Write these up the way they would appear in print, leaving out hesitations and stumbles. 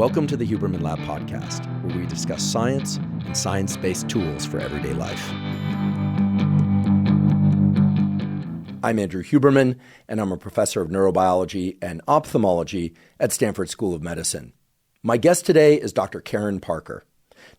Welcome to the Huberman Lab podcast, where we discuss science and science-based tools for everyday life. I'm Andrew Huberman, and I'm a professor of neurobiology and ophthalmology at Stanford School of Medicine. My guest today is Dr. Karen Parker.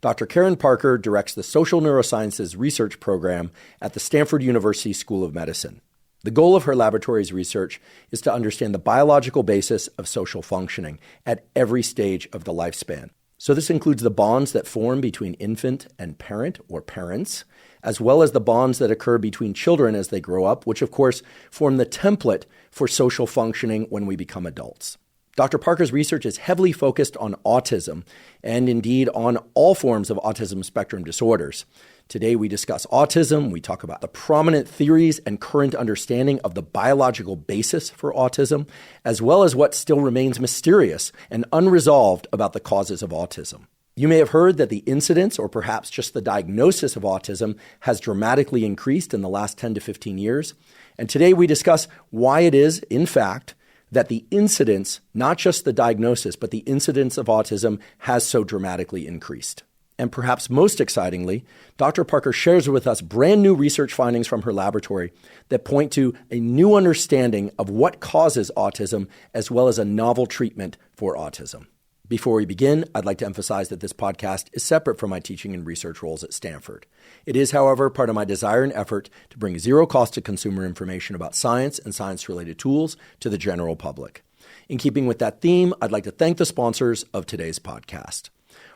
Dr. Karen Parker directs the Social Neurosciences Research Program at the Stanford University School of Medicine. The goal of her laboratory's research is to understand the biological basis of social functioning at every stage of the lifespan. So this includes the bonds that form between infant and parent or parents, as well as the bonds that occur between children as they grow up, which of course form the template for social functioning when we become adults. Dr. Parker's research is heavily focused on autism and indeed on all forms of autism spectrum disorders. Today we discuss autism, we talk about the prominent theories and current understanding of the biological basis for autism, as well as what still remains mysterious and unresolved about the causes of autism. You may have heard that the incidence, or perhaps just the diagnosis of autism, has dramatically increased in the last 10 to 15 years. And today we discuss why it is, in fact, that the incidence, not just the diagnosis, but the incidence of autism has so dramatically increased. And perhaps most excitingly, Dr. Parker shares with us brand new research findings from her laboratory that point to a new understanding of what causes autism, as well as a novel treatment for autism. Before we begin, I'd like to emphasize that this podcast is separate from my teaching and research roles at Stanford. It is, however, part of my desire and effort to bring zero cost to consumer information about science and science-related tools to the general public. In keeping with that theme, I'd like to thank the sponsors of today's podcast.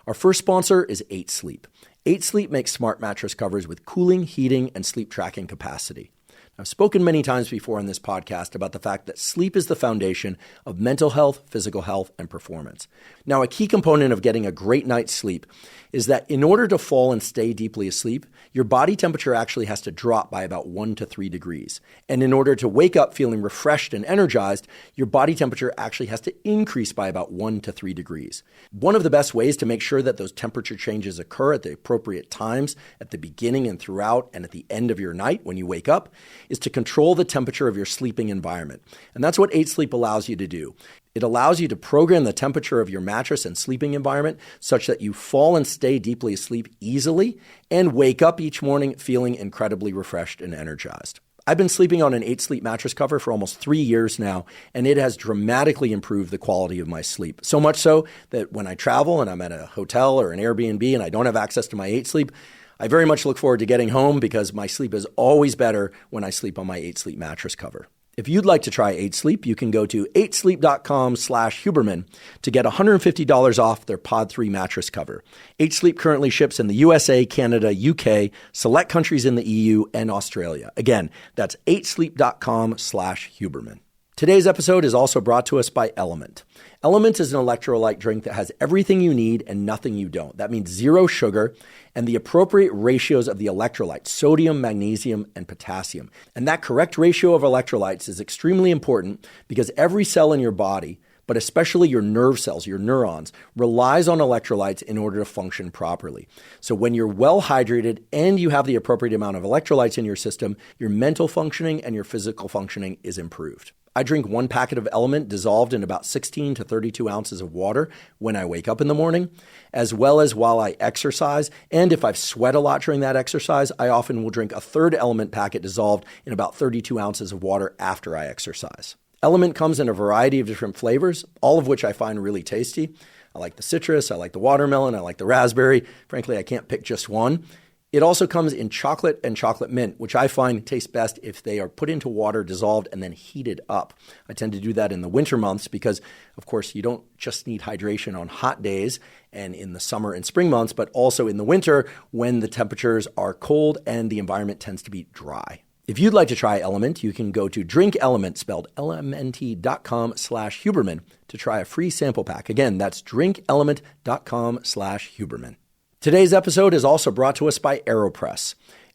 Our first sponsor is 8 Sleep. 8 Sleep makes smart mattress covers with cooling, heating, and sleep tracking capacity. I've spoken many times before on this podcast about the fact that sleep is the foundation of mental health, physical health, and performance. Now, a key component of getting a great night's sleep is that in order to fall and stay deeply asleep, your body temperature actually has to drop by about 1 to 3 degrees. And in order to wake up feeling refreshed and energized, your body temperature actually has to increase by about 1 to 3 degrees. One of the best ways to make sure that those temperature changes occur at the appropriate times, at the beginning and throughout and at the end of your night when you wake up, is to control the temperature of your sleeping environment. And that's what 8 Sleep allows you to do. It allows you to program the temperature of your mattress and sleeping environment such that you fall and stay deeply asleep easily and wake up each morning feeling incredibly refreshed and energized. I've been sleeping on an 8 Sleep mattress cover for almost 3 years now, and it has dramatically improved the quality of my sleep. So much so that when I travel and I'm at a hotel or an Airbnb and I don't have access to my 8 Sleep, I very much look forward to getting home because my sleep is always better when I sleep on my 8 Sleep mattress cover. If you'd like to try 8 Sleep, you can go to 8sleep.com/Huberman to get $150 off their Pod 3 mattress cover. 8 Sleep currently ships in the USA, Canada, UK, select countries in the EU, and Australia. Again, that's 8sleep.com/Huberman. Today's episode is also brought to us by LMNT. LMNT is an electrolyte drink that has everything you need and nothing you don't. That means zero sugar and the appropriate ratios of the electrolytes, sodium, magnesium, and potassium. And that correct ratio of electrolytes is extremely important because every cell in your body, but especially your nerve cells, your neurons, relies on electrolytes in order to function properly. So when you're well hydrated and you have the appropriate amount of electrolytes in your system, your mental functioning and your physical functioning is improved. I drink 1 packet of LMNT dissolved in about 16 to 32 ounces of water when I wake up in the morning, as well as while I exercise. And if I've sweat a lot during that exercise, I often will drink a 3rd LMNT packet dissolved in about 32 ounces of water after I exercise. LMNT comes in a variety of different flavors, all of which I find really tasty. I like the citrus, I like the watermelon, I like the raspberry. Frankly, I can't pick just one. It also comes in chocolate and chocolate mint, which I find taste best if they are put into water, dissolved, and then heated up. I tend to do that in the winter months because, of course, you don't just need hydration on hot days and in the summer and spring months, but also in the winter when the temperatures are cold and the environment tends to be dry. If you'd like to try LMNT, you can go to drinklmnt, spelled LMNT.com/Huberman to try a free sample pack. Again, that's drinklmnt.com/Huberman. Today's episode is also brought to us by Aero.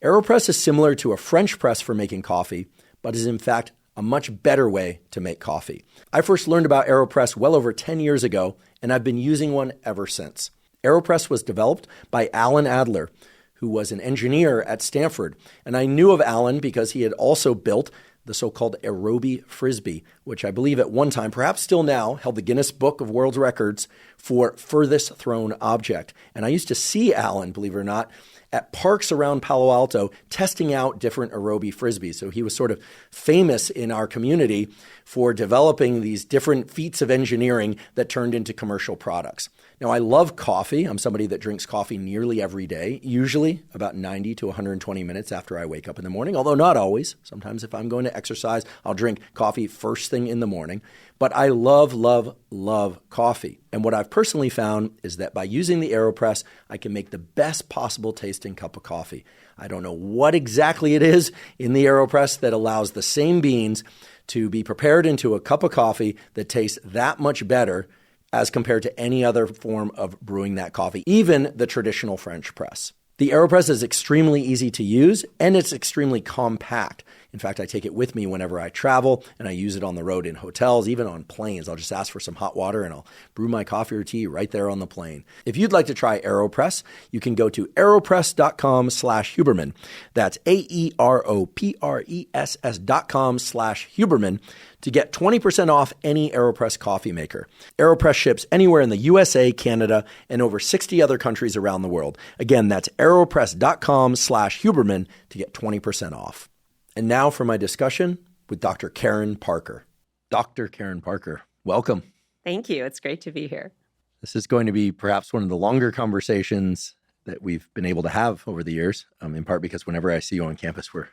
Aero is similar to a French press for making coffee, but is in fact a much better way to make coffee. I first learned about Aero well over 10 years ago, and I've been using one ever since. Aero was developed by Alan Adler, who was an engineer at Stanford. And I knew of Alan because he had also built the so-called aerobie frisbee, which I believe at one time, perhaps still now, held the Guinness Book of World Records for furthest thrown object. And I used to see Alan, believe it or not, at parks around Palo Alto testing out different aerobie frisbees. So he was sort of famous in our community for developing these different feats of engineering that turned into commercial products. Now, I love coffee. I'm somebody that drinks coffee nearly every day, usually about 90 to 120 minutes after I wake up in the morning, although not always. Sometimes if I'm going to exercise, I'll drink coffee first thing in the morning. But I love, love, love coffee. And what I've personally found is that by using the AeroPress, I can make the best possible tasting cup of coffee. I don't know what exactly it is in the AeroPress that allows the same beans to be prepared into a cup of coffee that tastes that much better as compared to any other form of brewing that coffee, even the traditional French press. The AeroPress is extremely easy to use, and it's extremely compact. In fact, I take it with me whenever I travel, and I use it on the road in hotels, even on planes. I'll just ask for some hot water, and I'll brew my coffee or tea right there on the plane. If you'd like to try AeroPress, you can go to aeropress.com/Huberman. That's AEROPRESS.com/Huberman to get 20% off any AeroPress coffee maker. AeroPress ships anywhere in the USA, Canada, and over 60 other countries around the world. Again, that's aeropress.com/Huberman to get 20% off. And now for my discussion with Dr. Karen Parker. Dr. Karen Parker, welcome. Thank you. It's great to be here. This is going to be perhaps one of the longer conversations that we've been able to have over the years, in part because whenever I see you on campus, we're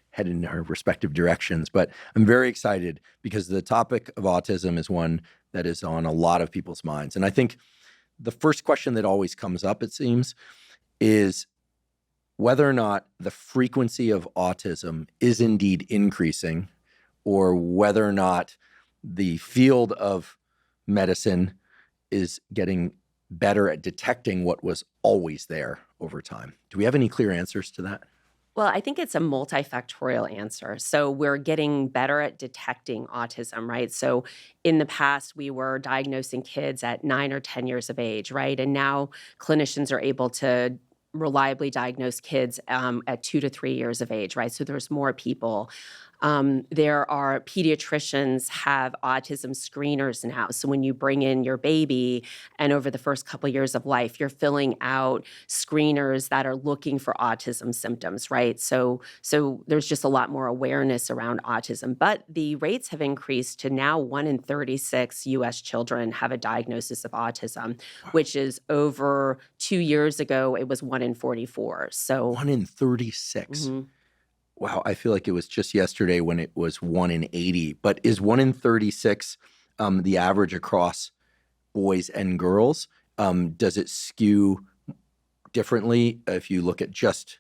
headed in our respective directions. But I'm very excited because the topic of autism is one that is on a lot of people's minds. And I think the first question that always comes up, it seems, is whether or not the frequency of autism is indeed increasing, or whether or not the field of medicine is getting better at detecting what was always there over time. Do we have any clear answers to that? Well, I think it's a multifactorial answer. So we're getting better at detecting autism, right? So in the past, we were diagnosing kids at 9 or 10 years of age, right? And now clinicians are able to reliably diagnose kids at 2 to 3 years of age, right? So there's more people. There are pediatricians have autism screeners now. So when you bring in your baby and over the first couple of years of life, you're filling out screeners that are looking for autism symptoms, right? So there's just a lot more awareness around autism. But the rates have increased to now 1 in 36 U.S. children have a diagnosis of autism, which is over 2 years ago, it was 1 in 44. So 1 in 36. Mm-hmm. Wow, I feel like it was just yesterday when it was 1 in 80. But is 1 in 36 the average across boys and girls? Does it skew differently if you look at just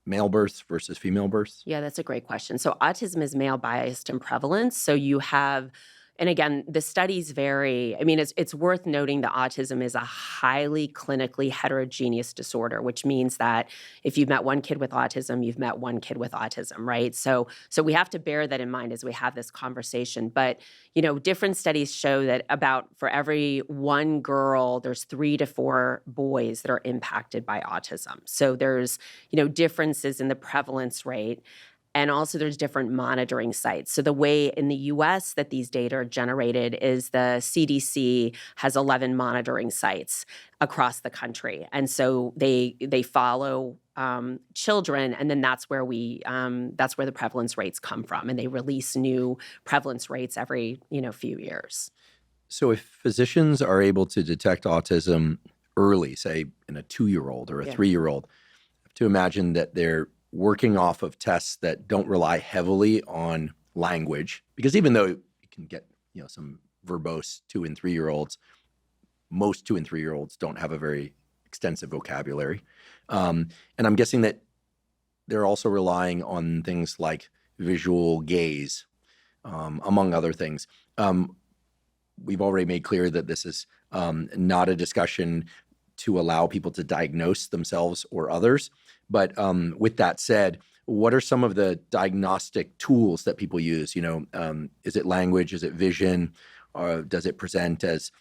male births versus female births? Yeah, that's a great question. So autism is male biased in prevalence. So you have, and again, the studies vary. I mean, it's worth noting that autism is a highly clinically heterogeneous disorder, which means that if you've met one kid with autism, you've met one kid with autism, right? So we have to bear that in mind as we have this conversation. But, different studies show that about for every one girl, there's 3 to 4 boys that are impacted by autism. So there's, differences in the prevalence rate. And also there's different monitoring sites. So the way in the US that these data are generated is the CDC has 11 monitoring sites across the country. And so they follow children, and then that's where the prevalence rates come from. And they release new prevalence rates every, few years. So if physicians are able to detect autism early, say in a 2-year-old or a 3-year-old, I have to imagine that they're working off of tests that don't rely heavily on language, because even though you can get some verbose 2 and 3-year-olds, most 2 and 3-year-olds don't have a very extensive vocabulary, and I'm guessing that they're also relying on things like visual gaze, among other things. We've already made clear that this is not a discussion to allow people to diagnose themselves or others. But with that said, what are some of the diagnostic tools that people use? Is it language? Is it vision? Or does it present as,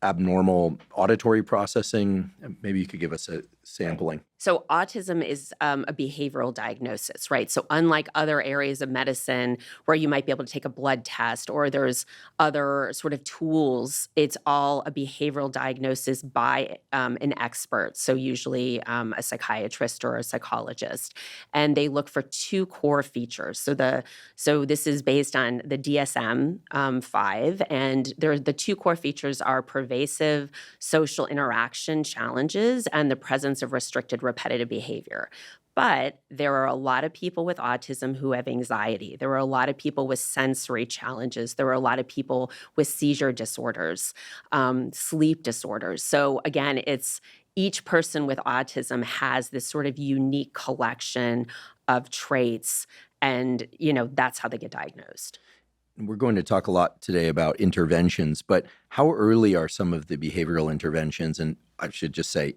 abnormal auditory processing? Maybe you could give us a sampling. So autism is a behavioral diagnosis, right? So unlike other areas of medicine where you might be able to take a blood test or there's other sort of tools, it's all a behavioral diagnosis by an expert. So usually a psychiatrist or a psychologist. And they look for two core features. So this is based on the DSM-5, and the two core features are pervasive social interaction challenges and the presence of restricted repetitive behavior. But there are a lot of people with autism who have anxiety. There are a lot of people with sensory challenges. There are a lot of people with seizure disorders, sleep disorders. So again, it's each person with autism has this sort of unique collection of traits, and that's how they get diagnosed. We're going to talk a lot today about interventions, but how early are some of the behavioral interventions? And I should just say,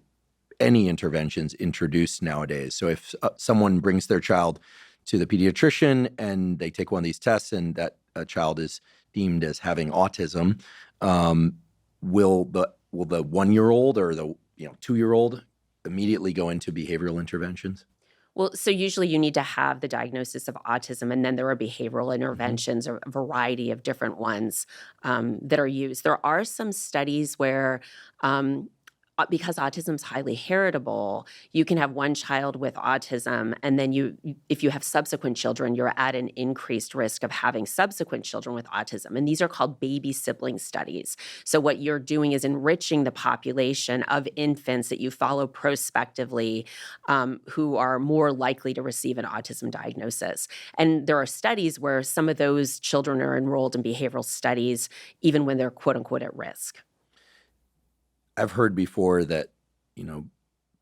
any interventions introduced nowadays. So if someone brings their child to the pediatrician and they take one of these tests and that child is deemed as having autism, will the 1-year-old or the 2-year-old immediately go into behavioral interventions? Well, so usually you need to have the diagnosis of autism, and then there are behavioral interventions, or a variety of different ones that are used. There are some studies where because autism is highly heritable, you can have one child with autism, and then if you have subsequent children, you're at an increased risk of having subsequent children with autism. And these are called baby sibling studies. So what you're doing is enriching the population of infants that you follow prospectively who are more likely to receive an autism diagnosis. And there are studies where some of those children are enrolled in behavioral studies even when they're quote unquote at risk. I've heard before that,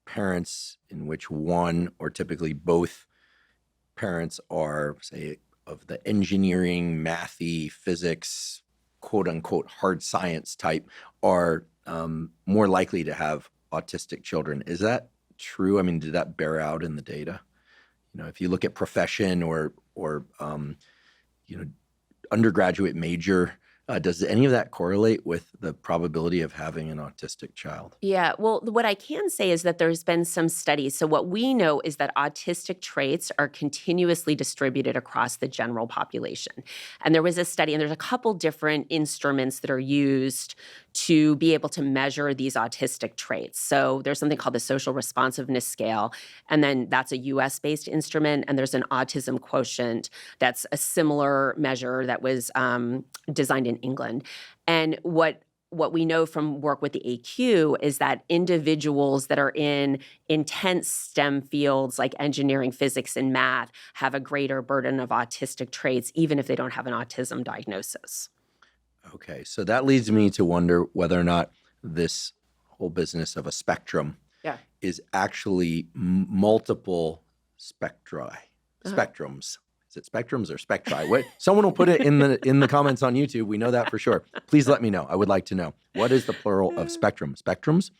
parents in which one or typically both parents are, say, of the engineering, mathy, physics, quote unquote, hard science type are more likely to have autistic children. Is that true? I mean, did that bear out in the data? If you look at profession or undergraduate major, does any of that correlate with the probability of having an autistic child? Yeah, well, what I can say is that there's been some studies. So what we know is that autistic traits are continuously distributed across the general population. And there was a study, and there's a couple different instruments that are used to be able to measure these autistic traits. So there's something called the Social Responsiveness Scale, and then that's a US-based instrument, and there's an autism quotient that's a similar measure that was designed in England. And what we know from work with the AQ is that individuals that are in intense STEM fields like engineering, physics, and math have a greater burden of autistic traits, even if they don't have an autism diagnosis. Okay, so that leads me to wonder whether or not this whole business of a spectrum is actually multiple spectrums. Is it spectrums or spectri? Someone will put it in the comments on YouTube. We know that for sure. Please let me know. I would like to know. What is the plural of spectrum? Spectrums?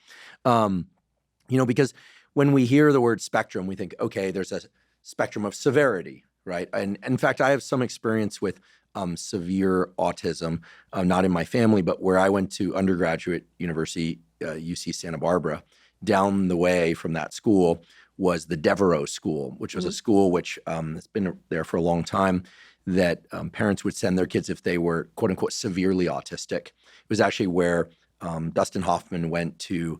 Because when we hear the word spectrum, we think, okay, there's a spectrum of severity, right? And in fact, I have some experience with severe autism, not in my family, but where I went to undergraduate university, UC Santa Barbara. Down the way from that school was the Devereux School, which was a school which has been there for a long time, that parents would send their kids if they were, quote unquote, severely autistic. It was actually where Dustin Hoffman went to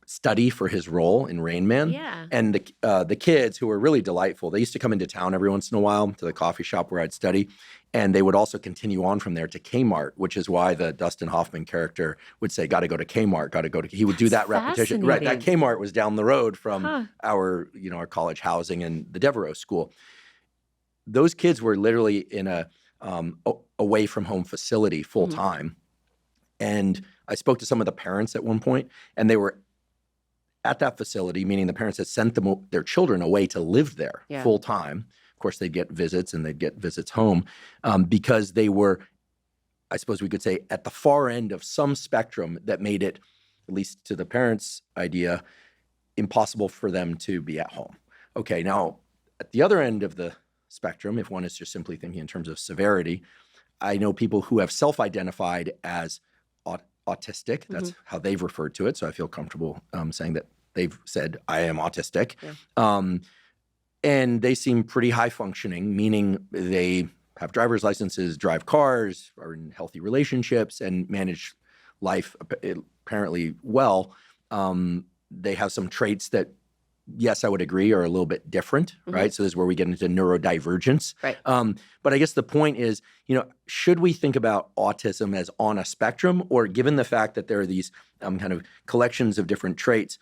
study for his role in Rain Man. Yeah. And the kids, who were really delightful, they used to come into town every once in a while to the coffee shop where I'd study. And they would also continue on from there to Kmart, which is why the Dustin Hoffman character would say, got to go to Kmart, he would do that repetition. Right, that Kmart was down the road from our college housing and the Devereux School. Those kids were literally in a away from home facility full time. And I spoke to some of the parents at one point, and they were at that facility, meaning the parents had sent their children away to live there full time. Of course, they'd get visits, and they'd get visits home because they were, I suppose we could say, at the far end of some spectrum that made it, at least to the parents' idea, impossible for them to be at home. Okay, now at the other end of the spectrum, if one is just simply thinking in terms of severity, I know people who have self-identified as autistic. That's how they've referred to it. So I feel comfortable saying that they've said, I am autistic. Yeah. And they seem pretty high functioning, meaning they have driver's licenses, drive cars, are in healthy relationships, and manage life apparently well. They have some traits that, yes, I would agree, are a little bit different, right? So this is where we get into neurodivergence. Right. But I guess the point is, should we think about autism as on a spectrum, or given the fact that there are these kind of collections of different traits,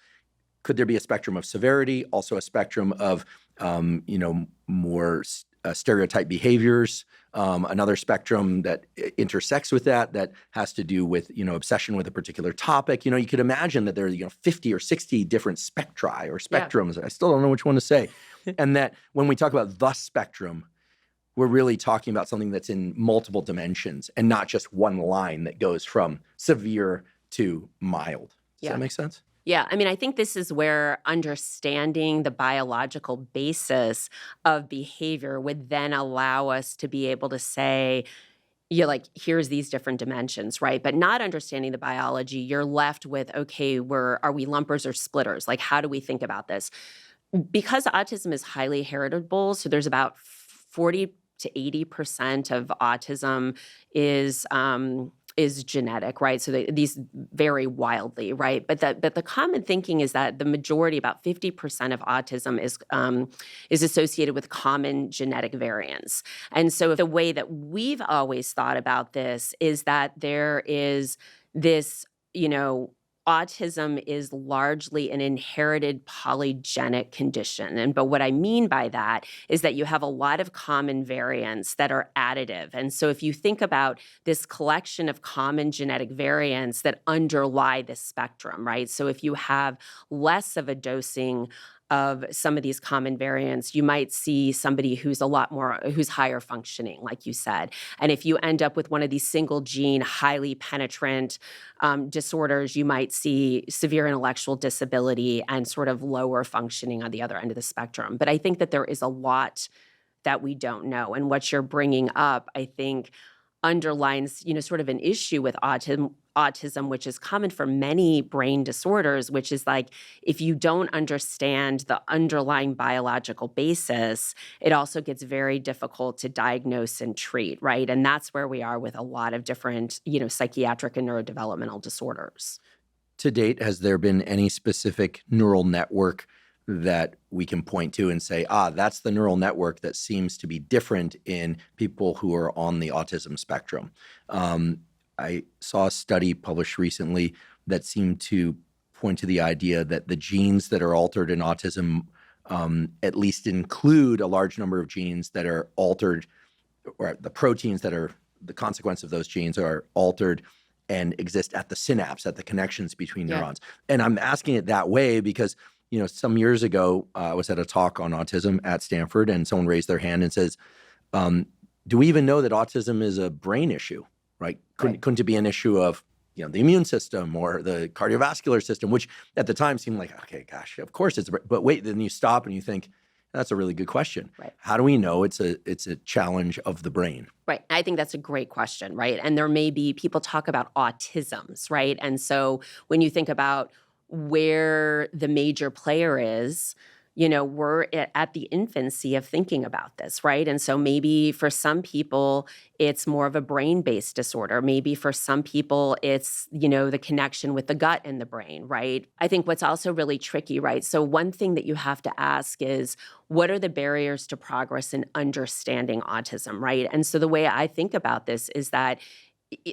could there be a spectrum of severity, also a spectrum of, more stereotype behaviors, another spectrum that intersects with that has to do with, obsession with a particular topic. You could imagine that there are, 50 or 60 different spectri or spectrums. Yeah. I still don't know which one to say. And that when we talk about the spectrum, we're really talking about something that's in multiple dimensions and not just one line that goes from severe to mild. Does that make sense? Yeah, I think this is where understanding the biological basis of behavior would then allow us to be able to say, here's these different dimensions, right? But not understanding the biology, you're left with, okay, are we lumpers or splitters? Like, how do we think about this? Because autism is highly heritable, so there's about 40 to 80% of autism is genetic, right? So these vary wildly, right? But the common thinking is that the majority, about 50% of autism is associated with common genetic variants. And so the way that we've always thought about this is that there is this, autism is largely an inherited polygenic condition. But what I mean by that is that you have a lot of common variants that are additive. And so if you think about this collection of common genetic variants that underlie this spectrum, right? So if you have less of a dosing of some of these common variants, you might see somebody who's who's higher functioning, like you said. And if you end up with one of these single gene, highly penetrant disorders, you might see severe intellectual disability and sort of lower functioning on the other end of the spectrum. But I think that there is a lot that we don't know. And what you're bringing up, I think, underlines, sort of an issue with autism, which is common for many brain disorders, which is like, if you don't understand the underlying biological basis, it also gets very difficult to diagnose and treat, right? And that's where we are with a lot of different, psychiatric and neurodevelopmental disorders. To date, has there been any specific neural network that we can point to and say, that's the neural network that seems to be different in people who are on the autism spectrum? I saw a study published recently that seemed to point to the idea that the genes that are altered in autism at least include a large number of genes that are altered, or the proteins that are the consequence of those genes are altered and exist at the synapse, at the connections between neurons. And I'm asking it that way because some years ago, I was at a talk on autism at Stanford, and someone raised their hand and says, do we even know that autism is a brain issue, right? Couldn't it be an issue of, the immune system or the cardiovascular system, which at the time seemed like, okay, gosh, of course it's, but wait, then you stop and you think, that's a really good question. Right. How do we know it's a challenge of the brain? Right. I think that's a great question, right? And there may be, people talk about autisms, right? And so when you think about where the major player is, we're at the infancy of thinking about this, right? And so maybe for some people, it's more of a brain-based disorder. Maybe for some people, it's, the connection with the gut and the brain, right? I think what's also really tricky, right? So one thing that you have to ask is, what are the barriers to progress in understanding autism, right? And so the way I think about this is that,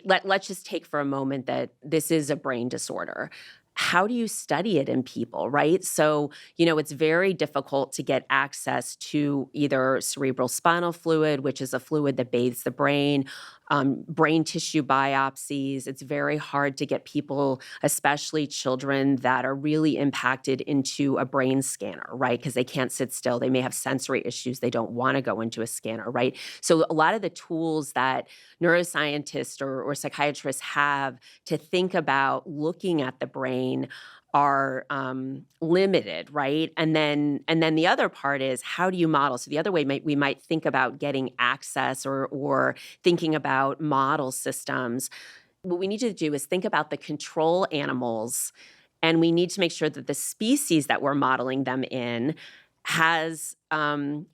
let's just take for a moment that this is a brain disorder. How do you study it in people, right? So, it's very difficult to get access to either cerebral spinal fluid, which is a fluid that bathes the brain, brain tissue biopsies. It's very hard to get people, especially children that are really impacted, into a brain scanner, right? Because they can't sit still. They may have sensory issues. They don't want to go into a scanner, right? So a lot of the tools that neuroscientists or psychiatrists have to think about looking at the brain are limited, right? And then the other part is, how do you model? So the other way we might think about getting access or thinking about model systems. What we need to do is think about the control animals And we need to make sure that the species that we're modeling them in has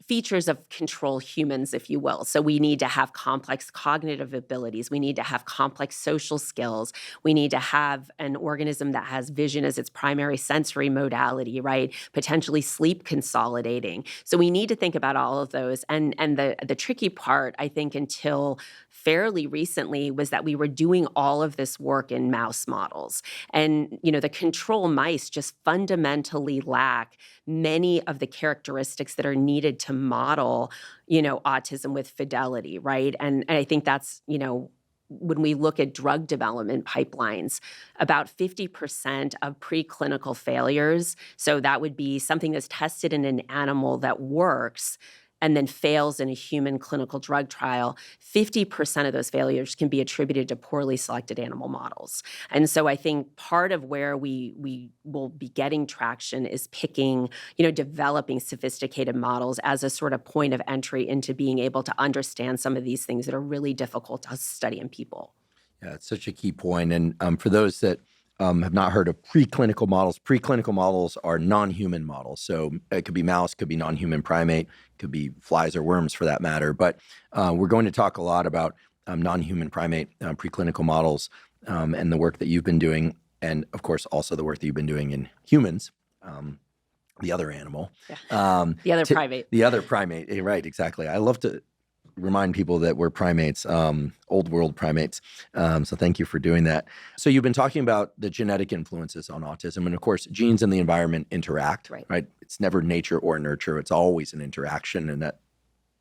features of control humans, if you will. So we need to have complex cognitive abilities. We need to have complex social skills. We need to have an organism that has vision as its primary sensory modality, right? Potentially sleep consolidating. So we need to think about all of those. And the tricky part, I think, until fairly recently was that we were doing all of this work in mouse models. And, the control mice just fundamentally lack many of the characteristics that are needed to model, autism with fidelity, right? And I think that's, when we look at drug development pipelines, about 50% of preclinical failures, so that would be something that's tested in an animal that works and then fails in a human clinical drug trial, 50% of those failures can be attributed to poorly selected animal models. And so I think part of where we will be getting traction is picking, developing sophisticated models as a sort of point of entry into being able to understand some of these things that are really difficult to study in people. Yeah, it's such a key point. And for those that have not heard of preclinical models are non-human models. So it could be mouse, could be non-human primate, could be flies or worms for that matter. But we're going to talk a lot about non-human primate preclinical models and the work that you've been doing. And of course, also the work that you've been doing in humans, the other animal. Yeah. The other primate. The other primate, right, exactly. I love to remind people that we're primates, old world primates. So thank you for doing that. So you've been talking about the genetic influences on autism. And of course, genes and the environment interact, right? It's never nature or nurture. It's always an interaction. And that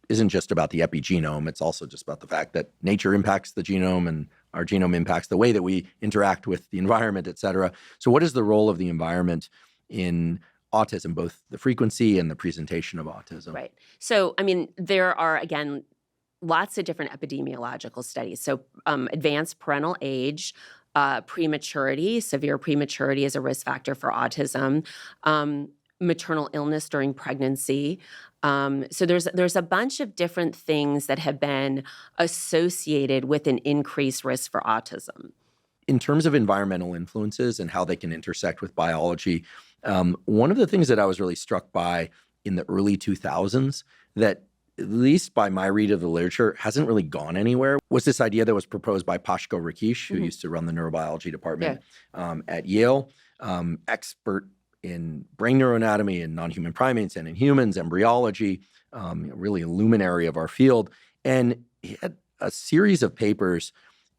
isn't just about the epigenome. It's also just about the fact that nature impacts the genome and our genome impacts the way that we interact with the environment, et cetera. So what is the role of the environment in autism, both the frequency and the presentation of autism? Right. So, there are, again, lots of different epidemiological studies. So advanced parental age, prematurity, severe prematurity is a risk factor for autism, maternal illness during pregnancy. So there's a bunch of different things that have been associated with an increased risk for autism. In terms of environmental influences and how they can intersect with biology, one of the things that I was really struck by in the early 2000s that at least by my read of the literature, hasn't really gone anywhere, was this idea that was proposed by Pashko Rakesh, who used to run the neurobiology department at Yale, expert in brain neuroanatomy in non-human primates and in humans, embryology, really a luminary of our field. And he had a series of papers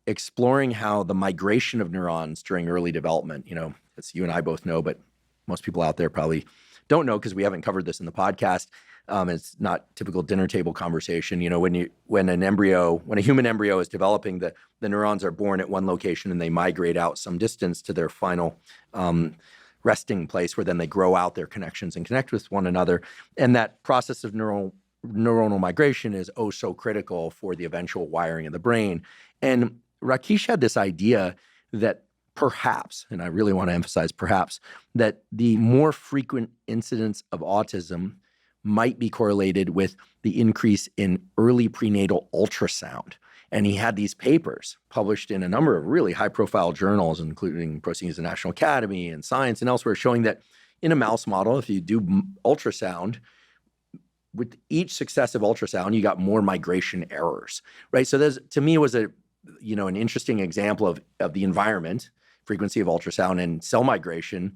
exploring how the migration of neurons during early development, as you and I both know, but most people out there probably don't know because we haven't covered this in the podcast. It's not typical dinner table conversation. When a human embryo is developing, the neurons are born at one location and they migrate out some distance to their final resting place where then they grow out their connections and connect with one another. And that process of neuronal migration is so critical for the eventual wiring of the brain. And Rakesh had this idea that perhaps, and I really want to emphasize perhaps, that the more frequent incidence of autism might be correlated with the increase in early prenatal ultrasound. And he had these papers published in a number of really high-profile journals, including Proceedings of the National Academy and Science and elsewhere, showing that in a mouse model, if you do ultrasound, with each successive ultrasound, you got more migration errors, right? So there's, to me, was an interesting example of the environment, frequency of ultrasound and cell migration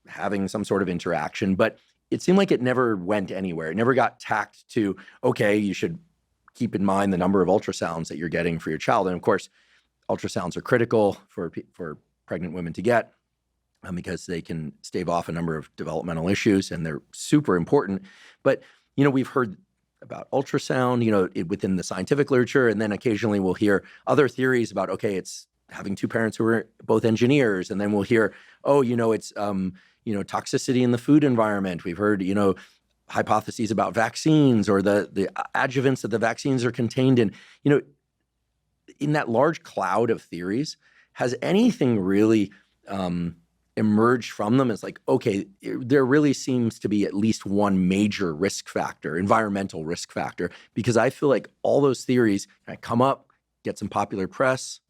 having some sort of interaction, but it seemed like it never went anywhere. It never got tacked to, okay, you should keep in mind the number of ultrasounds that you're getting for your child. And of course, ultrasounds are critical for pregnant women to get because they can stave off a number of developmental issues and they're super important. But, we've heard about ultrasound, within the scientific literature, and then occasionally we'll hear other theories about, okay, it's having two parents who are both engineers. And then we'll hear, it's, toxicity in the food environment. We've heard, hypotheses about vaccines or the adjuvants that the vaccines are contained in. In that large cloud of theories, has anything really emerged from them? It's like, okay, there really seems to be at least one major risk factor, environmental risk factor, because I feel like all those theories come up, get some popular press,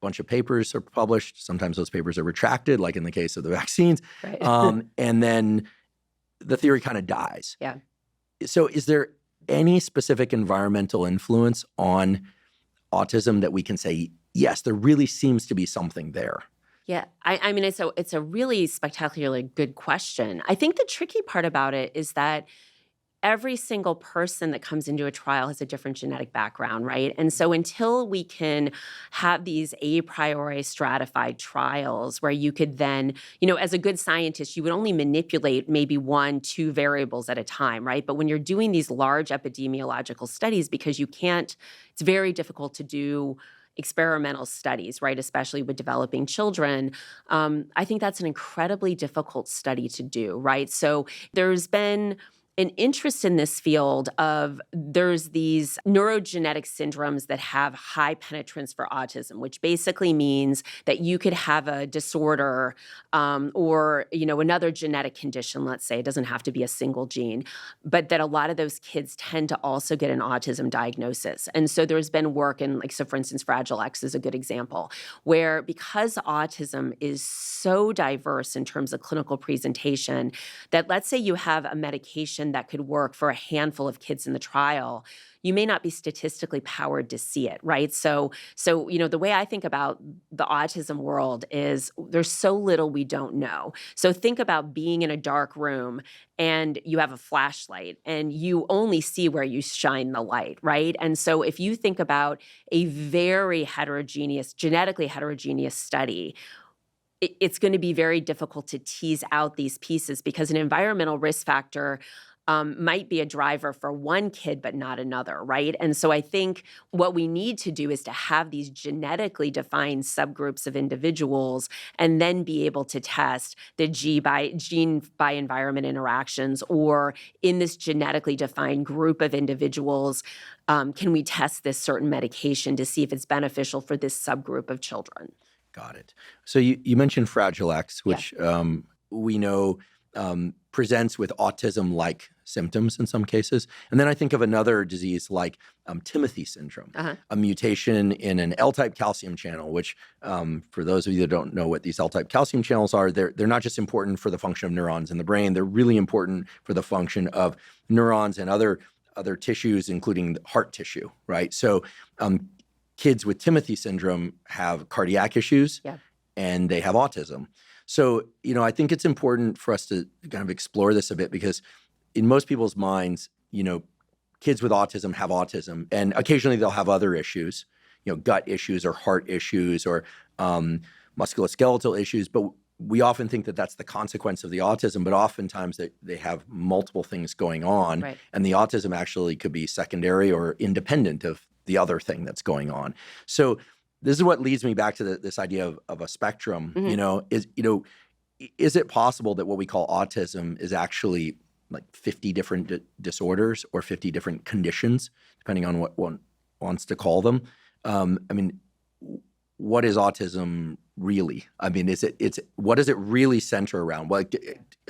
bunch of papers are published. Sometimes those papers are retracted, like in the case of the vaccines. Right. And then the theory kind of dies. Yeah. So is there any specific environmental influence on autism that we can say, yes, there really seems to be something there? Yeah, I mean, it's a really spectacularly good question. I think the tricky part about it is that every single person that comes into a trial has a different genetic background, right? And so until we can have these a priori stratified trials where you could then, as a good scientist, you would only manipulate maybe 1-2 variables at a time, right? But when you're doing these large epidemiological studies, because it's very difficult to do experimental studies, right, especially with developing children, I think that's an incredibly difficult study to do, right? So there's been an interest in this field of there's these neurogenetic syndromes that have high penetrance for autism, which basically means that you could have a disorder or another genetic condition, let's say. It doesn't have to be a single gene, but that a lot of those kids tend to also get an autism diagnosis. And so there's been work in, so for instance, Fragile X is a good example, where because autism is so diverse in terms of clinical presentation, that let's say you have a medication that could work for a handful of kids in the trial, you may not be statistically powered to see it, right? So the way I think about the autism world is there's so little we don't know. So think about being in a dark room and you have a flashlight and you only see where you shine the light, right? And so if you think about a very heterogeneous, genetically heterogeneous study, it's going to be very difficult to tease out these pieces because an environmental risk factor might be a driver for one kid, but not another, right? And so I think what we need to do is to have these genetically defined subgroups of individuals and then be able to test the gene by environment interactions, or in this genetically defined group of individuals, can we test this certain medication to see if it's beneficial for this subgroup of children? Got it. So you mentioned Fragile X, which we know presents with autism-like symptoms in some cases. And then I think of another disease like Timothy syndrome, a mutation in an L-type calcium channel, which for those of you that don't know what these L-type calcium channels are, they're not just important for the function of neurons in the brain, they're really important for the function of neurons and other tissues, including heart tissue, right? So kids with Timothy syndrome have cardiac issues and they have autism. So, I think it's important for us to kind of explore this a bit because in most people's minds, kids with autism have autism and occasionally they'll have other issues, gut issues or heart issues or musculoskeletal issues. But we often think that that's the consequence of the autism, but oftentimes they have multiple things going on. Right. And the autism actually could be secondary or independent of the other thing that's going on. So this is what leads me back to this idea of a spectrum. Is it possible that what we call autism is actually like 50 different disorders or 50 different conditions, depending on what one wants to call them? What is autism really? What does it really center around?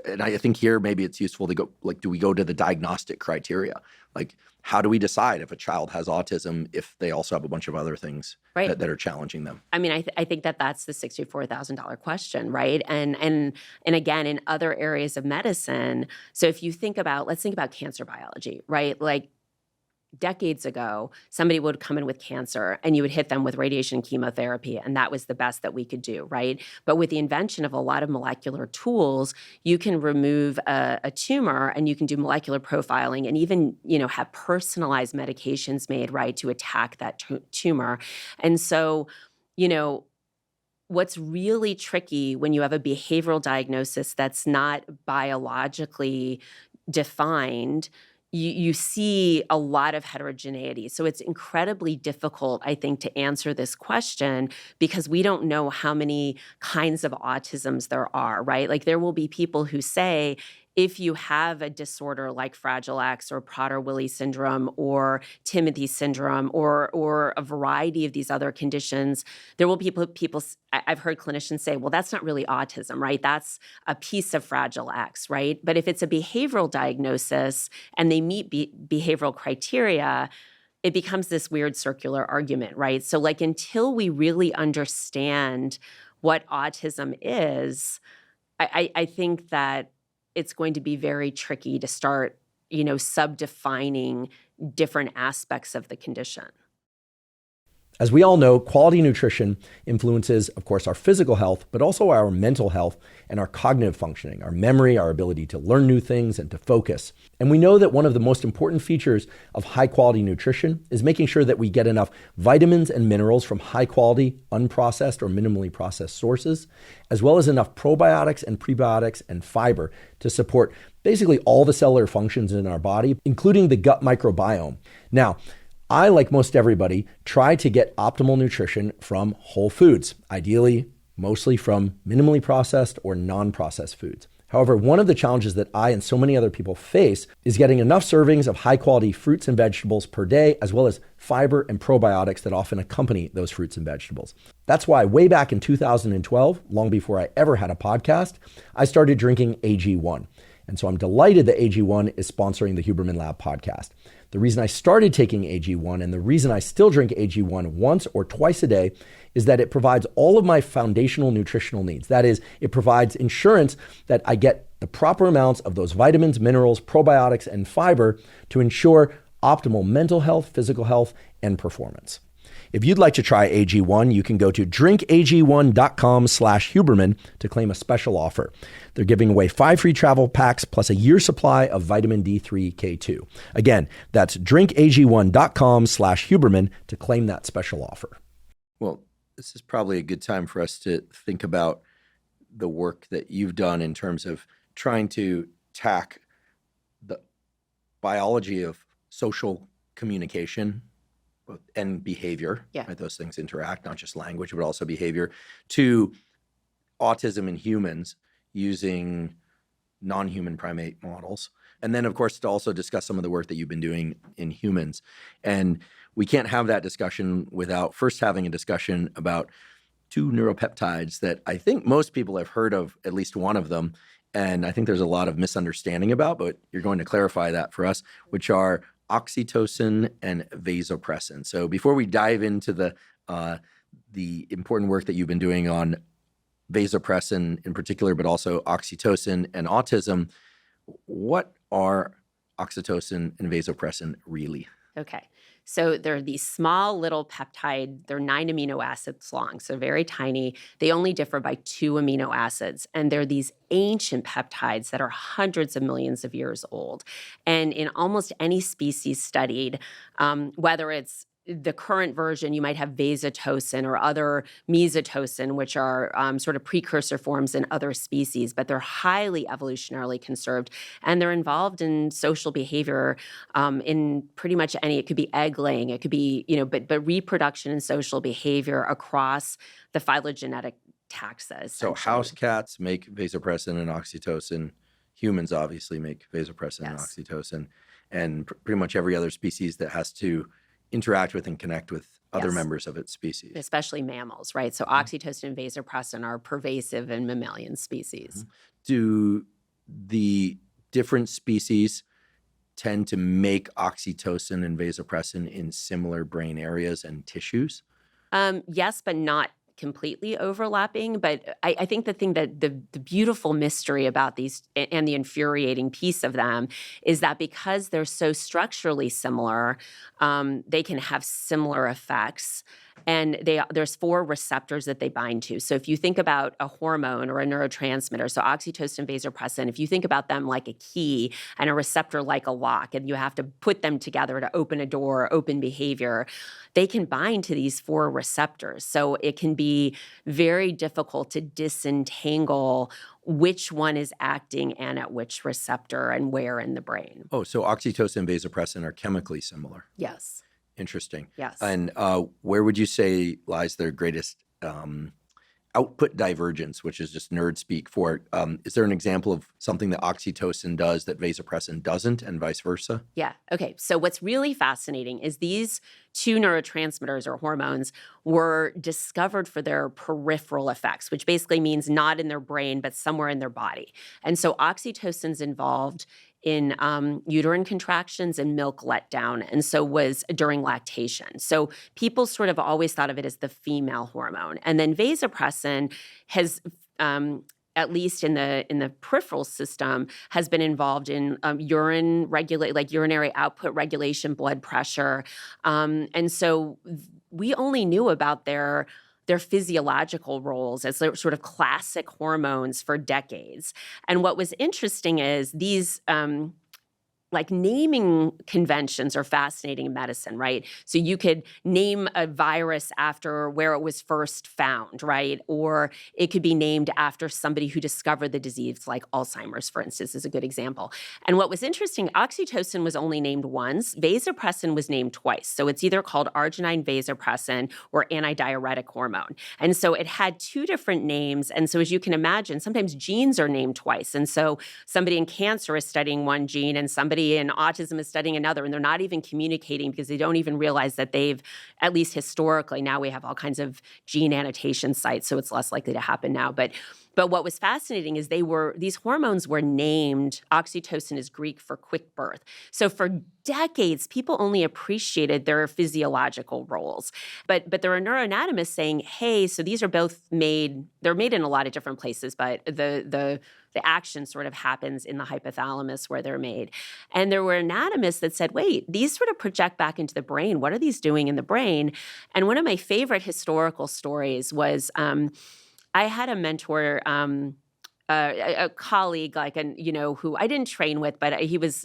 And I think here maybe it's useful to go, do we go to the diagnostic criteria? How do we decide if a child has autism if they also have a bunch of other things that are challenging them? I think that's the $64,000 question, right? And again, in other areas of medicine, so if you let's think about cancer biology, right? Decades ago, somebody would come in with cancer and you would hit them with radiation and chemotherapy, and that was the best that we could do, right? But with the invention of a lot of molecular tools, you can remove a tumor and you can do molecular profiling and even, have personalized medications made, right, to attack that tumor. And so, what's really tricky when you have a behavioral diagnosis that's not biologically defined, you see a lot of heterogeneity. So it's incredibly difficult, I think, to answer this question because we don't know how many kinds of autisms there are, right? There will be people who say, if you have a disorder like Fragile X or Prader-Willi syndrome or Timothy syndrome or a variety of these other conditions, there will be people, I've heard clinicians say, well, that's not really autism, right? That's a piece of Fragile X, right? But if it's a behavioral diagnosis and they meet behavioral criteria, it becomes this weird circular argument, right? So like until we really understand what autism is, I think that it's going to be very tricky to start, subdefining different aspects of the condition. As we all know, quality nutrition influences, of course, our physical health, but also our mental health and our cognitive functioning, our memory, our ability to learn new things and to focus. And we know that one of the most important features of high quality nutrition is making sure that we get enough vitamins and minerals from high quality, unprocessed or minimally processed sources, as well as enough probiotics and prebiotics and fiber to support basically all the cellular functions in our body, including the gut microbiome. Now, I, like most everybody, try to get optimal nutrition from whole foods, ideally mostly from minimally processed or non-processed foods. However, one of the challenges that I and so many other people face is getting enough servings of high-quality fruits and vegetables per day, as well as fiber and probiotics that often accompany those fruits and vegetables. That's why way back in 2012, long before I ever had a podcast, I started drinking AG1. And so I'm delighted that AG1 is sponsoring the Huberman Lab podcast. The reason I started taking AG1 and the reason I still drink AG1 once or twice a day is that it provides all of my foundational nutritional needs. That is, it provides insurance that I get the proper amounts of those vitamins, minerals, probiotics, and fiber to ensure optimal mental health, physical health, and performance. If you'd like to try AG1, you can go to drinkag1.com/Huberman to claim a special offer. They're giving away 5 free travel packs plus a year's supply of vitamin D3K2. Again, that's drinkag1.com/Huberman to claim that special offer. Well, this is probably a good time for us to think about the work that you've done in terms of trying to tack the biology of social communication and behavior, right? Those things interact, not just language, but also behavior, to autism in humans using non-human primate models. And then, of course, to also discuss some of the work that you've been doing in humans. And we can't have that discussion without first having a discussion about 2 neuropeptides that I think most people have heard of, at least one of them. And I think there's a lot of misunderstanding about, but you're going to clarify that for us, which are Oxytocin and Vasopressin. So before we dive into the important work that you've been doing on Vasopressin in particular, but also Oxytocin and autism, what are Oxytocin and Vasopressin really? Okay. So they're these small little peptide, they're 9 amino acids long, so very tiny. They only differ by 2 amino acids. And they're these ancient peptides that are hundreds of millions of years old. And in almost any species studied, whether it's the current version, you might have vasotocin or other mesotocin, which are sort of precursor forms in other species, but they're highly evolutionarily conserved. And they're involved in social behavior in pretty much any, it could be egg laying, it could be, but reproduction and social behavior across the phylogenetic taxa. So house cats make vasopressin and oxytocin. Humans obviously make vasopressin and oxytocin. And pretty much every other species that has to interact with and connect with other members of its species. Especially mammals, right? So oxytocin and vasopressin are pervasive in mammalian species. Do the different species tend to make oxytocin and vasopressin in similar brain areas and tissues? Yes, but not completely overlapping. But I think the thing that the beautiful mystery about these and the infuriating piece of them is that because they're so structurally similar, they can have similar effects. And there's 4 receptors that they bind to. So if you think about a hormone or a neurotransmitter, so oxytocin, vasopressin, if you think about them like a key and a receptor like a lock, and you have to put them together to open a door, open behavior, they can bind to these 4 receptors. So it can be very difficult to disentangle which one is acting and at which receptor and where in the brain. Oh, so oxytocin and vasopressin are chemically similar. Yes. Interesting. Yes. And where would you say lies their greatest output divergence, which is just nerd speak for it? Is there an example of something that oxytocin does that vasopressin doesn't and vice versa? Yeah. Okay. So what's really fascinating is these 2 neurotransmitters or hormones were discovered for their peripheral effects, which basically means not in their brain, but somewhere in their body. And so oxytocin's involved uterine contractions and milk letdown, and so was during lactation. So people sort of always thought of it as the female hormone. And then vasopressin has at least in the peripheral system, has been involved in urinary output regulation, blood pressure, and so we only knew about their physiological roles as sort of classic hormones for decades. And what was interesting is these naming conventions are fascinating in medicine, right? So you could name a virus after where it was first found, right? Or it could be named after somebody who discovered the disease, like Alzheimer's, for instance, is a good example. And what was interesting, oxytocin was only named once. Vasopressin was named twice. So it's either called arginine vasopressin or antidiuretic hormone. And so it had two different names. And so as you can imagine, sometimes genes are named twice. And so somebody in cancer is studying one gene and somebody in autism is studying another, and they're not even communicating because they don't even realize that they've, at least historically, now we have all kinds of gene annotation sites, so it's less likely to happen now. But what was fascinating is these hormones were named. Oxytocin is Greek for quick birth. So for decades, people only appreciated their physiological roles. But there are neuroanatomists saying, hey, so these are both they're made in a lot of different places, but the action sort of happens in the hypothalamus where they're made. And there were anatomists that said, wait, these sort of project back into the brain. What are these doing in the brain? And one of my favorite historical stories was I had a mentor, a colleague, who I didn't train with, but he was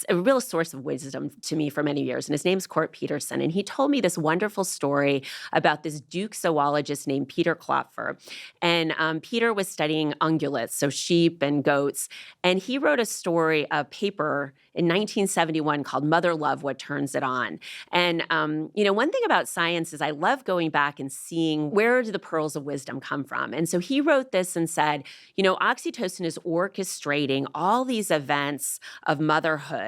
a real source of wisdom to me for many years. And his name's Court Peterson. And he told me this wonderful story about this Duke zoologist named Peter Klopfer. And Peter was studying ungulates, so sheep and goats. And he wrote a paper in 1971 called Mother Love, What Turns It On. And, one thing about science is I love going back and seeing where do the pearls of wisdom come from. And so he wrote this and said, oxytocin is orchestrating all these events of motherhood.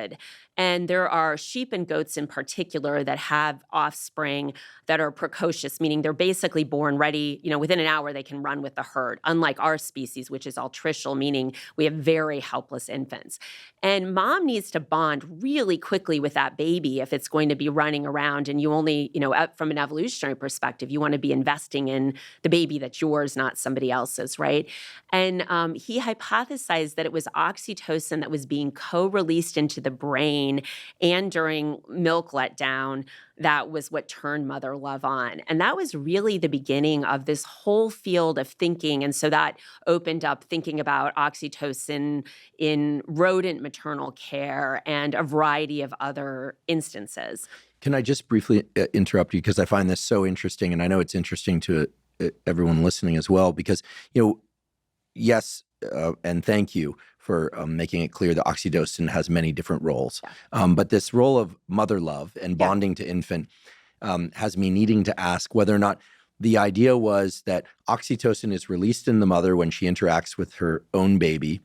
And there are sheep and goats in particular that have offspring that are precocious, meaning they're basically born ready, within an hour they can run with the herd, unlike our species, which is altricial, meaning we have very helpless infants. And mom needs to bond really quickly with that baby if it's going to be running around. And you only, from an evolutionary perspective, you want to be investing in the baby that's yours, not somebody else's, right? And he hypothesized that it was oxytocin that was being co-released into the brain and during milk letdown that was what turned mother love on. And that was really the beginning of this whole field of thinking. And so that opened up thinking about oxytocin in rodent maternal care and a variety of other instances. Can I just briefly interrupt you because I find this so interesting, and I know it's interesting to everyone listening as well, because, yes, and thank you for making it clear that oxytocin has many different roles. Yeah. But this role of mother love and bonding to infant has me needing to ask whether or not the idea was that oxytocin is released in the mother when she interacts with her own baby.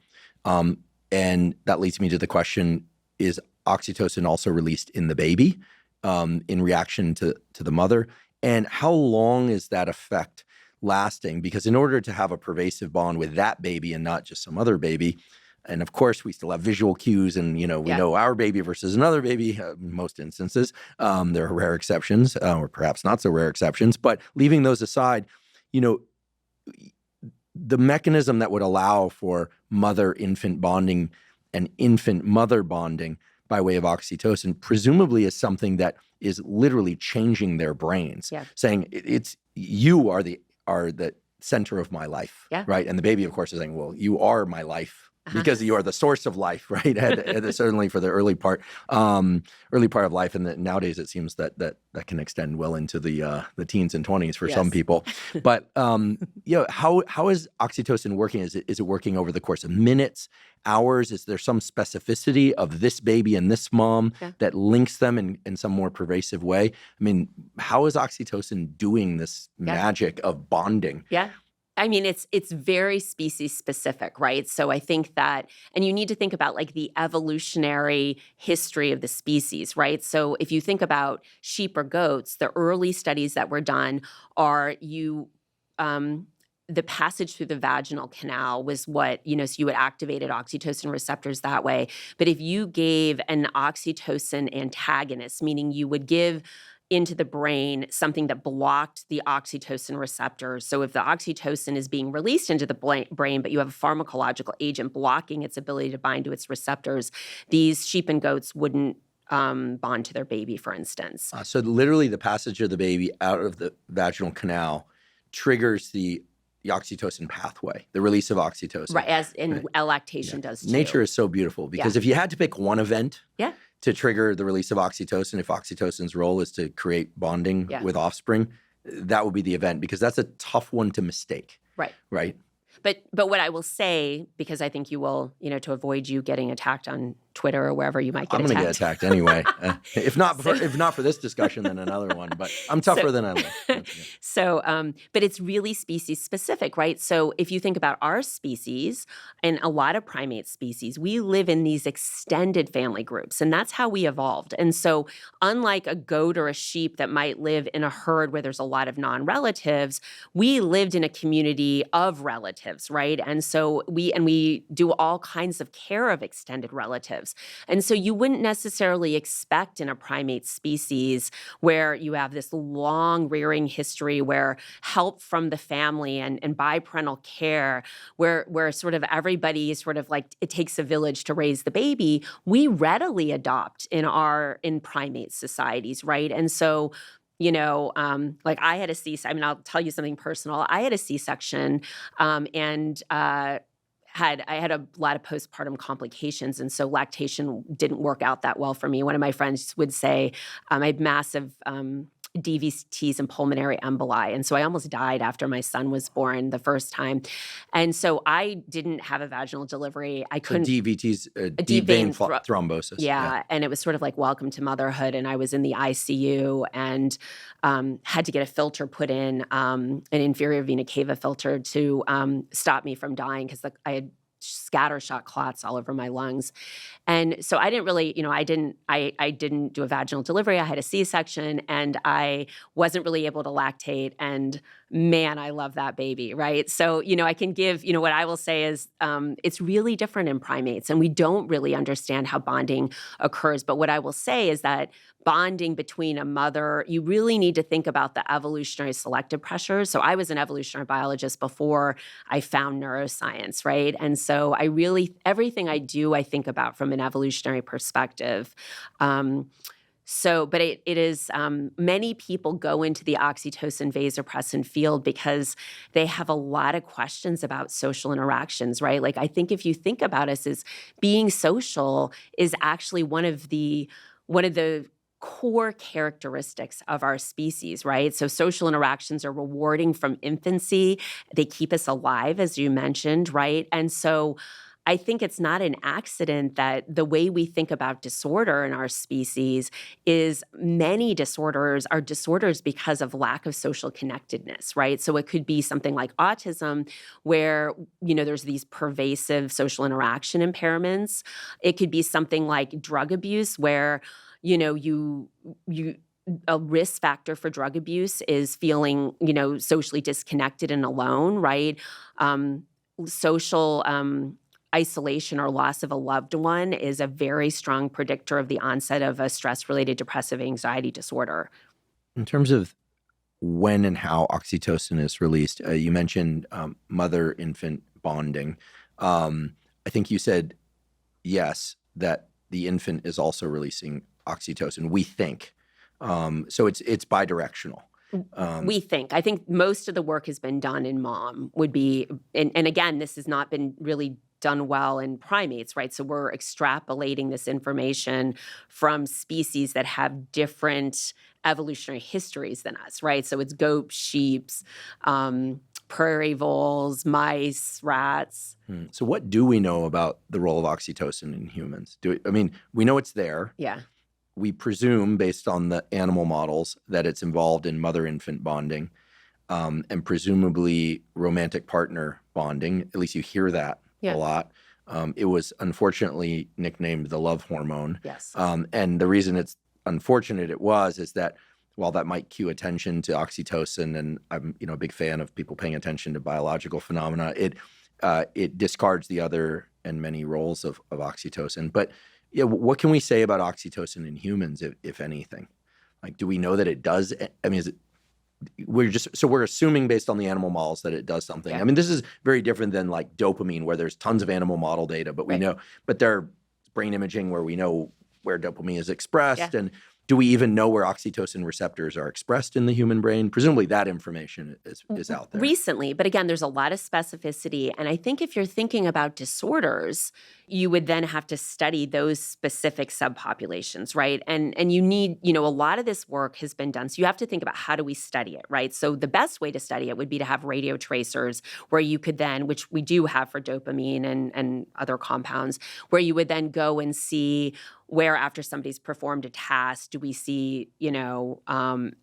And that leads me to the question, is oxytocin also released in the baby in reaction to the mother? And how long is that effect lasting? Because in order to have a pervasive bond with that baby and not just some other baby, and of course we still have visual cues and, we know our baby versus another baby in most instances. There are rare exceptions or perhaps not so rare exceptions, but leaving those aside, the mechanism that would allow for mother-infant bonding and infant-mother bonding by way of oxytocin presumably is something that is literally changing their brains, saying it's you are the center of my life, right? And the baby, of course, is saying, well, you are my life because you are the source of life, right? Certainly for the early part of life. And nowadays it seems that can extend well into the teens and 20s for some people. But, how is oxytocin working? Is it working over the course of minutes, hours? Is there some specificity of this baby and this mom that links them in some more pervasive way? I mean, how is oxytocin doing this magic of bonding? Yeah. I mean, it's very species specific, right? So I think that, and you need to think about like the evolutionary history of the species, right? So if you think about sheep or goats, the early studies that were done are the passage through the vaginal canal was what, so you had activated oxytocin receptors that way. But if you gave an oxytocin antagonist, meaning you would give into the brain something that blocked the oxytocin receptors. So if the oxytocin is being released into the brain, but you have a pharmacological agent blocking its ability to bind to its receptors, these sheep and goats wouldn't bond to their baby, for instance. So literally the passage of the baby out of the vaginal canal triggers the oxytocin pathway, the release of oxytocin. Right, as in lactation does too. Nature is so beautiful because if you had to pick one event to trigger the release of oxytocin, if oxytocin's role is to create bonding with offspring, that would be the event, because that's a tough one to mistake. Right. But what I will say, because I think you will, to avoid you getting attacked on Twitter or wherever you might get attacked. I'm going to get attacked anyway. If not for this discussion, then another one. But I'm tougher than I look. So, but it's really species specific, right? So if you think about our species and a lot of primate species, we live in these extended family groups, and that's how we evolved. And so unlike a goat or a sheep that might live in a herd where there's a lot of non-relatives, we lived in a community of relatives, right? And so we do all kinds of care of extended relatives. And so you wouldn't necessarily expect in a primate species where you have this long rearing history where help from the family and biparental care, where sort of everybody is sort of like it takes a village to raise the baby, we readily adopt in primate societies, right? And so like I had a C-section. I'll tell you something personal. I had a C-section, and I had a lot of postpartum complications, and so lactation didn't work out that well for me. One of my friends would say I had massive DVTs and pulmonary emboli, and so I almost died after my son was born the first time. And so I didn't have a vaginal delivery. I couldn't. So DVTs, deep vein thrombosis. Yeah, and it was sort of like welcome to motherhood, and I was in the ICU and had to get a filter put in, an inferior vena cava filter to stop me from dying because I had scattershot clots all over my lungs. And so I didn't really, I didn't do a vaginal delivery. I had a C-section and I wasn't really able to lactate. And man, I love that baby, right? So, I can give, what I will say is it's really different in primates and we don't really understand how bonding occurs. But what I will say is that bonding between a mother, you really need to think about the evolutionary selective pressures. So I was an evolutionary biologist before I found neuroscience, right? And so everything I do, I think about from an evolutionary perspective. But it is, many people go into the oxytocin vasopressin field because they have a lot of questions about social interactions, right? Like I think if you think about us as being social is actually one of the core characteristics of our species, right? So social interactions are rewarding from infancy. They keep us alive, as you mentioned, right? And so I think it's not an accident that the way we think about disorder in our species is many disorders are disorders because of lack of social connectedness, right? So it could be something like autism where, there's these pervasive social interaction impairments. It could be something like drug abuse where, a risk factor for drug abuse is feeling, socially disconnected and alone, right? Social isolation or loss of a loved one is a very strong predictor of the onset of a stress-related depressive anxiety disorder. In terms of when and how oxytocin is released, you mentioned mother-infant bonding. I think you said, yes, that the infant is also releasing oxytocin, we think. So it's bidirectional. We think. I think most of the work has been done in mom would be, and again, this has not been really done well in primates, right? So we're extrapolating this information from species that have different evolutionary histories than us, right? So it's goats, sheep, prairie voles, mice, rats. So what do we know about the role of oxytocin in humans? We know it's there. Yeah. We presume, based on the animal models, that it's involved in mother-infant bonding and presumably romantic partner bonding. At least you hear that a lot. It was unfortunately nicknamed the love hormone. Yes. And the reason it's unfortunate is that while that might cue attention to oxytocin, and I'm a big fan of people paying attention to biological phenomena, it discards the other and many roles of oxytocin. But yeah, what can we say about oxytocin in humans, if anything? Like, do we know that it does? I mean, we're assuming based on the animal models that it does something. Yeah. I mean, this is very different than like dopamine, where there's tons of animal model data, but we know, but there are brain imaging where we know where dopamine is expressed. And do we even know where oxytocin receptors are expressed in the human brain? Presumably that information is out there. Recently, but again, there's a lot of specificity. And I think if you're thinking about disorders, you would then have to study those specific subpopulations, right? And you need, a lot of this work has been done. So you have to think about, how do we study it, right? So the best way to study it would be to have radio tracers, where you could then, which we do have for dopamine and other compounds, where you would then go and see where, after somebody's performed a task, do we see,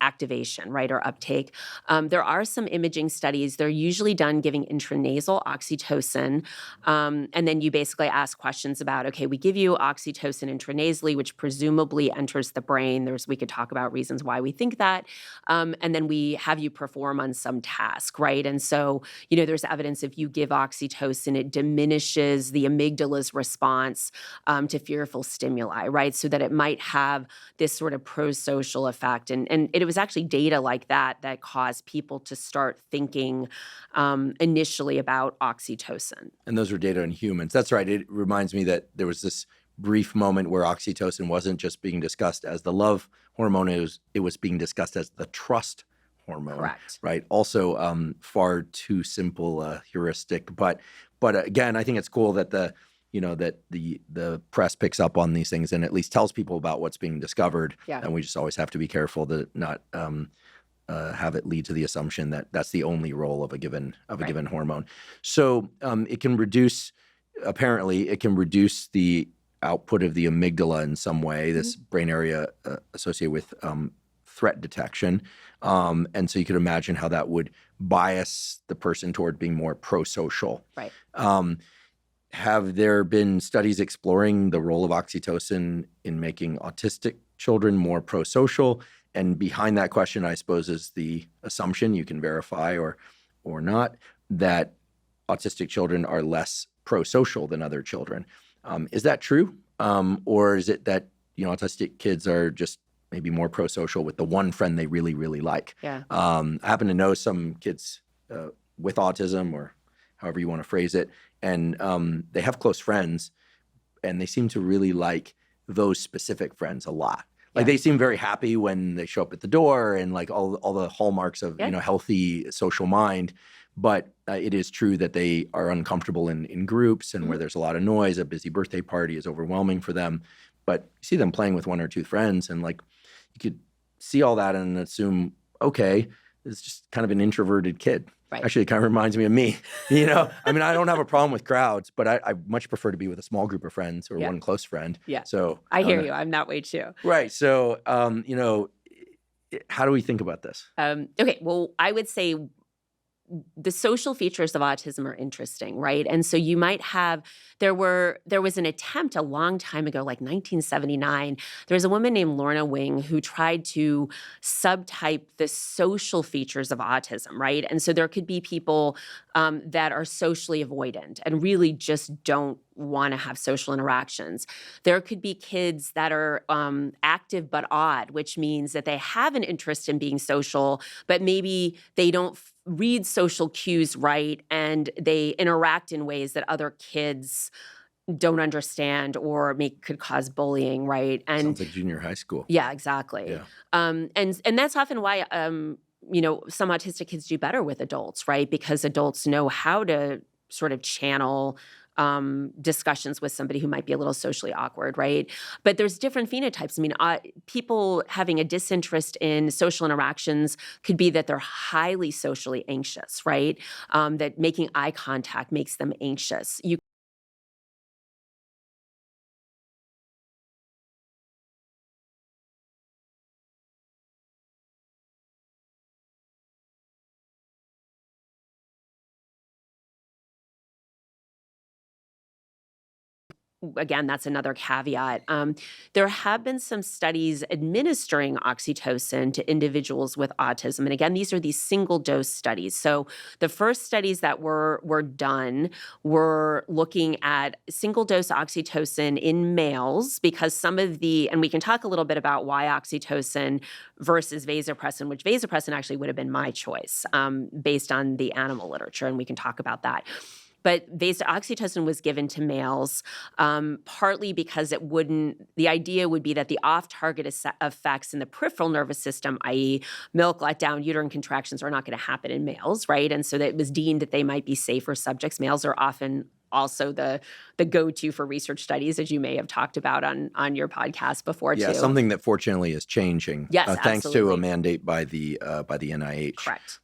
activation, right, or uptake. There are some imaging studies. They're usually done giving intranasal oxytocin, and then you basically ask questions about, okay, we give you oxytocin intranasally, which presumably enters the brain. We could talk about reasons why we think that, and then we have you perform on some task, right? And so, there's evidence if you give oxytocin, it diminishes the amygdala's response to fearful stimuli, right? So that it might have this sort of pro-social effect. And it was actually data like that caused people to start thinking initially about oxytocin. And those were data in humans. That's right. It reminds me that there was this brief moment where oxytocin wasn't just being discussed as the love hormone, it was being discussed as the trust hormone. Correct. Right. Also, far too simple a heuristic. But again, I think it's cool that the press picks up on these things and at least tells people about what's being discovered. Yeah. And we just always have to be careful to not have it lead to the assumption that that's the only role of a given hormone. So it can reduce the output of the amygdala in some way, this brain area associated with threat detection. And so you could imagine how that would bias the person toward being more pro-social. Right. Have there been studies exploring the role of oxytocin in making autistic children more pro-social? And behind that question, I suppose, is the assumption, you can verify or not, that autistic children are less pro-social than other children. Is that true? Or is it that autistic kids are just maybe more pro-social with the one friend they really, really like? Yeah. I happen to know some kids with autism, or however you want to phrase it, and they have close friends, and they seem to really like those specific friends a lot. Like they seem very happy when they show up at the door, and like all the hallmarks of healthy social mind. But it is true that they are uncomfortable in groups, and where there's a lot of noise. A busy birthday party is overwhelming for them. But you see them playing with one or two friends, and like you could see all that and assume, okay, it's just kind of an introverted kid. Right. Actually, it kind of reminds me of me. I mean, I don't have a problem with crowds, but I much prefer to be with a small group of friends or one close friend. Yeah. So I hear you. I'm that way too. Right. So, how do we think about this? Okay. Well, I would say the social features of autism are interesting, right? And so you might have, there was an attempt a long time ago, like 1979. There was a woman named Lorna Wing who tried to subtype the social features of autism, right? And so there could be people that are socially avoidant and really just don't want to have social interactions. There could be kids that are active but odd, which means that they have an interest in being social, but maybe they don't read social cues right, and they interact in ways that other kids don't understand or could cause bullying, right? And sounds like junior high school. Yeah, exactly. Yeah. And that's often why some autistic kids do better with adults, right? Because adults know how to sort of channel discussions with somebody who might be a little socially awkward, right? But there's different phenotypes. I mean, people having a disinterest in social interactions could be that they're highly socially anxious, right? That making eye contact makes them anxious. again, that's another caveat. There have been some studies administering oxytocin to individuals with autism. And again, these are these single-dose studies. So the first studies that were done were looking at single-dose oxytocin in males because some of and we can talk a little bit about why oxytocin versus vasopressin, which vasopressin actually would have been my choice based on the animal literature, and we can talk about that. But oxytocin was given to males partly because the idea would be that the off-target effects in the peripheral nervous system, i.e. milk letdown, uterine contractions, are not going to happen in males, right? And so that it was deemed that they might be safer subjects. Males are often also the go-to for research studies, as you may have talked about on your podcast before, too. Yeah, something that fortunately is changing. Yes, thanks to a mandate by the NIH. Correct.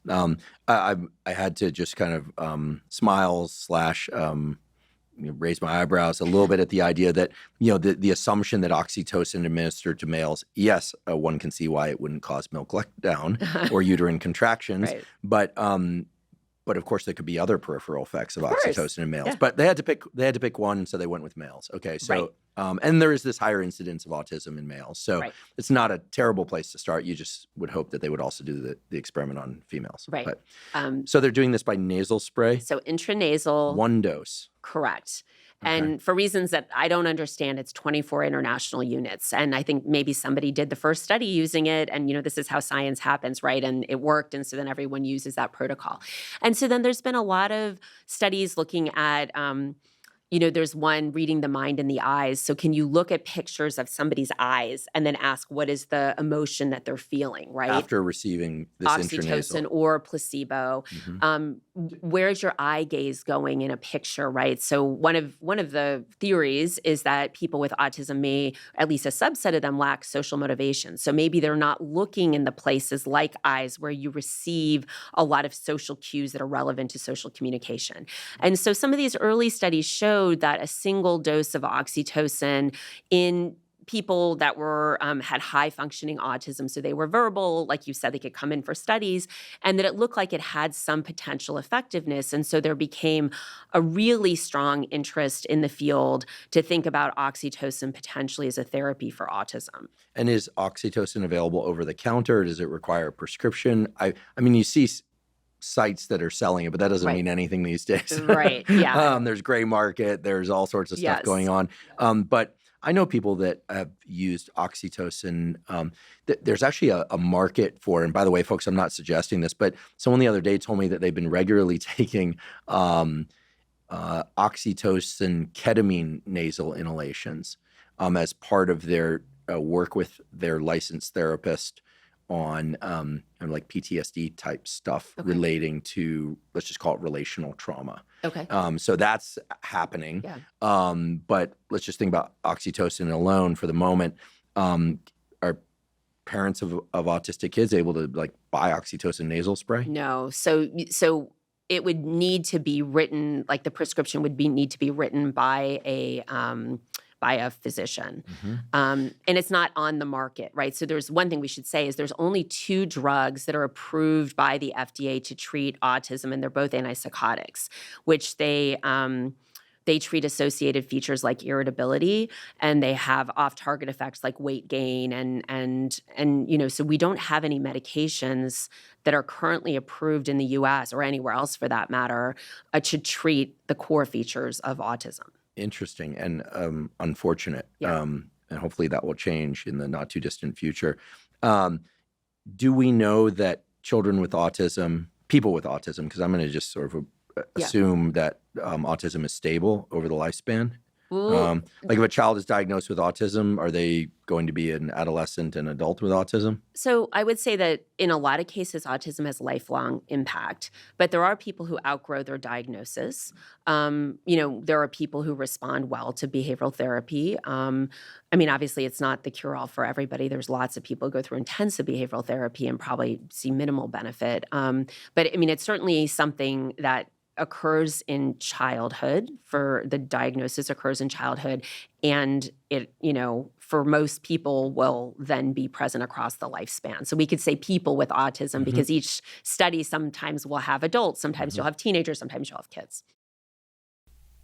I had to just kind of smile / raise my eyebrows a little bit at the idea that, the assumption that oxytocin administered to males, yes, one can see why it wouldn't cause milk letdown or uterine contractions, Right. But of course, there could be other peripheral effects of course. oxytocin in males. Yeah. But they had to pick one, so they went with males. Okay, so Right. and there is this higher incidence of autism in males, so Right. it's not a terrible place to start. You just would hope that they would also do the experiment on females. Right. But, Um, so they're doing this by nasal spray, so intranasal. one dose. Correct. Okay. And for reasons that I don't understand, it's 24 international units. And I think maybe somebody did the first study using it, and this is how science happens, right? And it worked, and so then everyone uses that protocol. And so then there's been a lot of studies looking at there's one reading the mind in the eyes. So can you look at pictures of somebody's eyes and then ask what is the emotion that they're feeling, right? After receiving this Oxytocin intranasal. or placebo. Where's your eye gaze going in a picture, right? So one of the theories is that people with autism may, at least a subset of them, lack social motivation. So maybe they're not looking in the places like eyes where you receive a lot of social cues that are relevant to social communication. And so some of these early studies showed that a single dose of oxytocin in people that were had high functioning autism, so they were verbal, like you said, they could come in for studies, and that it looked like it had some potential effectiveness. And so there became a really strong interest in the field to think about oxytocin potentially as a therapy for autism. And is oxytocin available over the counter? Does it require a prescription? I mean, you see sites that are selling it, but that doesn't Right. mean anything these days. Right, yeah. There's gray market. There's all sorts of stuff Yes. going on. But I know people that have used oxytocin. There's actually a market for it. And by the way, folks, I'm not suggesting this, but someone the other day told me that they've been regularly taking oxytocin ketamine nasal inhalations as part of their work with their licensed therapist on like PTSD type stuff relating to, let's just call it relational trauma. Okay. So that's happening. Yeah. But let's just think about oxytocin alone for the moment. Are parents of autistic kids able to buy oxytocin nasal spray? No. So it would need to be written, like the prescription would need to be written by a physician. And it's not on the market, right? So there's one thing we should say is there's only 2 drugs that are approved by the FDA to treat autism, and they're both antipsychotics, which they treat associated features like irritability, and they have off-target effects like weight gain, and so we don't have any medications that are currently approved in the U.S. or anywhere else for that matter to treat the core features of autism. Interesting and unfortunate. Yeah. And hopefully that will change in the not too distant future. Do we know that children with autism, people with autism, because I'm going to just sort of assume that autism is stable over the lifespan? Like if a child is diagnosed with autism, are they going to be an adolescent and adult with autism? So I would say that in a lot of cases, autism has lifelong impact, but there are people who outgrow their diagnosis. There are people who respond well to behavioral therapy. Obviously it's not the cure-all for everybody. There's lots of people who go through intensive behavioral therapy and probably see minimal benefit. But it's certainly something that occurs in childhood. For the diagnosis occurs in childhood, and it, for most people will then be present across the lifespan. So we could say people with autism because each study sometimes will have adults, sometimes you'll have teenagers, sometimes you'll have kids.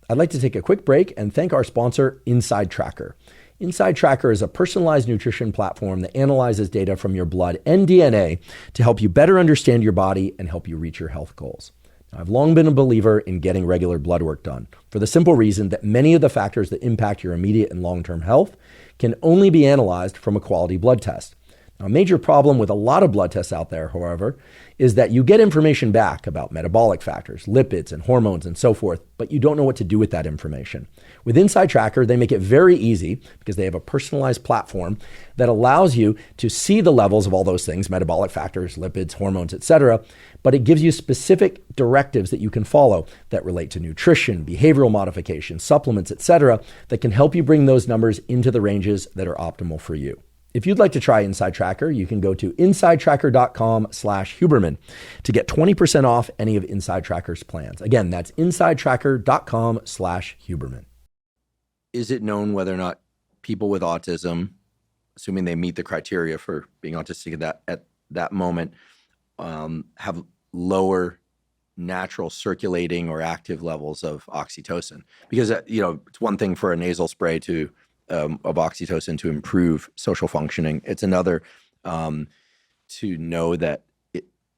I'd like to take a quick break and thank our sponsor, InsideTracker. InsideTracker is a personalized nutrition platform that analyzes data from your blood and DNA to help you better understand your body and help you reach your health goals. Now, I've long been a believer in getting regular blood work done for the simple reason that many of the factors that impact your immediate and long-term health can only be analyzed from a quality blood test. Now, a major problem with a lot of blood tests out there, however, is that you get information back about metabolic factors, lipids, and hormones, and so forth, but you don't know what to do with that information. With InsideTracker, they make it very easy because they have a personalized platform that allows you to see the levels of all those things, metabolic factors, lipids, hormones, etc., but it gives you specific directives that you can follow that relate to nutrition, behavioral modification, supplements, etc., that can help you bring those numbers into the ranges that are optimal for you. If you'd like to try InsideTracker, you can go to InsideTracker.com/Huberman to get 20% off any of InsideTracker's plans. Again, that's InsideTracker.com/Huberman. Is it known whether or not people with autism, assuming they meet the criteria for being autistic at that moment, have lower natural circulating or active levels of oxytocin? Because it's one thing for a nasal spray of oxytocin to improve social functioning. It's another to know that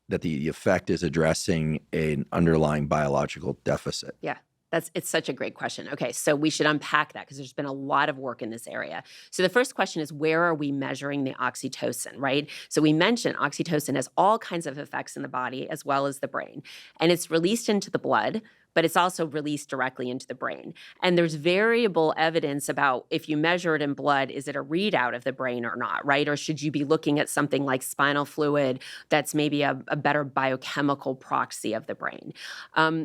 the effect is addressing an underlying biological deficit. Yeah. It's such a great question. Okay, so we should unpack that because there's been a lot of work in this area. So the first question is, where are we measuring the oxytocin, right? So we mentioned oxytocin has all kinds of effects in the body as well as the brain. And it's released into the blood, but it's also released directly into the brain. And there's variable evidence about if you measure it in blood, is it a readout of the brain or not, right? Or should you be looking at something like spinal fluid that's maybe a better biochemical proxy of the brain?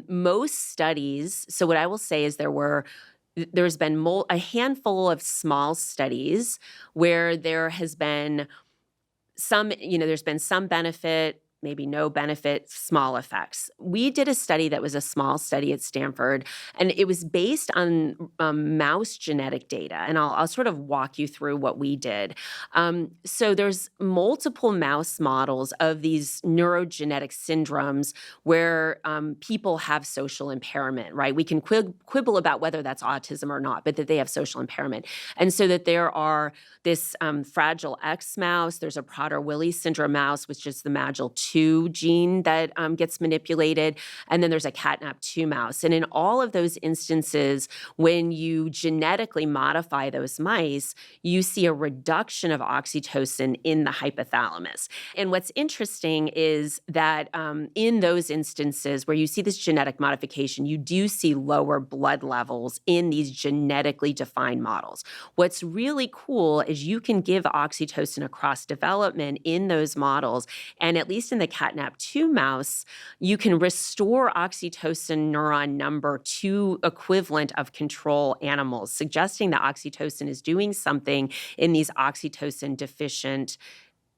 Most studies, so what I will say is there's been a handful of small studies where there has been there's been some benefit, maybe no benefit, small effects. We did a study that was a small study at Stanford, and it was based on mouse genetic data. And I'll sort of walk you through what we did. So there's multiple mouse models of these neurogenetic syndromes where people have social impairment, right? We can quibble about whether that's autism or not, but that they have social impairment. And so that there are this Fragile X mouse, there's a Prader-Willi syndrome mouse, which is the MAGEL2 gene that gets manipulated, and then there's a catnap2 mouse. And in all of those instances, when you genetically modify those mice, you see a reduction of oxytocin in the hypothalamus. And what's interesting is that in those instances where you see this genetic modification, you do see lower blood levels in these genetically defined models. What's really cool is you can give oxytocin across development in those models, and at least in the catnap2 mouse, you can restore oxytocin neuron number to equivalent of control animals, suggesting that oxytocin is doing something in these oxytocin deficient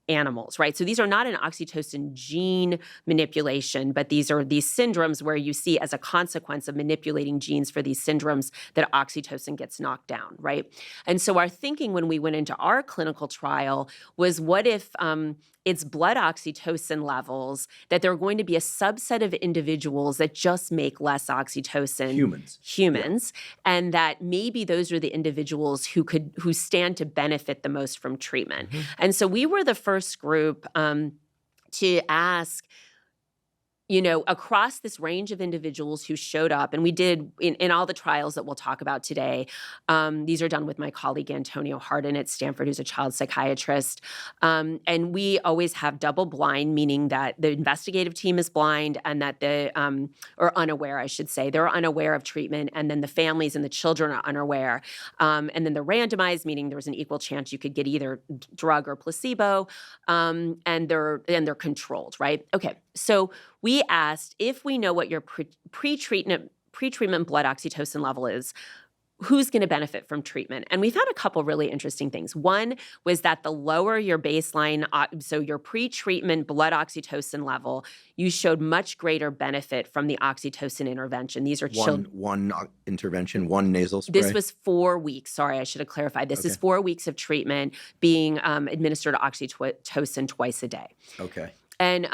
animals, right? So these are not an oxytocin gene manipulation, but these are these syndromes where you see as a consequence of manipulating genes for these syndromes that oxytocin gets knocked down, right? And so our thinking when we went into our clinical trial was, what if it's blood oxytocin levels, that there are going to be a subset of individuals that just make less oxytocin. Humans, yeah. And that maybe those are the individuals who stand to benefit the most from treatment. Mm-hmm. And so we were the first group to ask, across this range of individuals who showed up, and we did in all the trials that we'll talk about today, these are done with my colleague Antonio Hardin at Stanford, who's a child psychiatrist. And we always have double blind, meaning that the investigative team is blind and that or unaware, I should say. They're unaware of treatment, and then the families and the children are unaware. And then they're randomized, meaning there's an equal chance you could get either drug or placebo, and they're controlled, right? Okay, so we asked, if we know what your pre-treatment blood oxytocin level is, who's going to benefit from treatment? And we found a couple really interesting things. One was that the lower your baseline, so your pre-treatment blood oxytocin level, you showed much greater benefit from the oxytocin intervention. These are one intervention, one nasal spray? This was 4 weeks. Sorry, I should have clarified. This is 4 weeks of treatment being administered oxytocin twice a day. Okay. And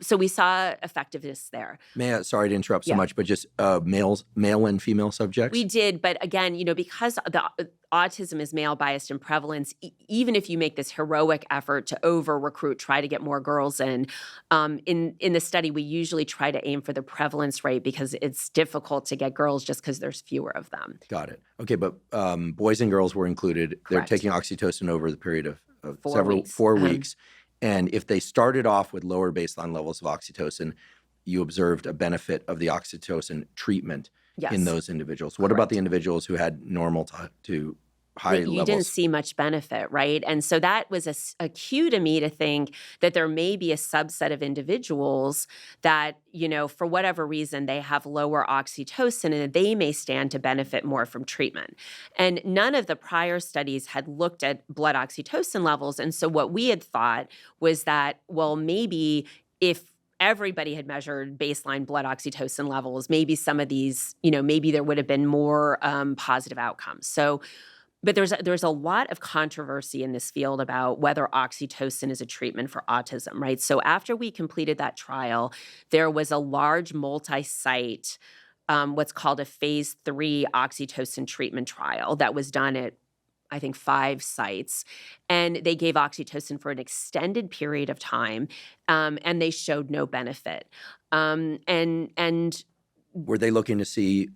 so we saw effectiveness there. Sorry to interrupt so Yeah. much, but just male and female subjects? We did, but again, because the autism is male biased in prevalence, even if you make this heroic effort to over recruit, try to get more girls in the study, we usually try to aim for the prevalence rate because it's difficult to get girls just because there's fewer of them. Got it. Okay, but boys and girls were included. They're Correct. taking oxytocin over the period of 4 weeks. weeks. And if they started off with lower baseline levels of oxytocin, you observed a benefit of the oxytocin treatment Yes. in those individuals. What about the individuals who had normal to high levels? You didn't see much benefit, right? And so that was a cue to me to think that there may be a subset of individuals that, for whatever reason, they have lower oxytocin and they may stand to benefit more from treatment. And none of the prior studies had looked at blood oxytocin levels. And so what we had thought was that, well, maybe if everybody had measured baseline blood oxytocin levels, maybe some of these, maybe there would have been more positive outcomes. But there's a lot of controversy in this field about whether oxytocin is a treatment for autism, right? So after we completed that trial, there was a large multi-site, what's called a phase 3 oxytocin treatment trial that was done at, I think, 5 sites. And they gave oxytocin for an extended period of time, and they showed no benefit. And were they looking to see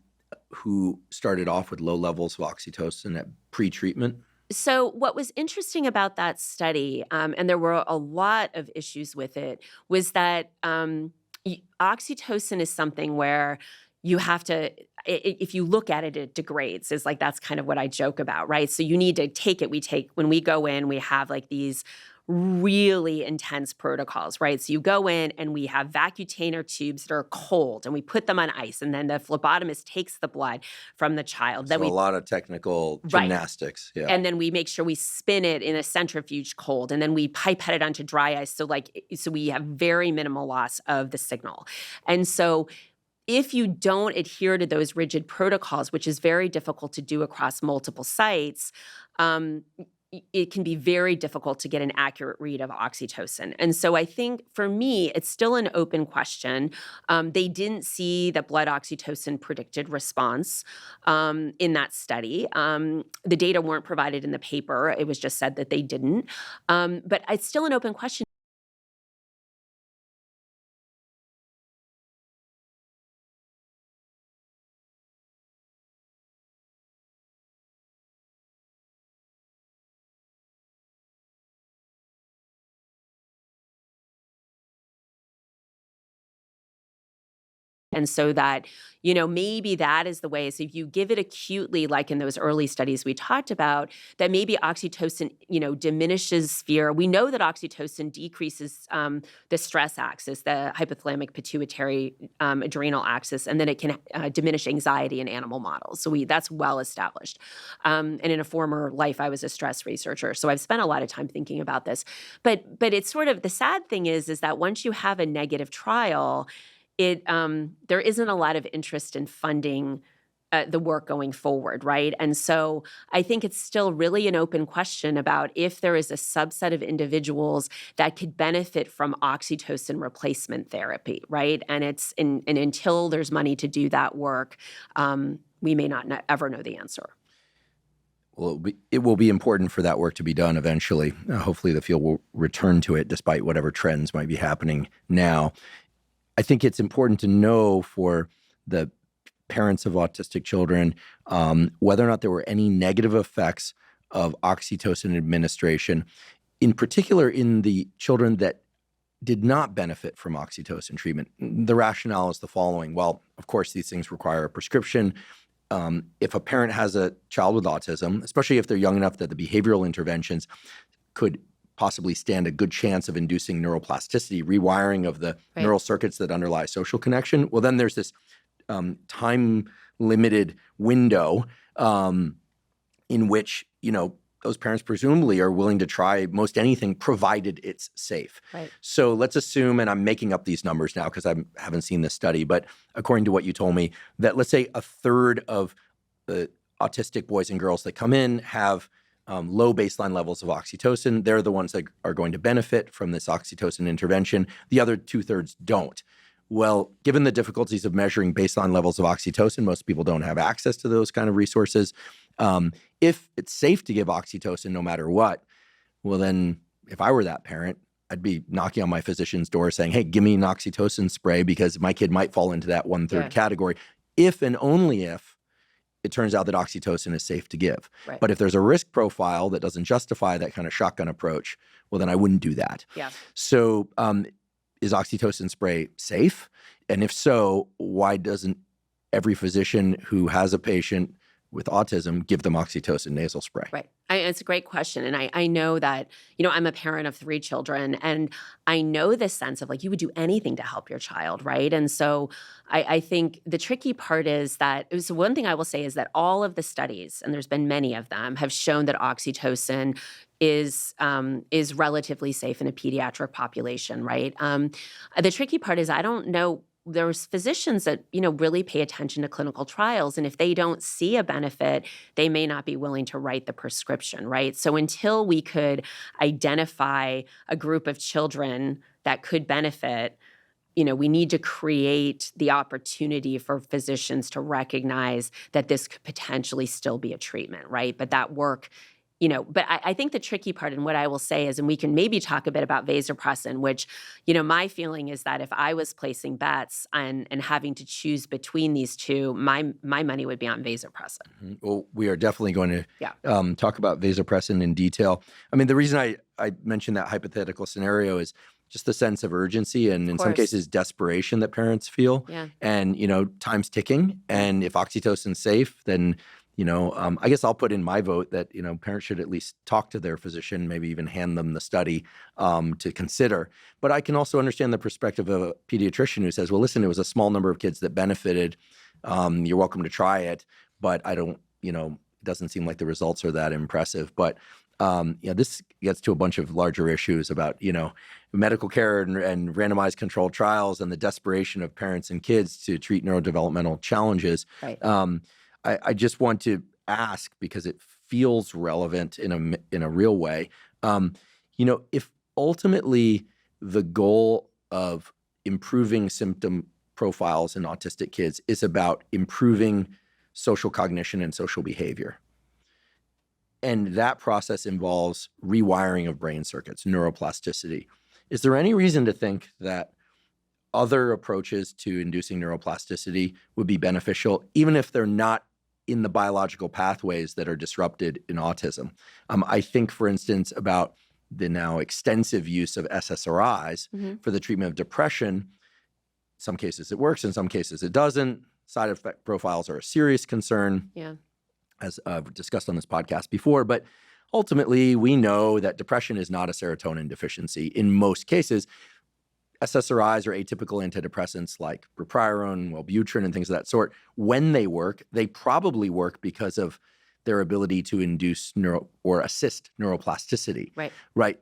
who started off with low levels of oxytocin at pre-treatment? So what was interesting about that study, and there were a lot of issues with it, was that oxytocin is something where you have to, if you look at it, it degrades. Is like, that's kind of what I joke about, right? So you need to take it. When we go in, we have like these really intense protocols, right? So you go in and we have vacutainer tubes that are cold and we put them on ice, and then the phlebotomist takes the blood from the child. So a lot of technical gymnastics. Right. Yeah. And then we make sure we spin it in a centrifuge cold, and then we pipette it onto dry ice. So we have very minimal loss of the signal. And so if you don't adhere to those rigid protocols, which is very difficult to do across multiple sites, it can be very difficult to get an accurate read of oxytocin. And so I think for me, it's still an open question. They didn't see that blood oxytocin predicted response in that study. The data weren't provided in the paper. It was just said that they didn't. But it's still an open question. And so that, maybe that is the way. So if you give it acutely, like in those early studies we talked about, that maybe oxytocin, diminishes fear. We know that oxytocin decreases the stress axis, the hypothalamic pituitary adrenal axis, and then it can diminish anxiety in animal models. So that's well established. And in a former life, I was a stress researcher. So I've spent a lot of time thinking about this. But it's sort of, the sad thing is that once you have a negative trial, there isn't a lot of interest in funding the work going forward, right? And so I think it's still really an open question about if there is a subset of individuals that could benefit from oxytocin replacement therapy, right? And until there's money to do that work, we may not ever know the answer. Well, it will be important for that work to be done eventually. Hopefully the field will return to it despite whatever trends might be happening now. I think it's important to know for the parents of autistic children whether or not there were any negative effects of oxytocin administration, in particular in the children that did not benefit from oxytocin treatment. The rationale is the following. Well, of course, these things require a prescription. If a parent has a child with autism, especially if they're young enough that the behavioral interventions could possibly stand a good chance of inducing neuroplasticity, rewiring of the neural circuits that underlie social connection, well, then there's this time-limited window in which, those parents presumably are willing to try most anything provided it's safe. Right. So let's assume, and I'm making up these numbers now because I haven't seen this study, but according to what you told me, that let's say a third of the autistic boys and girls that come in have low baseline levels of oxytocin, they're the ones that are going to benefit from this oxytocin intervention. The other 2/3 don't. Well, given the difficulties of measuring baseline levels of oxytocin, most people don't have access to those kind of resources. If it's safe to give oxytocin no matter what, well then, if I were that parent, I'd be knocking on my physician's door saying, hey, give me an oxytocin spray because my kid might fall into that 1/3 category, if and only if it turns out that oxytocin is safe to give. Right. But if there's a risk profile that doesn't justify that kind of shotgun approach, well, then I wouldn't do that. Yeah. So is oxytocin spray safe? And if so, why doesn't every physician who has a patient with autism give them oxytocin nasal spray? Right. It's a great question. And I know that, I'm a parent of 3 children, and I know this sense of like, you would do anything to help your child, right? And so I think the tricky part is that, so one thing I will say is that all of the studies, and there's been many of them, have shown that oxytocin is relatively safe in a pediatric population, right? The tricky part is I don't know. There's physicians that, really pay attention to clinical trials, and if they don't see a benefit, they may not be willing to write the prescription, right? So until we could identify a group of children that could benefit, we need to create the opportunity for physicians to recognize that this could potentially still be a treatment, right? But that work, but I think the tricky part, and what I will say is, and we can maybe talk a bit about vasopressin, which, my feeling is that if I was placing bets and having to choose between these two, my money would be on vasopressin. Mm-hmm. Well, we are definitely going to talk about vasopressin in detail. I mean, the reason I mentioned that hypothetical scenario is just the sense of urgency and in some cases desperation that parents feel. Yeah. And, time's ticking. And if oxytocin's safe, then I guess I'll put in my vote that, parents should at least talk to their physician, maybe even hand them the study to consider. But I can also understand the perspective of a pediatrician who says, well, listen, it was a small number of kids that benefited. You're welcome to try it, but I don't, it doesn't seem like the results are that impressive. But this gets to a bunch of larger issues about, medical care and randomized controlled trials and the desperation of parents and kids to treat neurodevelopmental challenges. Right. I just want to ask, because it feels relevant in a real way, if ultimately the goal of improving symptom profiles in autistic kids is about improving social cognition and social behavior, and that process involves rewiring of brain circuits, neuroplasticity, is there any reason to think that other approaches to inducing neuroplasticity would be beneficial, even if they're not in the biological pathways that are disrupted in autism? I think, for instance, about the now extensive use of SSRIs for the treatment of depression. In some cases it works, in some cases it doesn't. Side effect profiles are a serious concern, as I've discussed on this podcast before. But ultimately, we know that depression is not a serotonin deficiency in most cases. SSRIs or atypical antidepressants like bupropion, Wellbutrin, and things of that sort, when they work, they probably work because of their ability to induce or assist neuroplasticity. Right.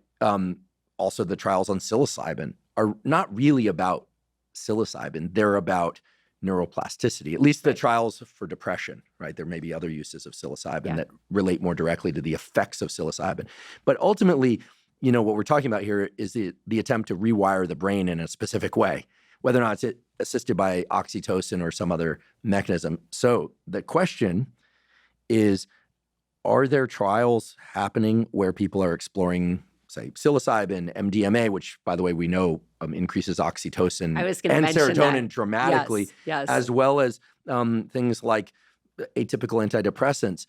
Also, the trials on psilocybin are not really about psilocybin. They're about neuroplasticity, at least the trials for depression, right? There may be other uses of psilocybin that relate more directly to the effects of psilocybin. But ultimately, what we're talking about here is the attempt to rewire the brain in a specific way, whether or not it's assisted by oxytocin or some other mechanism. So the question is, are there trials happening where people are exploring, say, psilocybin, MDMA, which, by the way, we know increases oxytocin and serotonin dramatically, as well as things like atypical antidepressants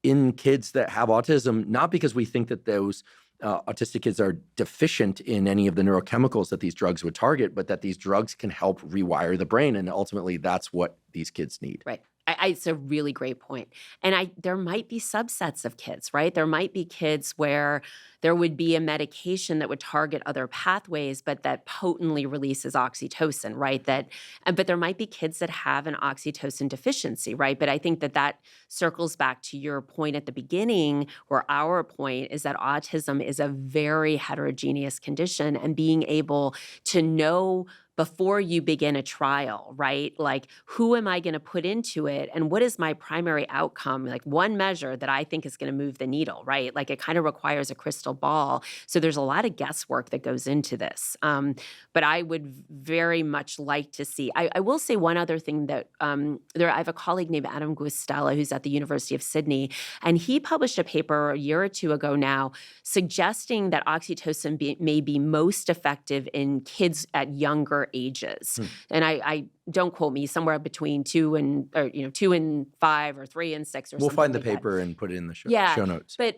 in kids that have autism, not because we think that those autistic kids are deficient in any of the neurochemicals that these drugs would target, but that these drugs can help rewire the brain. And ultimately, that's what these kids need. Right. It's a really great point. And there might be subsets of kids, right? There might be kids where there would be a medication that would target other pathways, but that potently releases oxytocin, right? But there might be kids that have an oxytocin deficiency, right? But I think that circles back to your point at the beginning, or our point, is that autism is a very heterogeneous condition, and being able to know before you begin a trial, right? Like, who am I going to put into it? And what is my primary outcome? Like, one measure that I think is going to move the needle, right? Like, it kind of requires a crystal ball. So there's a lot of guesswork that goes into this. But I would very much like to see, I will say one other thing that I have a colleague named Adam Guastella who's at the University of Sydney, and he published a paper a year or two ago now suggesting that oxytocin may be most effective in kids at younger ages. And I don't quote me, somewhere between 2 and 5 or 3 and 6 or we'll something. Find the like paper that. And put it in the show notes. But,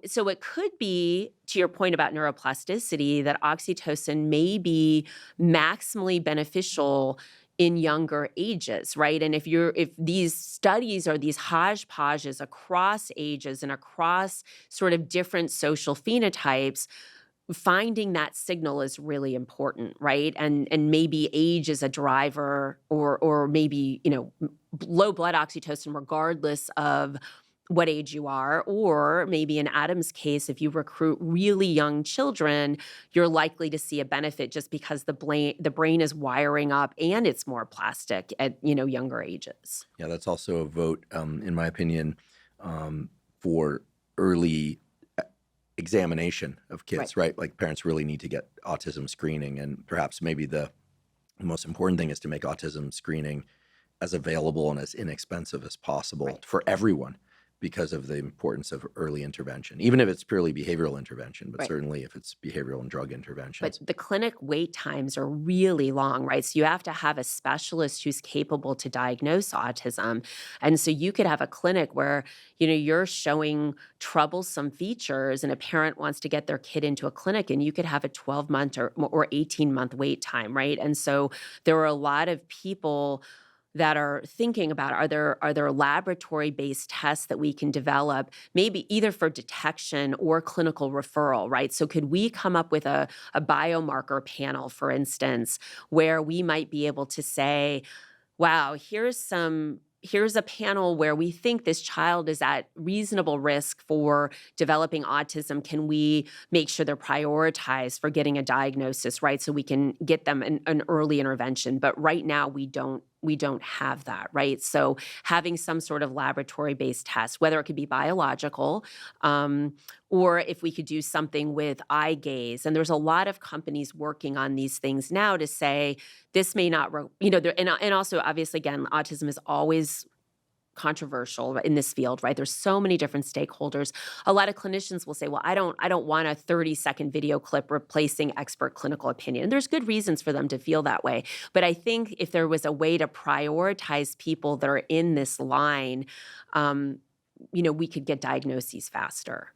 so it could be, to your point about neuroplasticity, that oxytocin may be maximally beneficial in younger ages, right? And if these studies are these hodgepodges across ages and across sort of different social phenotypes, finding that signal is really important, right? And maybe age is a driver, or maybe, low blood oxytocin regardless of what age you are, or maybe in Adam's case, if you recruit really young children, you're likely to see a benefit just because the brain is wiring up and it's more plastic at younger ages. Yeah, that's also a vote, in my opinion, for early examination of kids, right? Like, parents really need to get autism screening, and perhaps maybe the most important thing is to make autism screening as available and as inexpensive as possible for everyone, because of the importance of early intervention, even if it's purely behavioral intervention, but certainly if it's behavioral and drug interventions. But the clinic wait times are really long, right? So you have to have a specialist who's capable to diagnose autism. And so you could have a clinic where, you're showing troublesome features and a parent wants to get their kid into a clinic, and you could have a 12-month or 18-month wait time, right? And so there are a lot of people that are thinking about, are there laboratory-based tests that we can develop, maybe either for detection or clinical referral, right? So could we come up with a biomarker panel, for instance, where we might be able to say, wow, here's a panel where we think this child is at reasonable risk for developing autism. Can we make sure they're prioritized for getting a diagnosis, right? So we can get them an early intervention. But right now we don't have that, right? So having some sort of laboratory-based test, whether it could be biological, or if we could do something with eye gaze. And there's a lot of companies working on these things now to say this may not, and also obviously, again, autism is always controversial in this field, right? There's so many different stakeholders. A lot of clinicians will say, well, I don't want a 30-second video clip replacing expert clinical opinion. And there's good reasons for them to feel that way. But I think if there was a way to prioritize people that are in this line, we could get diagnoses faster.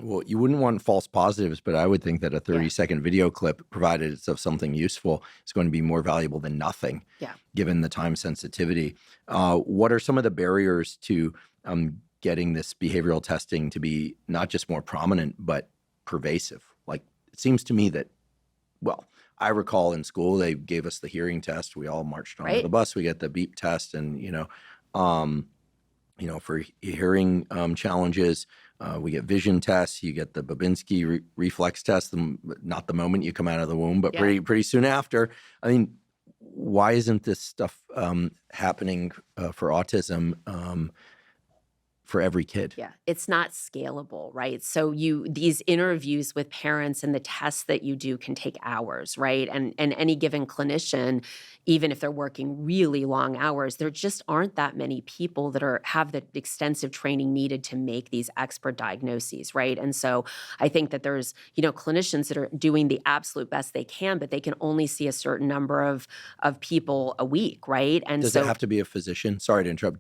Well, you wouldn't want false positives, but I would think that a 30-second video clip, provided it's of something useful, is going to be more valuable than nothing, given the time sensitivity. What are some of the barriers to getting this behavioral testing to be not just more prominent, but pervasive? Like, it seems to me that, well, I recall in school they gave us the hearing test. We all marched onto the bus. We get the beep test, and for hearing challenges. We get vision tests. You get the Babinski reflex test, not the moment you come out of the womb, but pretty soon after. I mean, why isn't this stuff happening for autism for every kid? Yeah, it's not scalable, right? So these interviews with parents and the tests that you do can take hours, right? And any given clinician, even if they're working really long hours, there just aren't that many people that have the extensive training needed to make these expert diagnoses, right? And so I think that there's, clinicians that are doing the absolute best they can, but they can only see a certain number of people a week, right? And does it have to be a physician? Sorry to interrupt.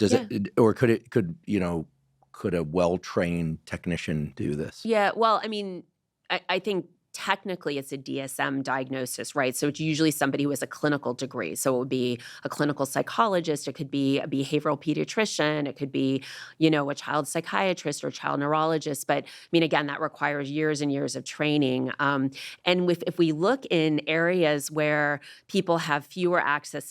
Could a well-trained technician do this? Yeah, well, I mean, I think technically it's a DSM diagnosis, right? So it's usually somebody who has a clinical degree. So it would be a clinical psychologist, it could be a behavioral pediatrician, it could be, a child psychiatrist or a child neurologist. But I mean, again, that requires years and years of training. And if we look in areas where people have fewer access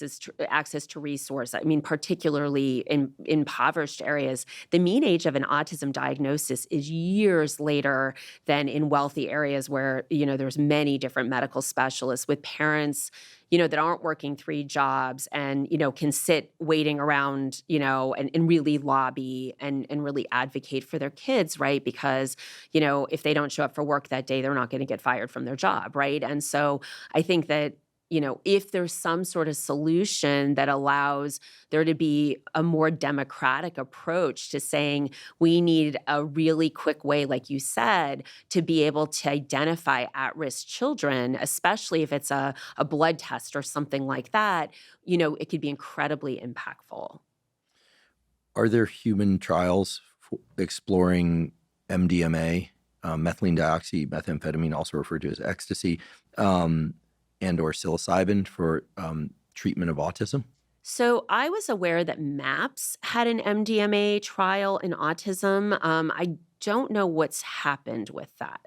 to resource, I mean, particularly in impoverished areas, the mean age of an autism diagnosis is years later than in wealthy areas where there's many different medical specialists with parents, that aren't working 3 jobs and, can sit waiting around, and really lobby and really advocate for their kids, right? Because, if they don't show up for work that day, they're not going to get fired from their job, right? And so I think that, if there's some sort of solution that allows there to be a more democratic approach to saying we need a really quick way, like you said, to be able to identify at-risk children, especially if it's a blood test or something like that, it could be incredibly impactful. Are there human trials exploring MDMA, methylene dioxymethamphetamine, also referred to as ecstasy, and or psilocybin for treatment of autism? So I was aware that MAPS had an MDMA trial in autism. I don't know what's happened with that.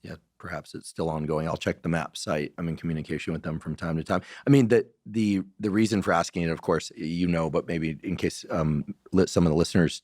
Yeah, perhaps it's still ongoing. I'll check the MAPS site. I'm in communication with them from time to time. I mean, the reason for asking it, of course, but maybe in case some of the listeners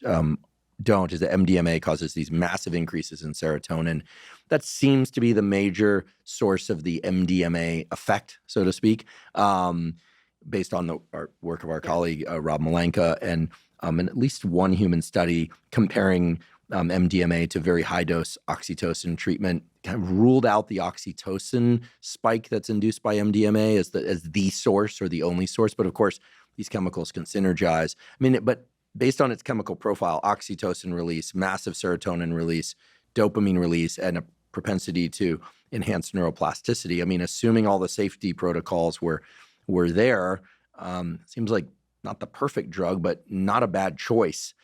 don't, is that MDMA causes these massive increases in serotonin. That seems to be the major source of the MDMA effect, so to speak, based on the work of our colleague, Rob Malenka, and in at least one human study comparing MDMA to very high-dose oxytocin treatment, kind of ruled out the oxytocin spike that's induced by MDMA as the source or the only source. But of course, these chemicals can synergize. But based on its chemical profile, oxytocin release, massive serotonin release, dopamine release, and a propensity to enhance neuroplasticity. Assuming all the safety protocols were there, seems like not the perfect drug, but not a bad choice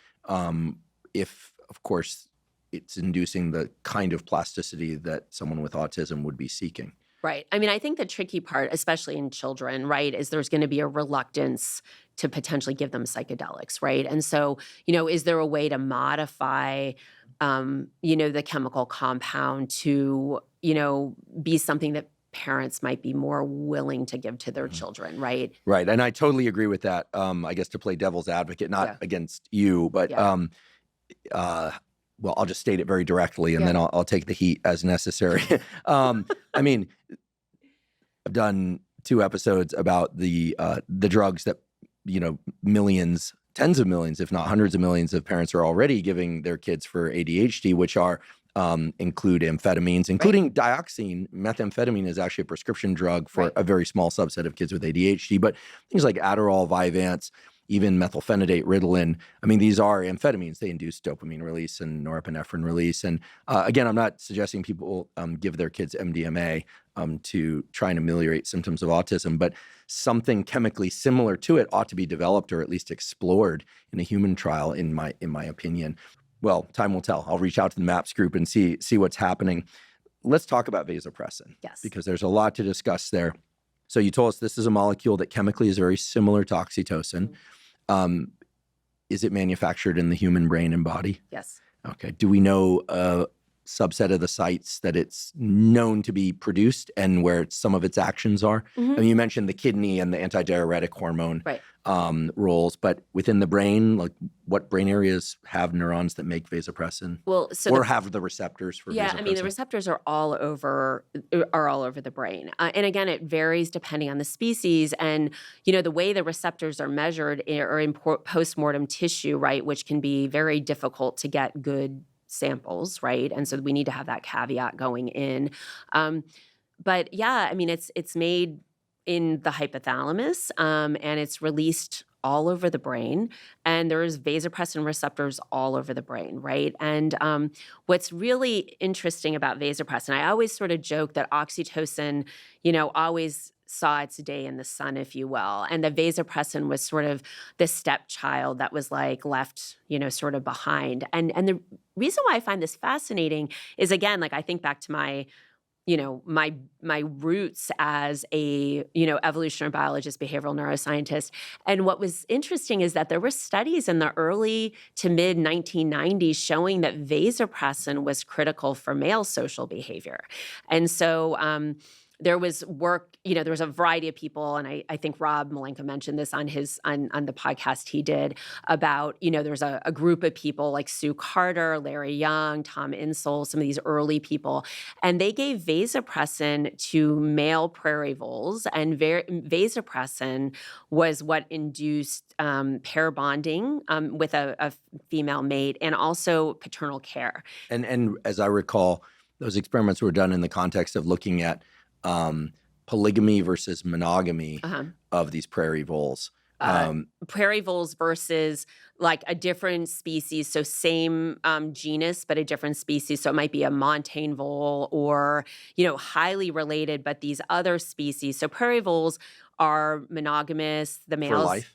if, of course, it's inducing the kind of plasticity that someone with autism would be seeking. Right. I think the tricky part, especially in children, right, is there's going to be a reluctance to potentially give them psychedelics, right? And so, is there a way to modify, the chemical compound to, be something that parents might be more willing to give to their children, right? Right. And I totally agree with that. I guess to play devil's advocate, not against you, but well, I'll just state it very directly, and then I'll take the heat as necessary. I've done 2 episodes about the drugs that millions, tens of millions, if not hundreds of millions of parents are already giving their kids for ADHD, which include amphetamines, including dioxine. Methamphetamine is actually a prescription drug for a very small subset of kids with ADHD, but things like Adderall, Vyvanse, even methylphenidate, Ritalin. These are amphetamines. They induce dopamine release and norepinephrine release. And again, I'm not suggesting people give their kids MDMA to try and ameliorate symptoms of autism, but something chemically similar to it ought to be developed or at least explored in a human trial, in my opinion. Well, time will tell. I'll reach out to the MAPS group and see what's happening. Let's talk about vasopressin. Yes. Because there's a lot to discuss there. So you told us this is a molecule that chemically is very similar to oxytocin. Is it manufactured in the human brain and body? Yes. Okay. Do we know a subset of the sites that it's known to be produced and where some of its actions are? You mentioned the kidney and the antidiuretic hormone roles, but within the brain, like what brain areas have neurons that make vasopressin? Well, have the receptors for vasopressin? The receptors are all over the brain. And again, it varies depending on the species. And, the way the receptors are measured are in postmortem tissue, right, which can be very difficult to get good samples, right? And so we need to have that caveat going in. But it's made in the hypothalamus, and it's released all over the brain, and there's vasopressin receptors all over the brain, right? And what's really interesting about vasopressin, I always sort of joke that oxytocin, always saw its day in the sun, if you will, and the vasopressin was sort of the stepchild that was left, sort of behind. And the reason why I find this fascinating is, again, I think back to my my roots as a, evolutionary biologist, behavioral neuroscientist. And what was interesting is that there were studies in the early to mid 1990s showing that vasopressin was critical for male social behavior. And so there was work, there was a variety of people, and I think Rob Malenko mentioned this on the podcast he did about, there's a group of people like Sue Carter, Larry Young, Tom Insel, some of these early people, and they gave vasopressin to male prairie voles, and vasopressin was what induced pair bonding with a female mate, and also paternal care. And as I recall, those experiments were done in the context of looking at polygamy versus monogamy of these prairie voles. Prairie voles versus like a different species, so same genus, but a different species. So it might be a montane vole or, highly related, but these other species. So prairie voles are monogamous. The males. For life?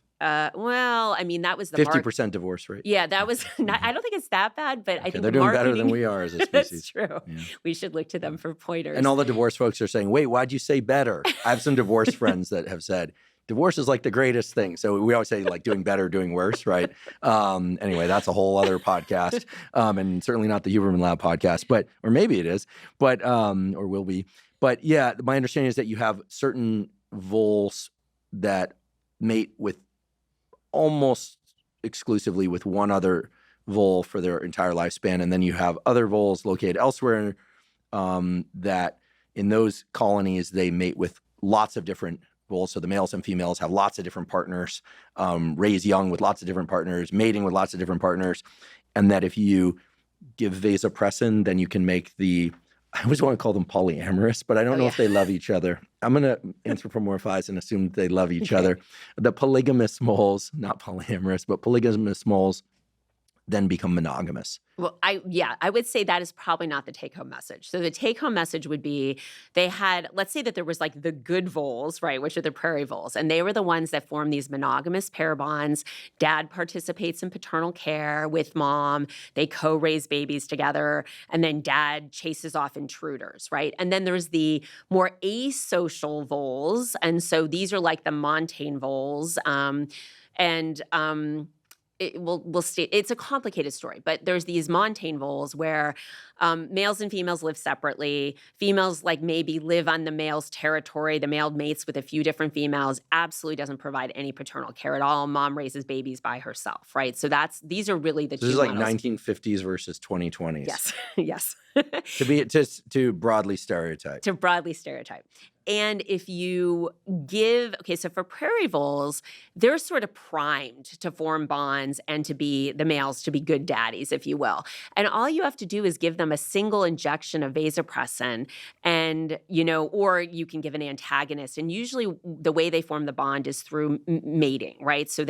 Well, I mean, that was the 50% divorce rate. Yeah, that was not, I don't think it's that bad, but I think they're doing better than we are as a species. That's true. Yeah. We should look to them for pointers. And all the divorce folks are saying, wait, why'd you say better? I have some divorce friends that have said, divorce is like the greatest thing. So we always say like doing better, doing worse, right? Anyway, that's a whole other podcast, and certainly not the Huberman Lab podcast, or maybe it is, or will be. But yeah, my understanding is that you have certain voles that mate with almost exclusively with one other vole for their entire lifespan. And then you have other voles located elsewhere that in those colonies, they mate with lots of different voles. So the males and females have lots of different partners, raise young with lots of different partners, mating with lots of different partners. And that if you give vasopressin, then you can make I always want to call them polyamorous, but I don't know if they love each other. I'm going to anthropomorphize and assume they love each other. The polygamous moles, not polyamorous, but polygamous moles then become monogamous. Well, I would say that is probably not the take-home message. So the take-home message would be let's say that there was like the good voles, right, which are the prairie voles, and they were the ones that form these monogamous pair bonds. Dad participates in paternal care with mom. They co-raise babies together, and then dad chases off intruders, right? And then there's the more asocial voles, and so these are like the montane voles, it's a complicated story, but there's these montane voles where males and females live separately. Females like maybe live on the male's territory. The male mates with a few different females, absolutely doesn't provide any paternal care at all. Mom raises babies by herself, right? So these are really the two This is like models. 1950s versus 2020s. Yes, yes. To broadly stereotype. To broadly stereotype. And if you so for prairie voles, they're sort of primed to form bonds and the males to be good daddies, if you will. And all you have to do is give them a single injection of vasopressin and, or you can give an antagonist. And usually the way they form the bond is through mating, right? So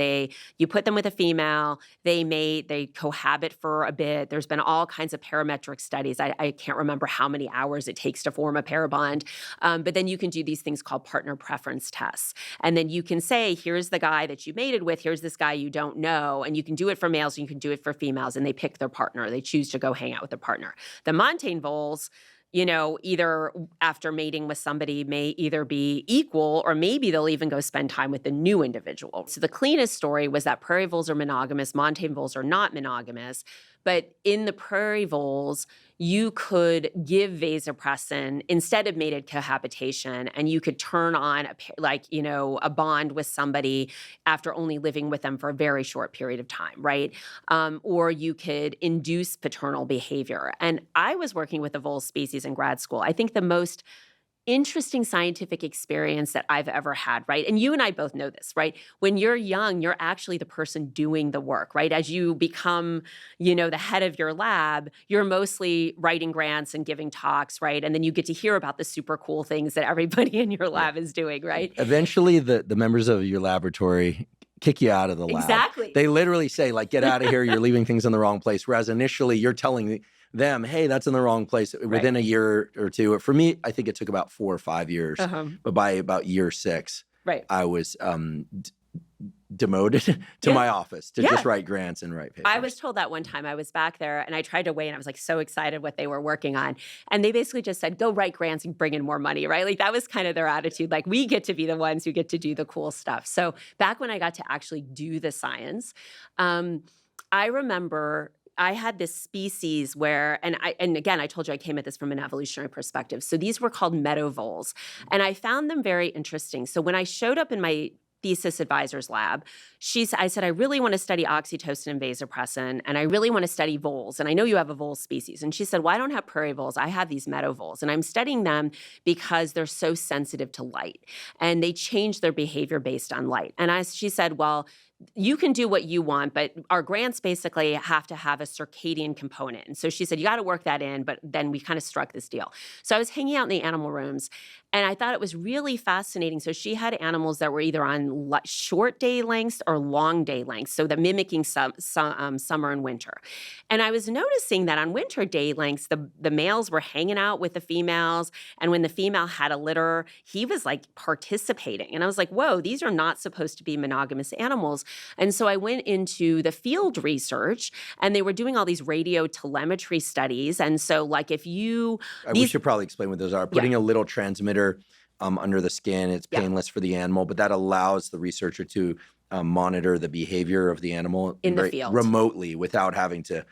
you put them with a female, they mate, they cohabit for a bit. There's been all kinds of parametric studies. I can't remember how many hours it takes to form a pair bond. But then you can do these things called partner preference tests. And then you can say, here's the guy that you mated with, here's this guy you don't know. And you can do it for males, and you can do it for females, and they pick their partner. They choose to go hang out with their partner. The montane voles, either after mating with somebody may either be equal or maybe they'll even go spend time with the new individual. So the cleanest story was that prairie voles are monogamous, montane voles are not monogamous. But in the prairie voles, you could give vasopressin instead of mated cohabitation, and you could turn on a bond with somebody after only living with them for a very short period of time, right? Or you could induce paternal behavior. And I was working with the Voles species in grad school. I think the most interesting scientific experience that I've ever had, right? And you and I both know this, right? When you're young, you're actually the person doing the work, right? As you become, the head of your lab, you're mostly writing grants and giving talks, right? And then you get to hear about the super cool things that everybody in your lab is doing, right? Eventually, the members of your laboratory kick you out of the lab. Exactly. They literally say, get out of here, you're leaving things in the wrong place. Whereas initially, you're telling them, hey, that's in the wrong place within a year or two. For me, I think it took about 4 or 5 years. But by about year 6, I was demoted to my office to just write grants and write papers. I was told that one time. I was back there and I tried to wait and I was so excited what they were working on. And they basically just said, go write grants and bring in more money, right? That was kind of their attitude. We get to be the ones who get to do the cool stuff. So back when I got to actually do the science, I remember I had this species where, and again, I told you I came at this from an evolutionary perspective. So these were called meadow voles, and I found them very interesting. So when I showed up in my thesis advisor's lab, I said, I really want to study oxytocin and vasopressin, and I really want to study voles. And I know you have a vole species. And she said, well, I don't have prairie voles. I have these meadow voles. And I'm studying them because they're so sensitive to light. And they change their behavior based on light. And she said, well, you can do what you want, but our grants basically have to have a circadian component. And so she said, you got to work that in, but then we kind of struck this deal. So I was hanging out in the animal rooms, and I thought it was really fascinating. So she had animals that were either on short day lengths or long day lengths, so mimicking summer and winter. And I was noticing that on winter day lengths, the males were hanging out with the females, and when the female had a litter, he was like participating. And I was like, whoa, these are not supposed to be monogamous animals. And so I went into the field research, and they were doing all these radio telemetry studies. And so like if you— we should probably explain what those are. Putting a little transmitter under the skin, it's painless for the animal, but that allows the researcher to monitor the behavior of the animal in the field remotely without having to,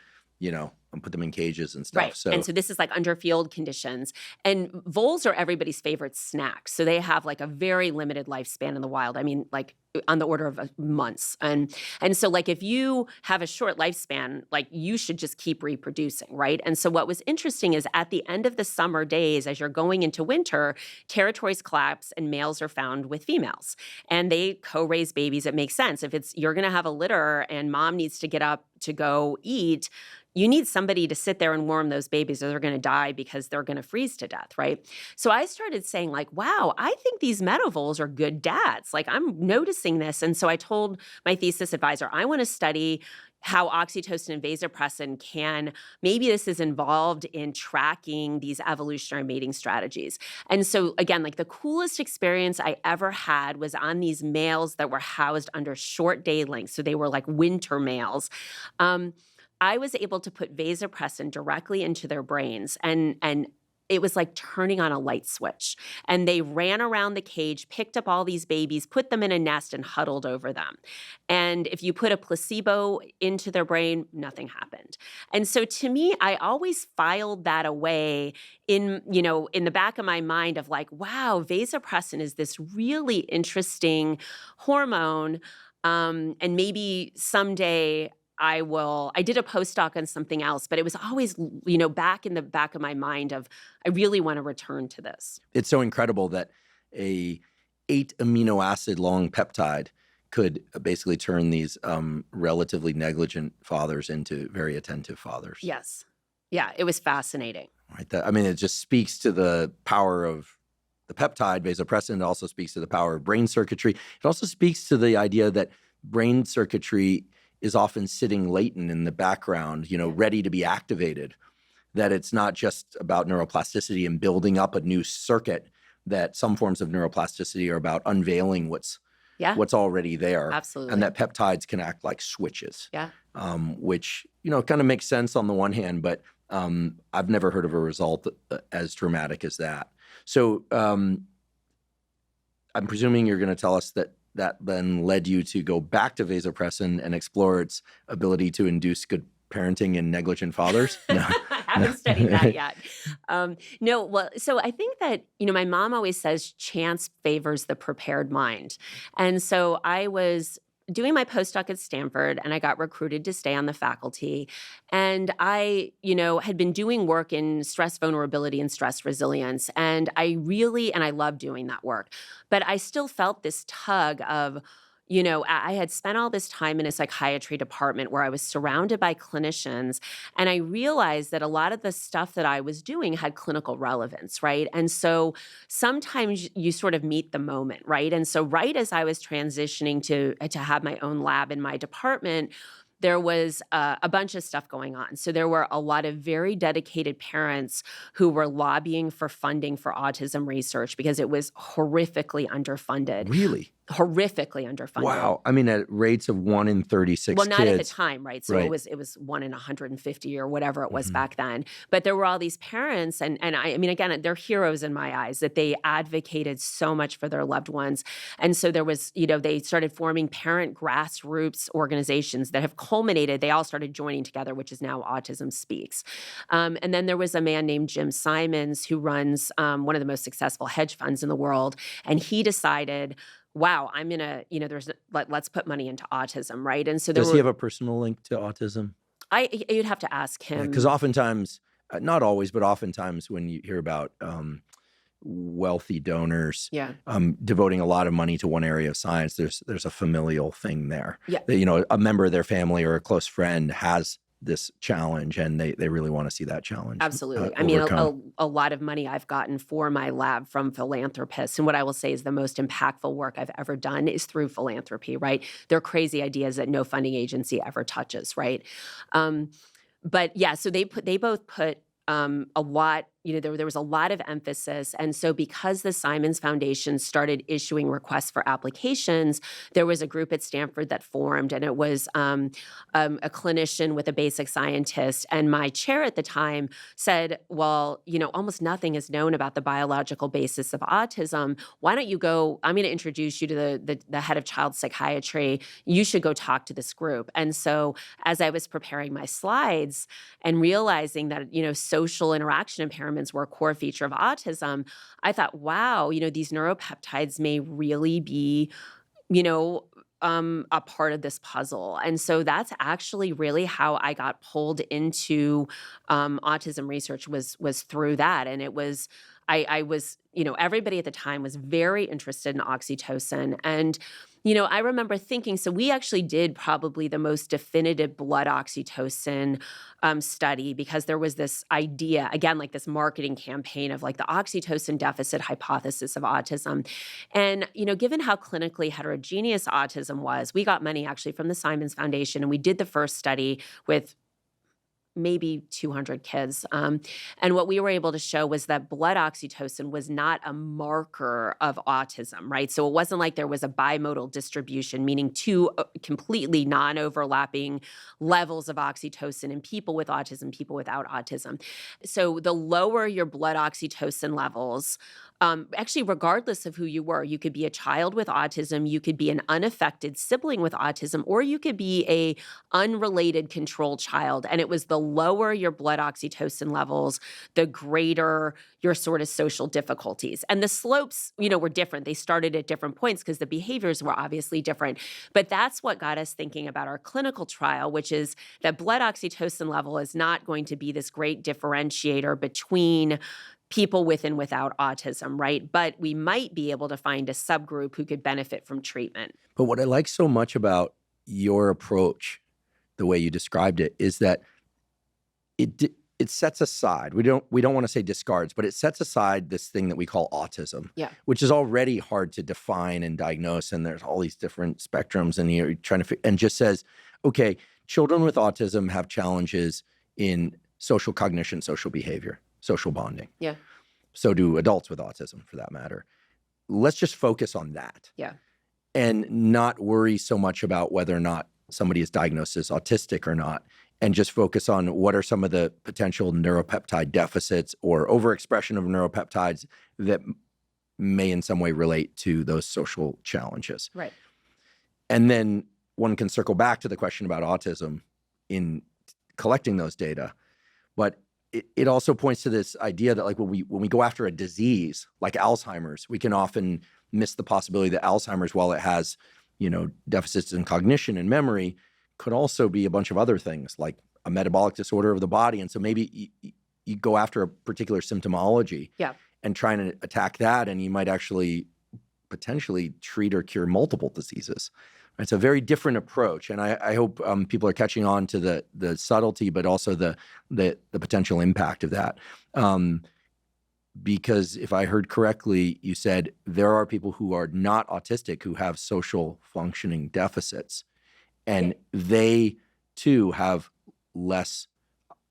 put them in cages and stuff. Right. And so this is like under field conditions. And voles are everybody's favorite snack. So they have like a very limited lifespan in the wild. I mean, like on the order of months. And so like if you have a short lifespan, like you should just keep reproducing, right? And so what was interesting is at the end of the summer days, as you're going into winter, territories collapse and males are found with females. And they co-raise babies. It makes sense. If you're going to have a litter and mom needs to get up to go eat, you need somebody to sit there and warm those babies, or they're going to die because they're going to freeze to death, right? So I started saying like, wow, I think these meadow voles are good dads. Like I'm noticing this. And so I told my thesis advisor, I want to study how oxytocin and vasopressin maybe this is involved in tracking these evolutionary mating strategies. And so again, like the coolest experience I ever had was on these males that were housed under short day lengths. So they were like winter males. I was able to put vasopressin directly into their brains, and it was like turning on a light switch. And they ran around the cage, picked up all these babies, put them in a nest, and huddled over them. And if you put a placebo into their brain, nothing happened. And so to me, I always filed that away in the back of my mind of like, wow, vasopressin is this really interesting hormone. And maybe someday I did a postdoc on something else, but it was always, back in the back of my mind of, I really want to return to this. It's so incredible that a 8 amino acid long peptide could basically turn these relatively negligent fathers into very attentive fathers. Yes. Yeah, it was fascinating. Right. It just speaks to the power of the peptide, vasopressin. It also speaks to the power of brain circuitry. It also speaks to the idea that brain circuitry is often sitting latent in the background, ready to be activated, that it's not just about neuroplasticity and building up a new circuit, that some forms of neuroplasticity are about unveiling what's already there. Absolutely. And that peptides can act like switches, yeah. Which, kind of makes sense on the one hand, but I've never heard of a result as dramatic as that. So I'm presuming you're going to tell us that then led you to go back to vasopressin and explore its ability to induce good parenting in negligent fathers? No. I haven't studied that yet. No, well, so I think that, my mom always says chance favors the prepared mind. And so I was doing my postdoc at Stanford, and I got recruited to stay on the faculty. And I, had been doing work in stress vulnerability and stress resilience. And I love doing that work. But I still felt this tug of, I had spent all this time in a psychiatry department where I was surrounded by clinicians, and I realized that a lot of the stuff that I was doing had clinical relevance, right? And so sometimes you sort of meet the moment, right? And so right as I was transitioning to have my own lab in my department, there was a bunch of stuff going on. So there were a lot of very dedicated parents who were lobbying for funding for autism research because it was horrifically underfunded. Really? horrifically underfunded. Wow. I mean, at rates of 1 in 36 well, not kids. at the time, right? So Right. it was 1 in 150 or whatever it was back then. But there were all these parents, and I mean, again, they're heroes in my eyes, that they advocated so much for their loved ones. And so there was, they started forming parent grassroots organizations that have culminated. They all started joining together, which is now Autism Speaks. And then there was a man named Jim Simons who runs one of the most successful hedge funds in the world, and he decided, wow, I'm gonna, let's put money into autism, right? And so does he have a personal link to autism? You'd have to ask him. Because oftentimes, not always, but oftentimes when you hear about wealthy donors devoting a lot of money to one area of science, there's a familial thing there. Yeah. That, a member of their family or a close friend has this challenge, and they really want to see that challenge. Absolutely. I mean, a lot of money I've gotten for my lab from philanthropists. And what I will say is the most impactful work I've ever done is through philanthropy, right? They're crazy ideas that no funding agency ever touches, right? But yeah, so they both put a lot, there was a lot of emphasis. And so because the Simons Foundation started issuing requests for applications, there was a group at Stanford that formed, and it was a clinician with a basic scientist. And my chair at the time said, well, almost nothing is known about the biological basis of autism. Why don't you go, I'm going to introduce you to the head of child psychiatry. You should go talk to this group. And so as I was preparing my slides and realizing that, social interaction impairments were a core feature of autism, I thought, wow, these neuropeptides may really be, a part of this puzzle. And so that's actually really how I got pulled into autism research was through that. And it was, I was, everybody at the time was very interested in oxytocin. And I remember thinking, so we actually did probably the most definitive blood oxytocin study, because there was this idea, again, like this marketing campaign of like the oxytocin deficit hypothesis of autism. And, given how clinically heterogeneous autism was, we got money actually from the Simons Foundation, and we did the first study with maybe 200 kids. And what we were able to show was that blood oxytocin was not a marker of autism, right? So it wasn't like there was a bimodal distribution, meaning two completely non-overlapping levels of oxytocin in people with autism, people without autism. So the lower your blood oxytocin levels, actually, regardless of who you were, you could be a child with autism, you could be an unaffected sibling with autism, or you could be a unrelated control child. And it was the lower your blood oxytocin levels, the greater your sort of social difficulties. And the slopes, were different. They started at different points because the behaviors were obviously different. But that's what got us thinking about our clinical trial, which is that blood oxytocin level is not going to be this great differentiator between people with and without autism, right? But we might be able to find a subgroup who could benefit from treatment. But what I like so much about your approach, the way you described it, is that it sets aside, we don't want to say discards, but it sets aside this thing that we call autism, which is already hard to define and diagnose, and there's all these different spectrums, and you're trying to and just says, okay, children with autism have challenges in social cognition, social behavior, social bonding. Yeah. So do adults with autism, for that matter. Let's just focus on that. Yeah. And not worry so much about whether or not somebody is diagnosed as autistic or not, and just focus on what are some of the potential neuropeptide deficits or overexpression of neuropeptides that may in some way relate to those social challenges. Right. And then one can circle back to the question about autism in collecting those data, but it also points to this idea that, like, when we go after a disease like Alzheimer's, we can often miss the possibility that Alzheimer's, while it has, deficits in cognition and memory, could also be a bunch of other things like a metabolic disorder of the body. And so maybe you go after a particular symptomology and try to attack that, and you might actually potentially treat or cure multiple diseases. It's a very different approach, and I hope people are catching on to the subtlety, but also the potential impact of that. Because if I heard correctly, you said there are people who are not autistic who have social functioning deficits, and they too have less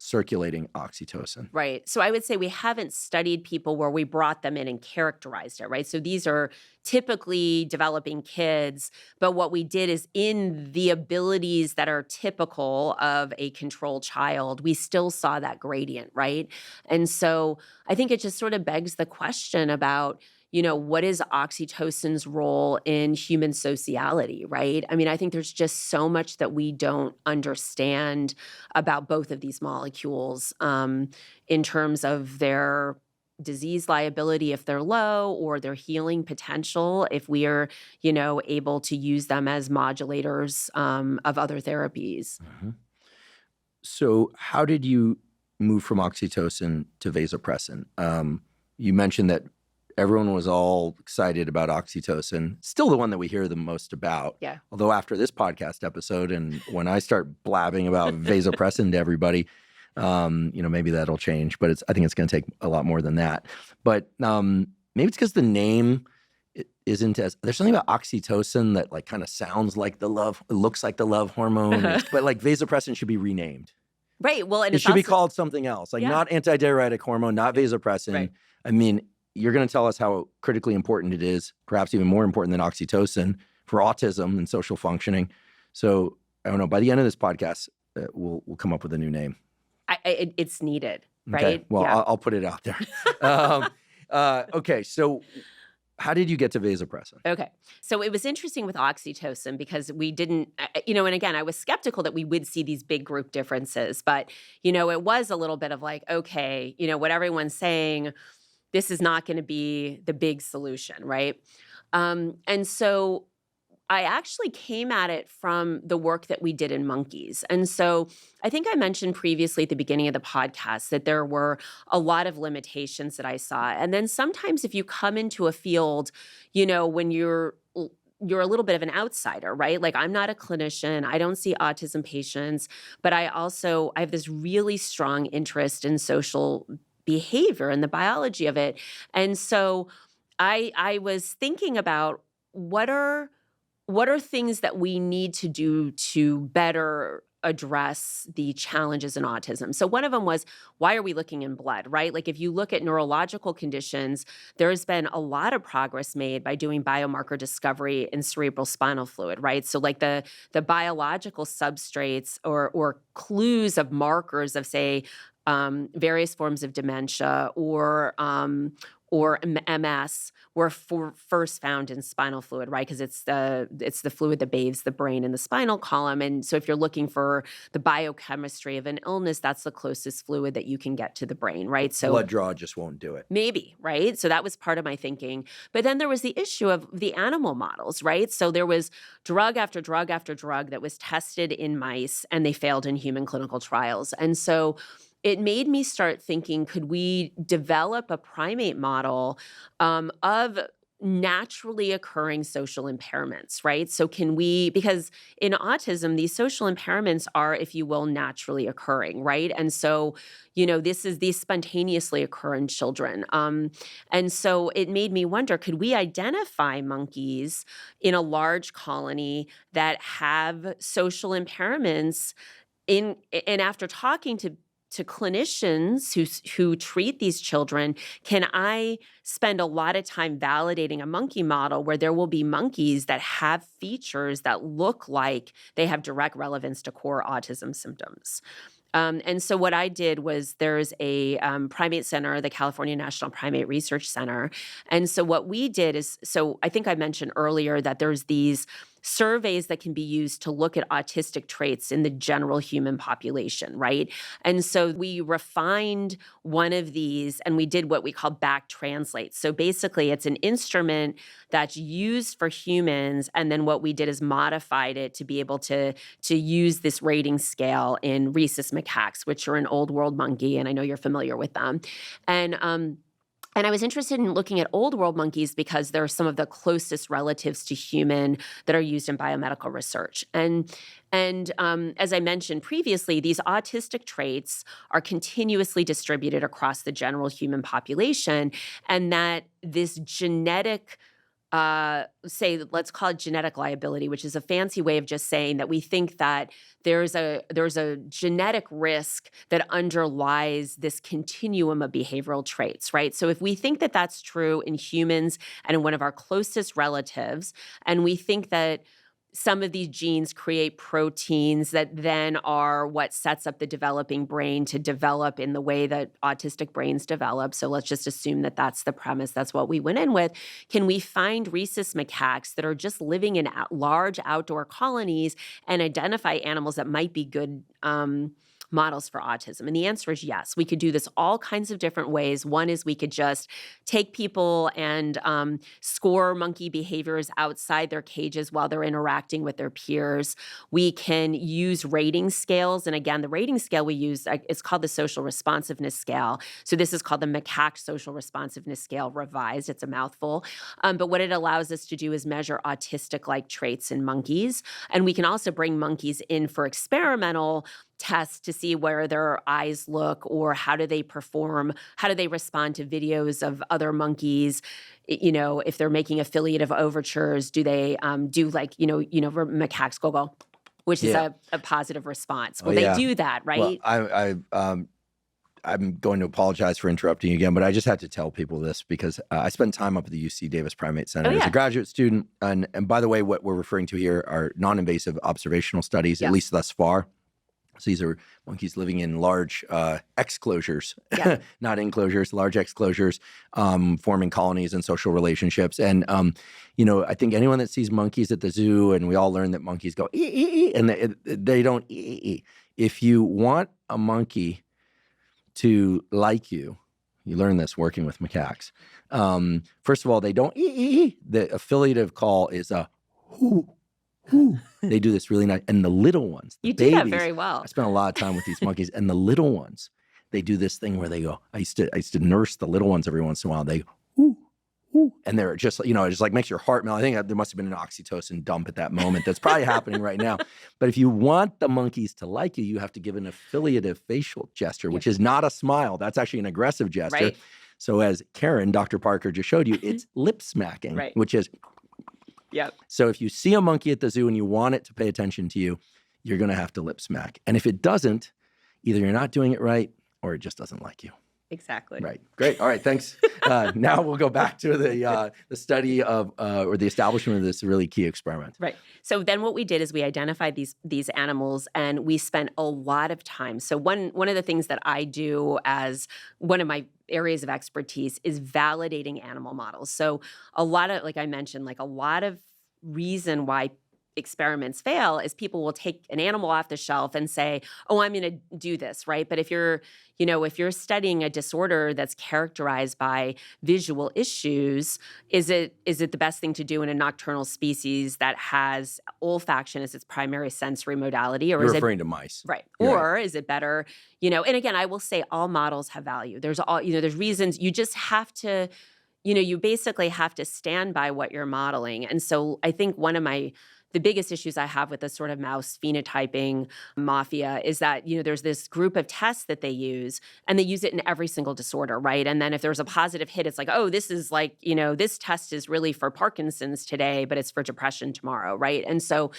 circulating oxytocin. Right. So I would say we haven't studied people where we brought them in and characterized it, right? So these are typically developing kids, but what we did is in the abilities that are typical of a controlled child, we still saw that gradient, right? And so I think it just sort of begs the question about, what is oxytocin's role in human sociality, right? I mean, I think there's just so much that we don't understand about both of these molecules in terms of their disease liability if they're low or their healing potential if we are, able to use them as modulators of other therapies. Mm-hmm. So how did you move from oxytocin to vasopressin? You mentioned that everyone was all excited about oxytocin. Still the one that we hear the most about. Yeah. Although after this podcast episode and when I start blabbing about vasopressin to everybody, maybe that'll change. But I think it's going to take a lot more than that. But maybe it's because the name isn't as. There's something about oxytocin that like kind of sounds like the love. It looks like the love hormone. But like vasopressin should be renamed. Right. Well, and it should be called something else. Like not antidiuretic hormone, not vasopressin. Right. I mean, you're going to tell us how critically important it is, perhaps even more important than oxytocin for autism and social functioning. So I don't know. By the end of this podcast, we'll come up with a new name. It's needed, right? Okay. Well, yeah. I'll put it out there. Okay. So how did you get to vasopressin? Okay. So it was interesting with oxytocin because we didn't, and again, I was skeptical that we would see these big group differences. But, it was a little bit of like, okay, what everyone's saying, this is not going to be the big solution, right? And so I actually came at it from the work that we did in monkeys. And so I think I mentioned previously at the beginning of the podcast that there were a lot of limitations that I saw. And then sometimes if you come into a field, when you're a little bit of an outsider, right? Like I'm not a clinician. I don't see autism patients, but I have this really strong interest in social behavior and the biology of it. And so I was thinking about what are things that we need to do to better address the challenges in autism. So one of them was, why are we looking in blood, right? Like if you look at neurological conditions, there's been a lot of progress made by doing biomarker discovery in cerebral spinal fluid, right? So like the biological substrates or clues of markers of, say, various forms of dementia or MS were first found in spinal fluid, right? Because it's the fluid that bathes the brain and the spinal column. And so if you're looking for the biochemistry of an illness, that's the closest fluid that you can get to the brain, right? So blood draw just won't do it. Maybe, right? So that was part of my thinking. But then there was the issue of the animal models, right? So there was drug after drug after drug that was tested in mice, and they failed in human clinical trials. And so it made me start thinking, could we develop a primate model of naturally occurring social impairments, right? So can we, because in autism, these social impairments are, if you will, naturally occurring, right? And so, these spontaneously occur in children. And so it made me wonder, could we identify monkeys in a large colony that have social impairments and after talking to clinicians who treat these children, can I spend a lot of time validating a monkey model where there will be monkeys that have features that look like they have direct relevance to core autism symptoms? And so what I did was there's a primate center, the California National Primate Research Center. And so what we did is, so I think I mentioned earlier that there's these surveys that can be used to look at autistic traits in the general human population, right? And so we refined one of these and we did what we call back translate. So basically it's an instrument that's used for humans. And then what we did is modified it to be able to use this rating scale in rhesus macaques, which are an old world monkey. And I know you're familiar with them. And I was interested in looking at old world monkeys because they're some of the closest relatives to human that are used in biomedical research. And as I mentioned previously, these autistic traits are continuously distributed across the general human population, and that this genetic let's call it genetic liability, which is a fancy way of just saying that we think that there's a genetic risk that underlies this continuum of behavioral traits, right? So if we think that that's true in humans and in one of our closest relatives, and we think that some of these genes create proteins that then are what sets up the developing brain to develop in the way that autistic brains develop. So let's just assume that that's the premise. That's what we went in with. Can we find rhesus macaques that are just living in large outdoor colonies and identify animals that might be good models for autism? And the answer is yes. We could do this all kinds of different ways. One is we could just take people and score monkey behaviors outside their cages while they're interacting with their peers. We can use rating scales. And again, the rating scale we use is called the Social Responsiveness Scale. So this is called the Macaque Social Responsiveness Scale revised. It's a mouthful. But what it allows us to do is measure autistic-like traits in monkeys. And we can also bring monkeys in for experimental tests to see where their eyes look or how do they perform, how do they respond to videos of other monkeys. If they're making affiliative overtures, do they do like, macaques go, which is a positive response. Well, they do that, right? Well, I'm going to apologize for interrupting you again, but I just had to tell people this because I spent time up at the UC Davis Primate Center as a graduate student. And by the way, what we're referring to here are non-invasive observational studies, at least thus far. So these are monkeys living in large exclosures, not enclosures, large exclosures, forming colonies and social relationships. And, I think anyone that sees monkeys at the zoo, and we all learn that monkeys go, ee, ee, ee, and they don't ee, ee. If you want a monkey to like you, you learn this working with macaques. First of all, they don't ee, ee. The affiliative call is a hoo. They do this really nice. And the little ones, the babies, do that very well. I spent a lot of time with these monkeys, and the little ones, they do this thing where they go, I used to nurse the little ones every once in a while. They go, ooh, ooh. And they're just, it just like makes your heart melt. I think there must have been an oxytocin dump at that moment. That's probably happening right now. But if you want the monkeys to like you, you have to give an affiliative facial gesture, which is not a smile. That's actually an aggressive gesture. Right. So as Dr. Parker just showed you, it's lip smacking, which is... Yep. So if you see a monkey at the zoo and you want it to pay attention to you, you're going to have to lip smack. And if it doesn't, either you're not doing it right or it just doesn't like you. Exactly. Right. Great. All right. Thanks. Now we'll go back to the study of or the establishment of this really key experiment. Right. So then what we did is we identified these animals and we spent a lot of time. So one of the things that I do as one of my areas of expertise is validating animal models. So a lot of, like I mentioned, like a lot of reason why experiments fail is people will take an animal off the shelf and say, oh, I'm going to do this, right? But if you're studying a disorder that's characterized by visual issues, is it the best thing to do in a nocturnal species that has olfaction as its primary sensory modality? Or You're is referring to mice. Right. You're or right. Is it better, and again, I will say all models have value. There's reasons. You just have to, you basically have to stand by what you're modeling. And so I think one of the biggest issues I have with this sort of mouse phenotyping mafia is that, there's this group of tests that they use and they use it in every single disorder, right? And then if there's a positive hit, it's like, oh, this is like, this test is really for Parkinson's today, but it's for depression tomorrow, right? And so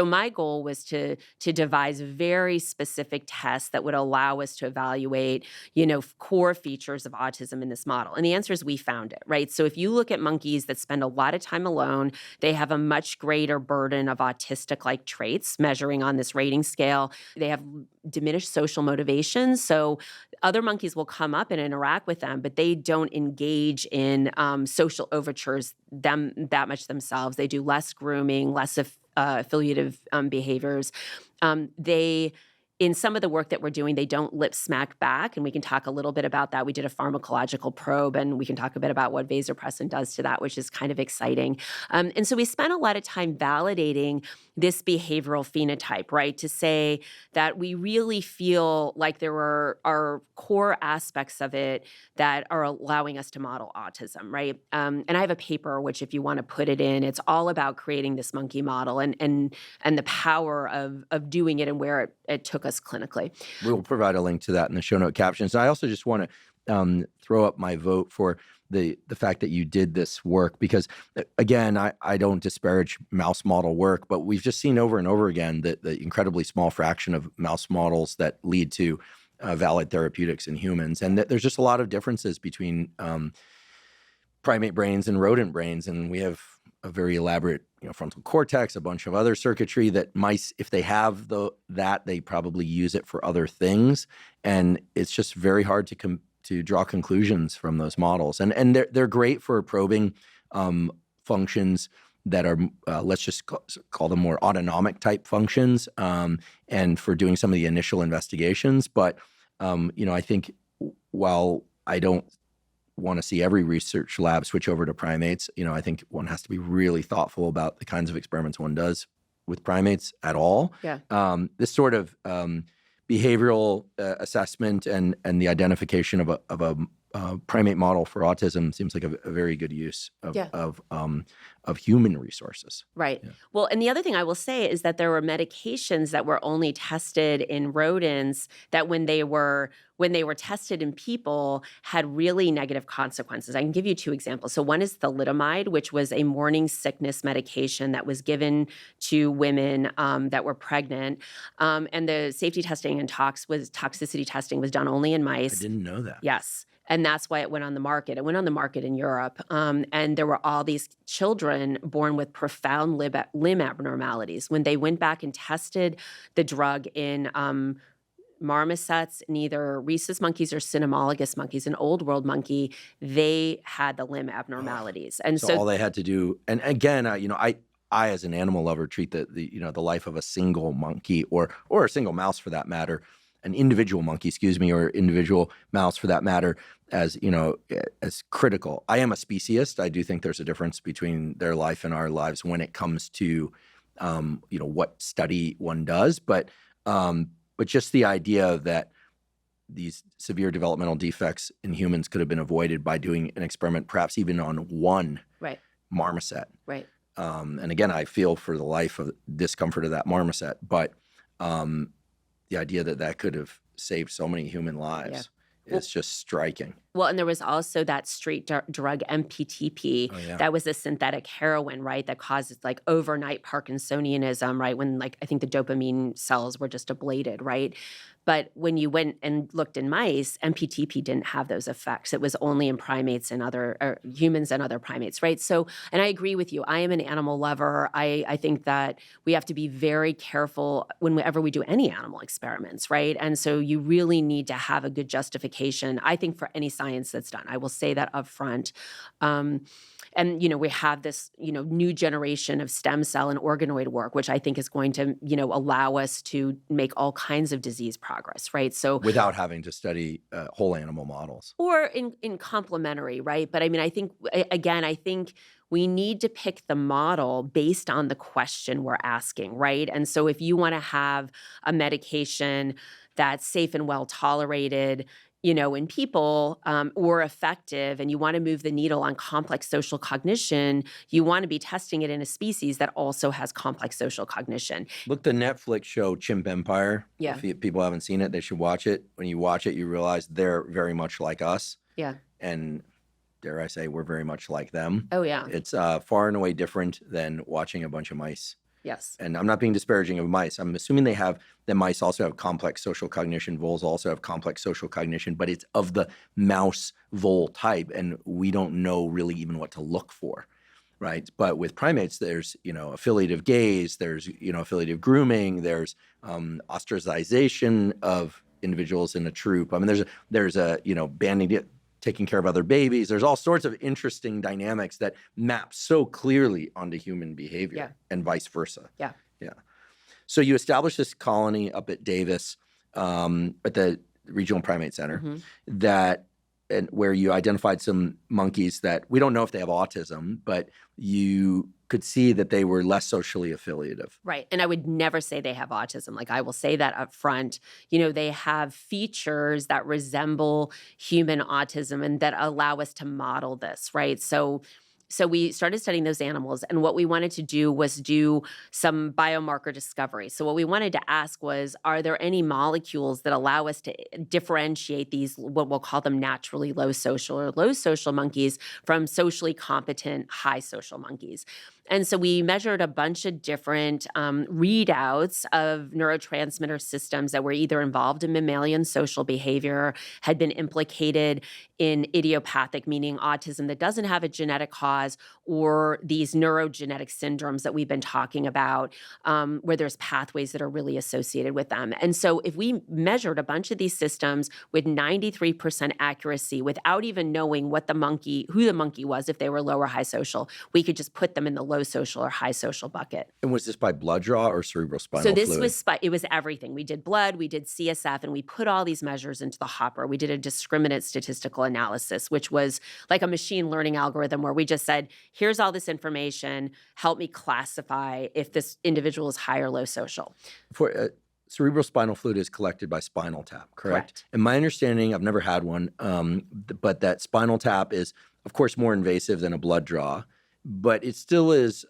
my goal was to devise very specific tests that would allow us to evaluate, core features of autism in this model. And the answer is we found it, right? So if you look at monkeys that spend a lot of time alone, they have a much greater burden of autistic-like traits measuring on this rating scale. They have diminished social motivations. So other monkeys will come up and interact with them, but they don't engage in social overtures that much themselves. They do less grooming, less affiliative behaviors. In some of the work that we're doing, they don't lip smack back, and we can talk a little bit about that. We did a pharmacological probe, and we can talk a bit about what vasopressin does to that, which is kind of exciting. And so we spent a lot of time validating this behavioral phenotype, right, to say that we really feel like there are core aspects of it that are allowing us to model autism, right? And I have a paper, which if you want to put it in, it's all about creating this monkey model and the power of doing it and where it took us clinically. We'll provide a link to that in the show note captions. I also just want to throw up my vote for the fact that you did this work, because again, I don't disparage mouse model work, but we've just seen over and over again that the incredibly small fraction of mouse models that lead to valid therapeutics in humans, and that there's just a lot of differences between primate brains and rodent brains, and we have a very elaborate frontal cortex, a bunch of other circuitry that mice, if they have that, they probably use it for other things, and it's just very hard to draw conclusions from those models. And they're great for probing functions that are, let's just call them more autonomic type functions, and for doing some of the initial investigations. But, I think while I don't want to see every research lab switch over to primates, I think one has to be really thoughtful about the kinds of experiments one does with primates at all. Yeah. This sort of behavioral assessment and the identification of a primate model for autism seems like a very good use of human resources. Right. Yeah. Well, and the other thing I will say is that there were medications that were only tested in rodents that when they were tested in people had really negative consequences. I can give you two examples. So one is thalidomide, which was a morning sickness medication that was given to women that were pregnant. And the safety testing and toxicity testing was done only in mice. I didn't know that. Yes. And that's why it went on the market. It went on the market in Europe. And there were all these children born with profound limb abnormalities. When they went back and tested the drug in marmosets, in either rhesus monkeys or cynomolgus monkeys, an old world monkey, they had the limb abnormalities. And so all they had to do, and again, I as an animal lover treat the life of a single monkey or a single mouse for that matter, an individual monkey, or individual mouse for that matter, as critical. I am a speciesist. I do think there's a difference between their life and our lives when it comes to what study one does, but just the idea that these severe developmental defects in humans could have been avoided by doing an experiment, perhaps even on one marmoset. Right. And again, I feel for the life of discomfort of that marmoset, but the idea that could have saved so many human lives is just striking. Well, and there was also that street drug MPTP that was a synthetic heroin, right, that causes like overnight Parkinsonianism, right, when like I think the dopamine cells were just ablated, right? But when you went and looked in mice, MPTP didn't have those effects. It was only in primates and humans and other primates, right? So, and I agree with you. I am an animal lover. I think that we have to be very careful whenever we do any animal experiments, right? And so you really need to have a good justification, I think, for any science that's done. I will say that up front. And, we have this, new generation of stem cell and organoid work, which I think is going to, allow us to make all kinds of disease progress, right? So without having to study whole animal models. Or in complementary, right? But I mean, I think we need to pick the model based on the question we're asking, right? And so if you want to have a medication that's safe and well tolerated, in people or effective, and you want to move the needle on complex social cognition, you want to be testing it in a species that also has complex social cognition. Look, the Netflix show Chimp Empire. Yeah. If people haven't seen it, they should watch it. When you watch it, you realize they're very much like us. Yeah. And dare I say, we're very much like them. Oh, yeah. It's far and away different than watching a bunch of mice. Yes. And I'm not being disparaging of mice. I'm assuming that mice also have complex social cognition. Voles also have complex social cognition, but it's of the mouse vole type, and we don't know really even what to look for, right? But with primates, there's, affiliative gaze, there's, affiliative grooming, there's ostracization of individuals in a troop. I mean, there's a banding, taking care of other babies. There's all sorts of interesting dynamics that map so clearly onto human behavior and vice versa. Yeah. Yeah. So you established this colony up at Davis at the Regional Primate Center where you identified some monkeys that we don't know if they have autism, but you could see that they were less socially affiliative. Right. And I would never say they have autism. Like, I will say that up front. They have features that resemble human autism and that allow us to model this, right? So So we started studying those animals, and what we wanted to do was do some biomarker discovery. So what we wanted to ask was, are there any molecules that allow us to differentiate these, what we'll call them naturally low social or low social monkeys from socially competent high social monkeys? And so we measured a bunch of different readouts of neurotransmitter systems that were either involved in mammalian social behavior, had been implicated in idiopathic, meaning autism that doesn't have a genetic cause, or these neurogenetic syndromes that we've been talking about, where there's pathways that are really associated with them. And so if we measured a bunch of these systems with 93% accuracy without even knowing who the monkey was, if they were low or high social, we could just put them in the low social or high social bucket. And was this by blood draw or cerebral spinal So this fluid? it was everything. We did blood, we did CSF, and we put all these measures into the hopper. We did a discriminate statistical analysis, which was like a machine learning algorithm where we just said, here's all this information, help me classify if this individual is high or low social. For cerebral spinal fluid is collected by Spinal Tap, correct? Correct. And my understanding, I've never had one, but that Spinal Tap is, of course, more invasive than a blood draw, but it still is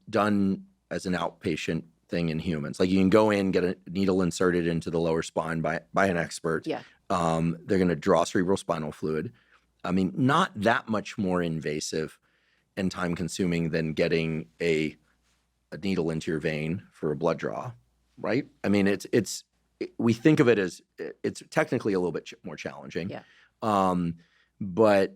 done as an outpatient thing in humans. Like you can go in, get a needle inserted into the lower spine by an expert. Yeah. They're going to draw cerebral spinal fluid. I mean, not that much more invasive and time-consuming than getting a needle into your vein for a blood draw, right? I mean, we think of it as it's technically a little bit more challenging. Yeah. But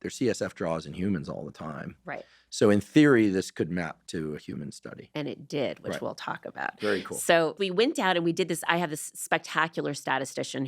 there's CSF draws in humans all the time. Right. So in theory, this could map to a human study. And it did, which Right. We'll talk about. Very cool. So we went out and we did this. I have this spectacular statistician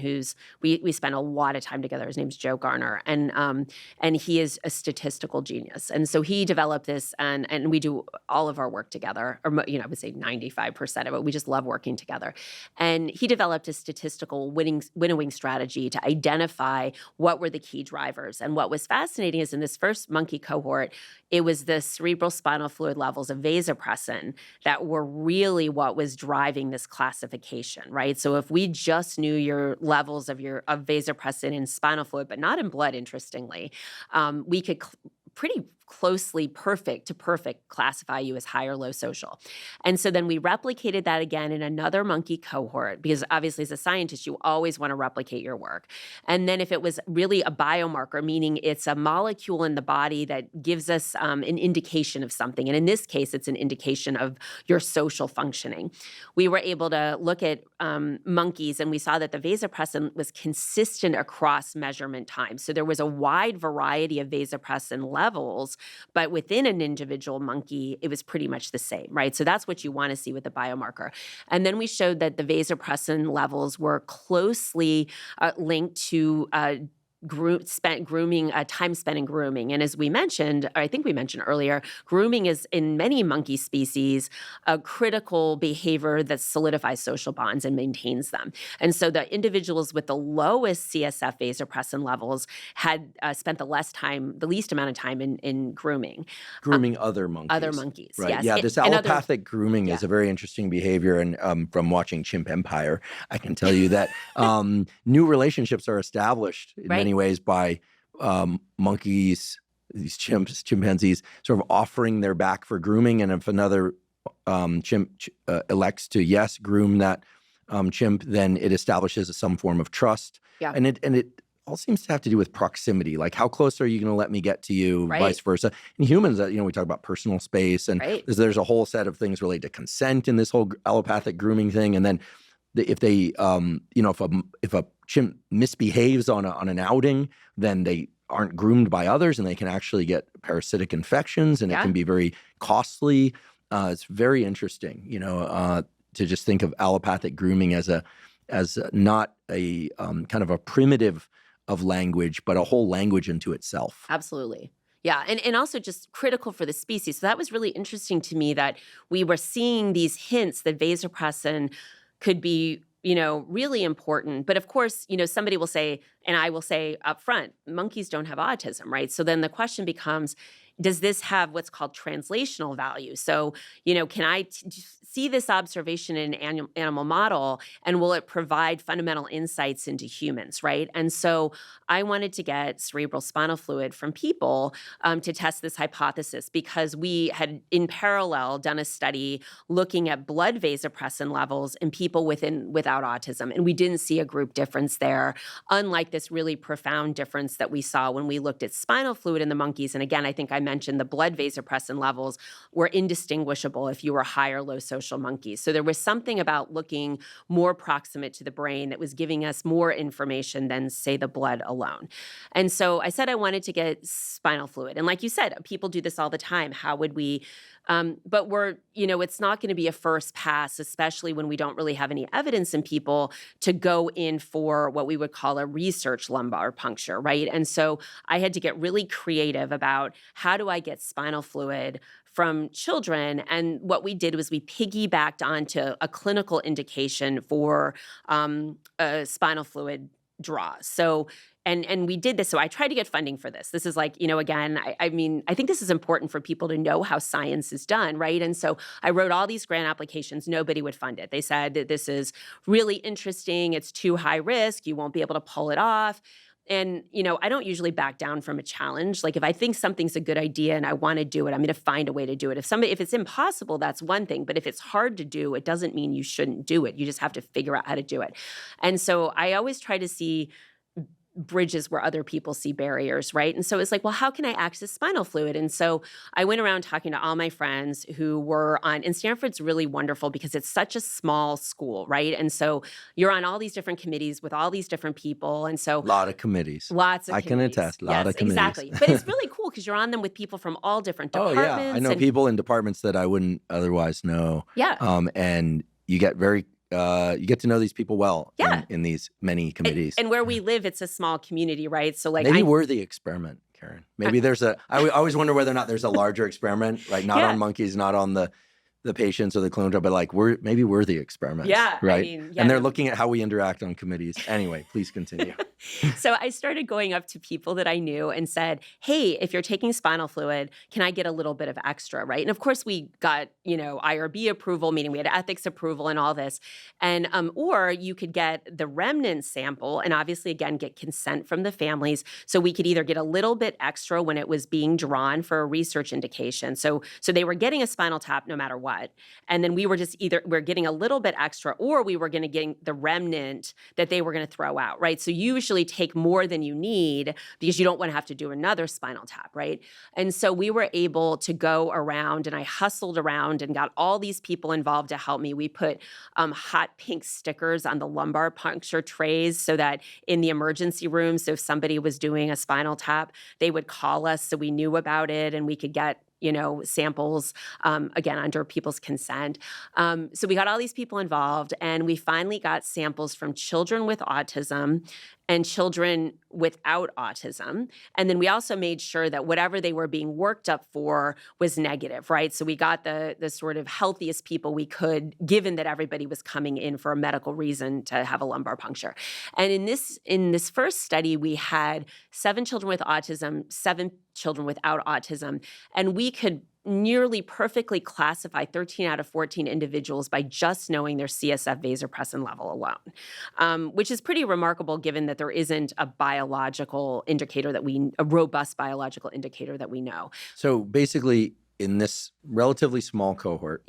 we spent a lot of time together. His name's Joe Garner, and he is a statistical genius. And so he developed this, and we do all of our work together, or I would say 95% of it. We just love working together. And he developed a statistical winnowing strategy to identify what were the key drivers. And what was fascinating is in this first monkey cohort, it was the cerebral spinal fluid levels of vasopressin that were really what was driving this classification, right? So if we just knew your levels of vasopressin in spinal fluid, but not in blood, interestingly, we could pretty closely perfect classify you as high or low social. And so then we replicated that again in another monkey cohort, because obviously as a scientist, you always want to replicate your work. And then if it was really a biomarker, meaning it's a molecule in the body that gives us an indication of something, and in this case, it's an indication of your social functioning, we were able to look at monkeys, and we saw that the vasopressin was consistent across measurement time. So there was a wide variety of vasopressin levels, but within an individual monkey, it was pretty much the same, right? So that's what you want to see with the biomarker. And then we showed that the vasopressin levels were closely linked to time spent in grooming. And as we mentioned, or I think we mentioned earlier, grooming is in many monkey species a critical behavior that solidifies social bonds and maintains them. And so the individuals with the lowest CSF vasopressin levels had spent the least amount of time in grooming. Grooming other monkeys. Other monkeys, right. yes. Yeah, this allopathic grooming is a very interesting behavior. And from watching Chimp Empire, I can tell you that new relationships are established in many ways by monkeys, these chimpanzees, sort of offering their back for grooming. And if another chimp elects to groom that chimp, then it establishes some form of trust. Yeah. And it all seems to have to do with proximity. Like, how close are you going to let me get to you, vice versa. In humans, we talk about personal space, and there's a whole set of things related to consent in this whole allopathic grooming thing. And then if they, if a chimp misbehaves on an outing, then they aren't groomed by others, and they can actually get parasitic infections, and it can be very costly. It's very interesting, to just think of allopathic grooming as not a kind of a primitive of language, but a whole language into itself. Absolutely. Yeah, and also just critical for the species. So that was really interesting to me, that we were seeing these hints that vasopressin could be, really important. But of course, somebody will say, and I will say up front, monkeys don't have autism, right? So then the question becomes, does this have what's called translational value? So, can I see this observation in an animal model, and will it provide fundamental insights into humans, right? And so I wanted to get cerebral spinal fluid from people to test this hypothesis, because we had in parallel done a study looking at blood vasopressin levels in people without autism, and we didn't see a group difference there, unlike this really profound difference that we saw when we looked at spinal fluid in the monkeys. And again, I think I mentioned the blood vasopressin levels were indistinguishable if you were high or low social monkeys. So there was something about looking more proximate to the brain that was giving us more information than, say, the blood alone. And so I said I wanted to get spinal fluid. And like you said, people do this all the time. How would we? But it's not going to be a first pass, especially when we don't really have any evidence in people, to go in for what we would call a research lumbar puncture, right? And so I had to get really creative about how do I get spinal fluid from children. And what we did was we piggybacked onto a clinical indication for a spinal fluid draw. So and we did this. So I tried to get funding for this. This is like, again, I think this is important for people to know how science is done, right? And so I wrote all these grant applications. Nobody would fund it. They said that this is really interesting. It's too high risk. You won't be able to pull it off. And, I don't usually back down from a challenge. Like if I think something's a good idea and I want to do it, I'm going to find a way to do it. If it's impossible, that's one thing. But if it's hard to do, it doesn't mean you shouldn't do it. You just have to figure out how to do it. And so I always try to see bridges where other people see barriers, right? And so it's like, well, how can I access spinal fluid? And so I went around talking to all my friends who were and Stanford's really wonderful because it's such a small school, right? And so you're on all these different committees with all these different people. And so a lot of committees. Lots of I committees. can attest, a lot of committees. Exactly. But it's really cool because you're on them with people from all different departments. Oh, yeah. I know people in departments that I wouldn't otherwise know. Yeah. And you get you get to know these people well in these many committees. And where we live, it's a small community, right? So maybe we're the experiment, Karen. Maybe I always wonder whether or not there's a larger experiment, right? Not on monkeys, not on the patients or the clinical, but like maybe we're the experiments, right? And they're looking at how we interact on committees. Anyway, please continue. So I started going up to people that I knew and said, hey, if you're taking spinal fluid, can I get a little bit of extra, right? And of course we got, IRB approval, meaning we had ethics approval and all this. And, or you could get the remnant sample and obviously, again, get consent from the families. So we could either get a little bit extra when it was being drawn for a research indication. So they were getting a spinal tap no matter what. And then we were just we're getting a little bit extra, or we were going to get the remnant that they were going to throw out, right? So you usually take more than you need because you don't want to have to do another spinal tap, right? And so we were able to go around, and I hustled around and got all these people involved to help me. We put hot pink stickers on the lumbar puncture trays so that in the emergency room, so if somebody was doing a spinal tap, they would call us so we knew about it and we could get samples, again, under people's consent. So we got all these people involved, and we finally got samples from children with autism and children without autism. And then we also made sure that whatever they were being worked up for was negative, right? So we got the sort of healthiest people we could, given that everybody was coming in for a medical reason to have a lumbar puncture. And in this first study, we had 7 children with autism, 7 children without autism, and we could nearly perfectly classify 13 out of 14 individuals by just knowing their CSF vasopressin level alone, which is pretty remarkable given that there isn't a robust biological indicator that we know. So basically, in this relatively small cohort,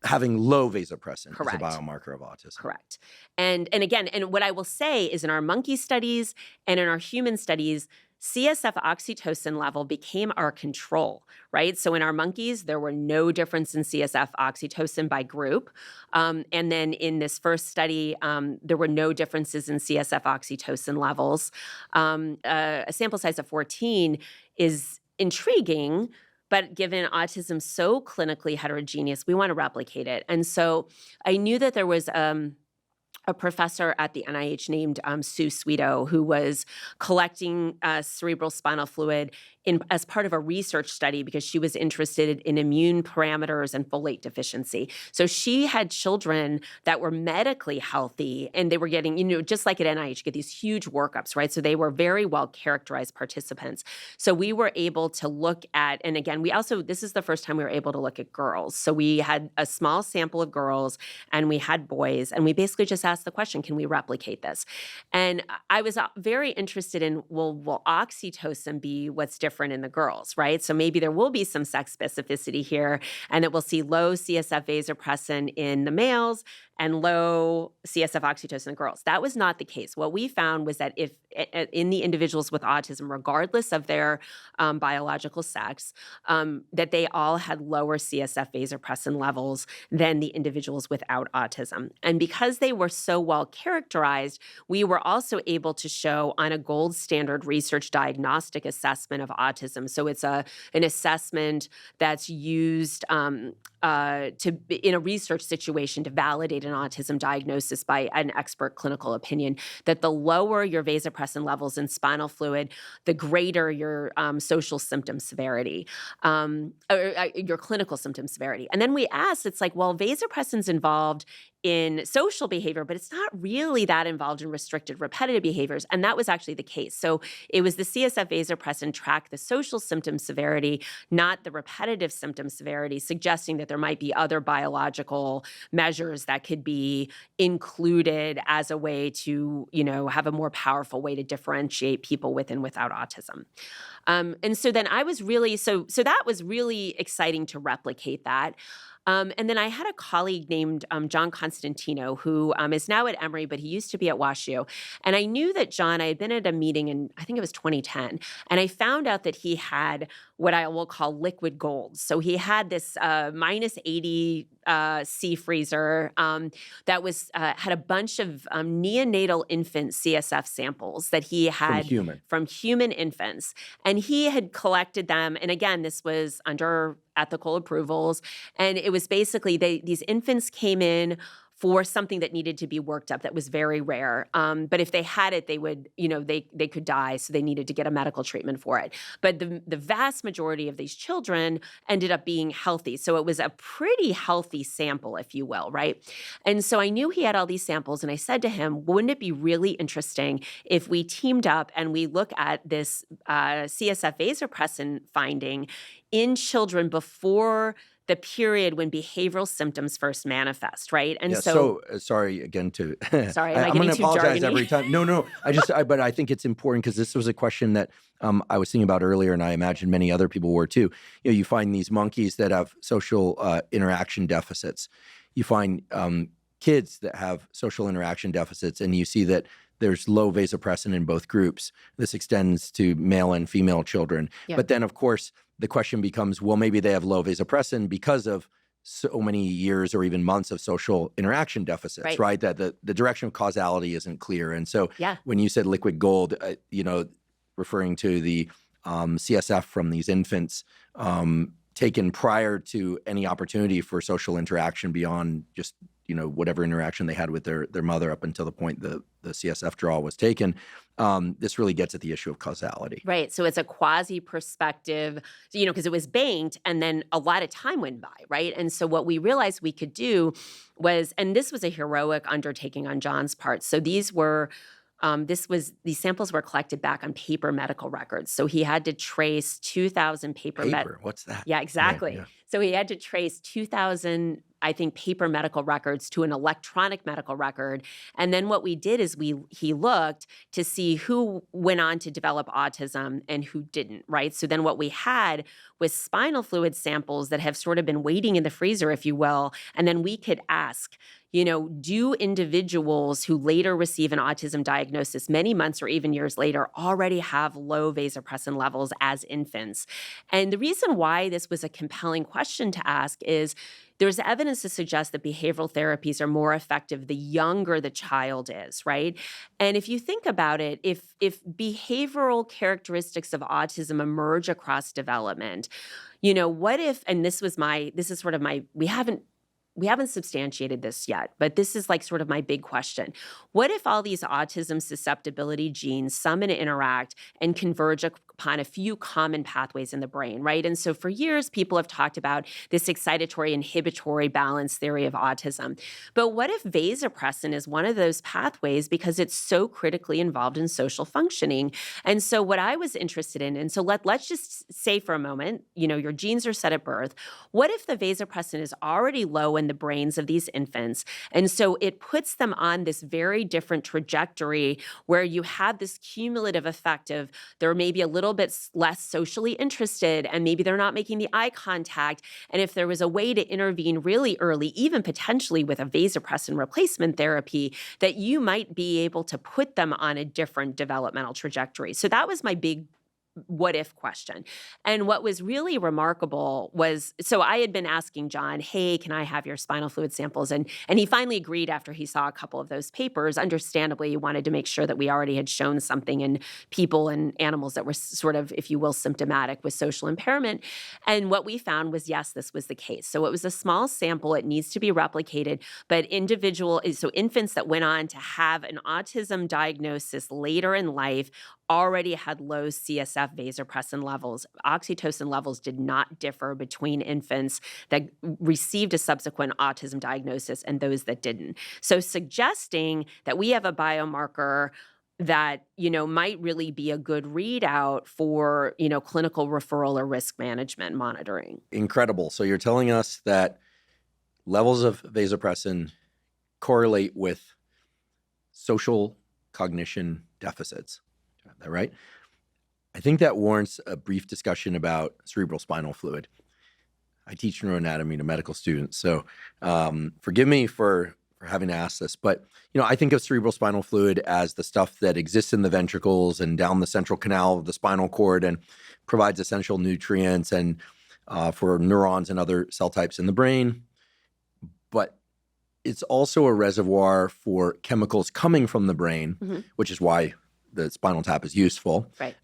having low vasopressin is a biomarker of autism. Correct. And again, what I will say is in our monkey studies and in our human studies, CSF oxytocin level became our control, right? So in our monkeys, there were no difference in CSF oxytocin by group. And then in this first study, there were no differences in CSF oxytocin levels. A sample size of 14 is intriguing, but given autism so clinically heterogeneous, we want to replicate it. And so I knew that there was a a professor at the NIH named Sue Sweeto, who was collecting cerebral spinal fluid as part of a research study because she was interested in immune parameters and folate deficiency. So she had children that were medically healthy, and they were getting, just like at NIH, you get these huge workups, right? So they were very well characterized participants. So we were able to look at, and again, this is the first time we were able to look at girls. So we had a small sample of girls and we had boys, and we basically just asked the question, can we replicate this? And I was very interested in, will oxytocin be what's different in the girls, right? So maybe there will be some sex specificity here, and that we'll see low CSF vasopressin in the males and low CSF oxytocin in girls. That was not the case. What we found was that if in the individuals with autism, regardless of their biological sex, that they all had lower CSF vasopressin levels than the individuals without autism. And because they were so well characterized, we were also able to show on a gold standard research diagnostic assessment of autism. So it's an assessment that's used in a research situation to validate an autism diagnosis by an expert clinical opinion, that the lower your vasopressin levels in spinal fluid, the greater your social symptom severity, or your clinical symptom severity. And then we asked, it's like, well, vasopressin's involved in social behavior, but it's not really that involved in restricted repetitive behaviors. And that was actually the case. So it was the CSF vasopressin tracked the social symptom severity, not the repetitive symptom severity, suggesting that there might be other biological measures that could be included as a way to, have a more powerful way to differentiate people with and without autism. And so then I was really, so that was really exciting to replicate that. And then I had a colleague named John Constantino, who is now at Emory, but he used to be at WashU. And I knew that John, I had been at a meeting in, I think it was 2010, and I found out that he had what I will call liquid gold. So he had this minus 80 sea freezer that was had a bunch of neonatal infant CSF samples that he had from human infants. And he had collected them. And again, this was under ethical approvals. And it was basically these infants came in for something that needed to be worked up that was very rare. But if they had it, they would, they could die. So they needed to get a medical treatment for it. But the vast majority of these children ended up being healthy. So it was a pretty healthy sample, if you will, right? And so I knew he had all these samples. And I said to him, wouldn't it be really interesting if we teamed up and we look at this CSF vasopressin finding in children before the period when behavioral symptoms first manifest, right? And so sorry again to sorry, I'm going to apologize jargony? Every time. No, but I think it's important because this was a question that I was thinking about earlier, and I imagine many other people were too. You find these monkeys that have social interaction deficits. You find kids that have social interaction deficits, and you see that there's low vasopressin in both groups. This extends to male and female children. Yeah. But then, of course, the question becomes, well, maybe they have low vasopressin because of so many years or even months of social interaction deficits, right? That the direction of causality isn't clear. And so when you said liquid gold, referring to the CSF from these infants taken prior to any opportunity for social interaction beyond just whatever interaction they had with their mother up until the point the CSF draw was taken, this really gets at the issue of causality. Right. So it's a quasi-perspective, because it was banked and then a lot of time went by, right? And so what we realized we could do was, and this was a heroic undertaking on John's part. So these samples were collected back on paper medical records. So he had to trace 2,000 paper. What's that? Yeah, exactly. Yeah. So he had to trace 2,000, I think, paper medical records to an electronic medical record. And then what we did is he looked to see who went on to develop autism and who didn't, right? So then what we had was spinal fluid samples that have sort of been waiting in the freezer, if you will. And then we could ask, do individuals who later receive an autism diagnosis many months or even years later already have low vasopressin levels as infants? And the reason why this was a compelling question to ask is there's evidence to suggest that behavioral therapies are more effective the younger the child is, right? And if you think about it, if behavioral characteristics of autism emerge across development, what if, and we haven't we haven't substantiated this yet, but this is like sort of my big question. What if all these autism susceptibility genes summon and interact and converge upon a few common pathways in the brain, right? And so for years, people have talked about this excitatory inhibitory balance theory of autism. But what if vasopressin is one of those pathways because it's so critically involved in social functioning? And so what I was interested in, and so let's just say for a moment, your genes are set at birth. What if the vasopressin is already low in the brains of these infants? And so it puts them on this very different trajectory where you have this cumulative effect of they're maybe a little bit less socially interested and maybe they're not making the eye contact. And if there was a way to intervene really early, even potentially with a vasopressin replacement therapy, that you might be able to put them on a different developmental trajectory. So that was my big what if question. And what was really remarkable was, so I had been asking John, hey, can I have your spinal fluid samples? And he finally agreed after he saw a couple of those papers. Understandably, he wanted to make sure that we already had shown something in people and animals that were sort of, if you will, symptomatic with social impairment. And what we found was, yes, this was the case. So it was a small sample. It needs to be replicated. But infants that went on to have an autism diagnosis later in life already had low CSF vasopressin levels. Oxytocin levels did not differ between infants that received a subsequent autism diagnosis and those that didn't. So suggesting that we have a biomarker that, might really be a good readout for, clinical referral or risk management monitoring. Incredible. So you're telling us that levels of vasopressin correlate with social cognition deficits. Is that right? I think that warrants a brief discussion about cerebral spinal fluid. I teach neuroanatomy to medical students, so forgive me for having to ask this, but I think of cerebral spinal fluid as the stuff that exists in the ventricles and down the central canal of the spinal cord and provides essential nutrients and for neurons and other cell types in the brain. But it's also a reservoir for chemicals coming from the brain, which is why the spinal tap is useful. Right.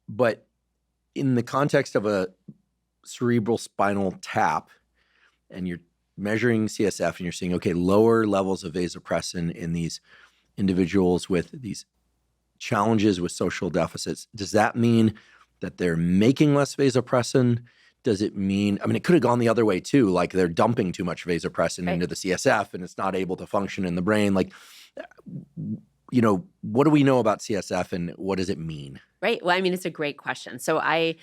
But in the context of a cerebral spinal tap, and you're measuring CSF and you're seeing, okay, lower levels of vasopressin in these individuals with these challenges with social deficits, does that mean that they're making less vasopressin? Does it mean, it could have gone the other way too, like they're dumping too much vasopressin into the CSF and it's not able to function in the brain. What do we know about CSF and what does it mean? Right. Well, it's a great question. So I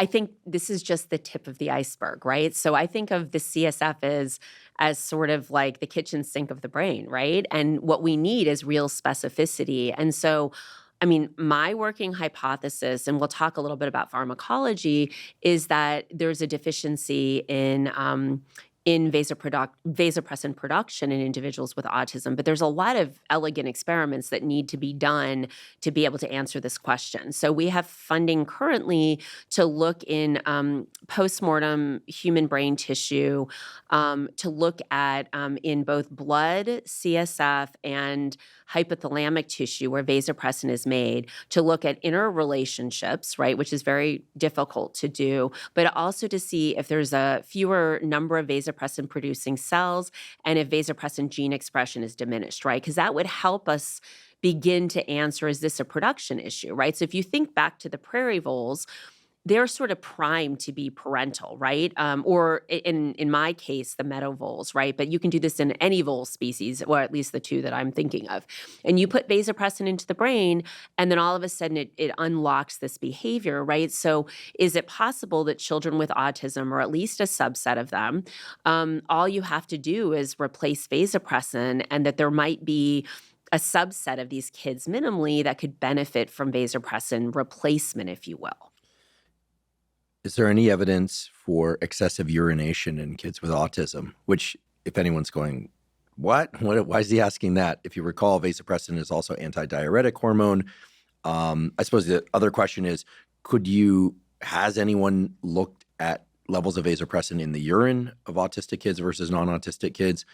think this is just the tip of the iceberg, right? So I think of the CSF as sort of like the kitchen sink of the brain, right? And what we need is real specificity. And so, my working hypothesis, and we'll talk a little bit about pharmacology, is that there's a deficiency in vasopressin production in individuals with autism. But there's a lot of elegant experiments that need to be done to be able to answer this question. So we have funding currently to look in postmortem human brain tissue, to look at in both blood, CSF, and hypothalamic tissue where vasopressin is made, to look at interrelationships, right, which is very difficult to do, but also to see if there's a fewer number of vasopressin producing cells and if vasopressin gene expression is diminished, right? Because that would help us begin to answer, is this a production issue, right? So if you think back to the prairie voles, they're sort of primed to be parental, right? Or in my case, the meadow voles, right? But you can do this in any vole species, or at least the two that I'm thinking of. And you put vasopressin into the brain, and then all of a sudden it unlocks this behavior, right? So is it possible that children with autism, or at least a subset of them, all you have to do is replace vasopressin, and that there might be a subset of these kids minimally that could benefit from vasopressin replacement, if you will? Is there any evidence for excessive urination in kids with autism? Which, if anyone's going, what? Why is he asking that? If you recall, vasopressin is also antidiuretic hormone. I suppose the other question is, has anyone looked at levels of vasopressin in the urine of autistic kids versus non-autistic kids?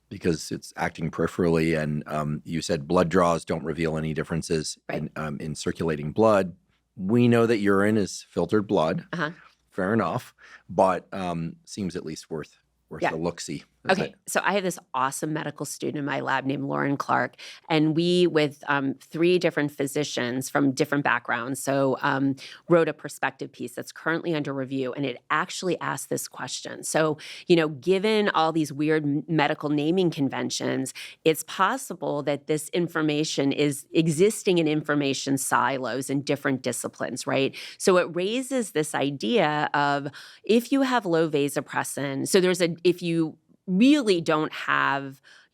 Because it's acting peripherally, and you said blood draws don't reveal any differences in circulating blood. We know that urine is filtered blood. Fair enough, but seems at least worth Where's the look-see? Okay, so I have this awesome medical student in my lab named Lauren Clark, and we, with 3 different physicians from different backgrounds, wrote a perspective piece that's currently under review, and it actually asked this question. So, given all these weird medical naming conventions, it's possible that this information is existing in information silos in different disciplines, right? So it raises this idea of if you have low vasopressin, if you really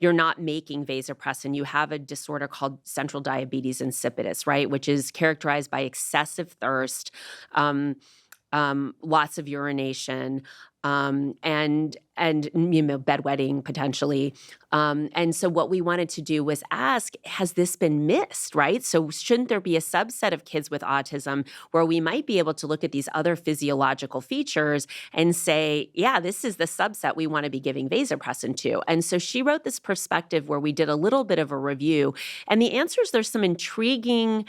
you're not making vasopressin, you have a disorder called central diabetes insipidus, right, which is characterized by excessive thirst, lots of urination, and bedwetting potentially. And so what we wanted to do was ask, has this been missed, right? So shouldn't there be a subset of kids with autism where we might be able to look at these other physiological features and say, yeah, this is the subset we want to be giving vasopressin to? And so she wrote this perspective where we did a little bit of a review. And the answer is there's some intriguing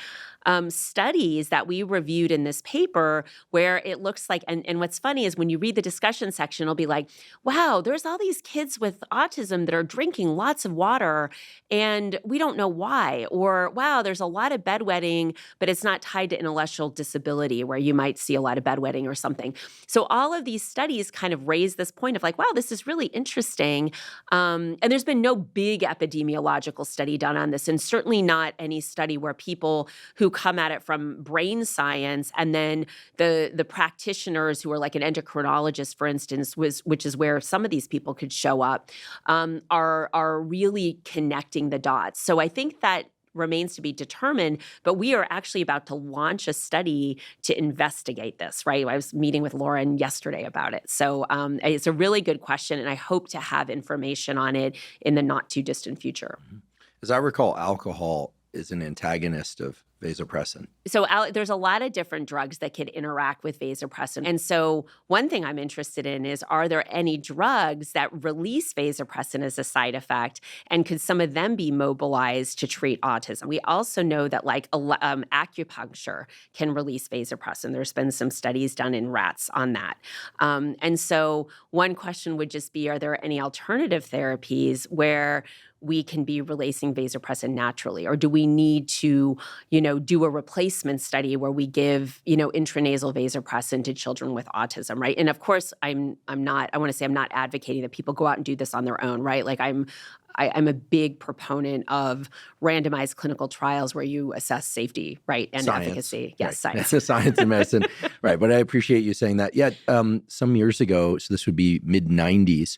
studies that we reviewed in this paper where it looks like, and what's funny is when you read the discussion section, it'll be like, wow, there's all these kids with autism that are drinking lots of water and we don't know why. Or, wow, there's a lot of bedwetting, but it's not tied to intellectual disability where you might see a lot of bedwetting or something. So all of these studies kind of raise this point of like, wow, this is really interesting. And there's been no big epidemiological study done on this, and certainly not any study where people who come at it from brain science and then the practitioners who are like an endocrinologist, for instance, which is where some of these people could show up, are really connecting the dots. So I think that remains to be determined, but we are actually about to launch a study to investigate this, right? I was meeting with Lauren yesterday about it. So it's a really good question, and I hope to have information on it in the not too distant future. As I recall, alcohol is an antagonist of vasopressin. So there's a lot of different drugs that could interact with vasopressin. And so one thing I'm interested in is, are there any drugs that release vasopressin as a side effect? And could some of them be mobilized to treat autism? We also know that acupuncture can release vasopressin. There's been some studies done in rats on that. And so one question would just be, are there any alternative therapies where we can be releasing vasopressin naturally? Or do we need to, do a replacement study where we give, intranasal vasopressin to children with autism, right? And of course, I'm not advocating that people go out and do this on their own, right? Like I'm a big proponent of randomized clinical trials where you assess safety, right, and science. Efficacy. Yes, right. Science. Science and medicine, right. But I appreciate you saying that. Yeah, some years ago, so this would be mid-90s,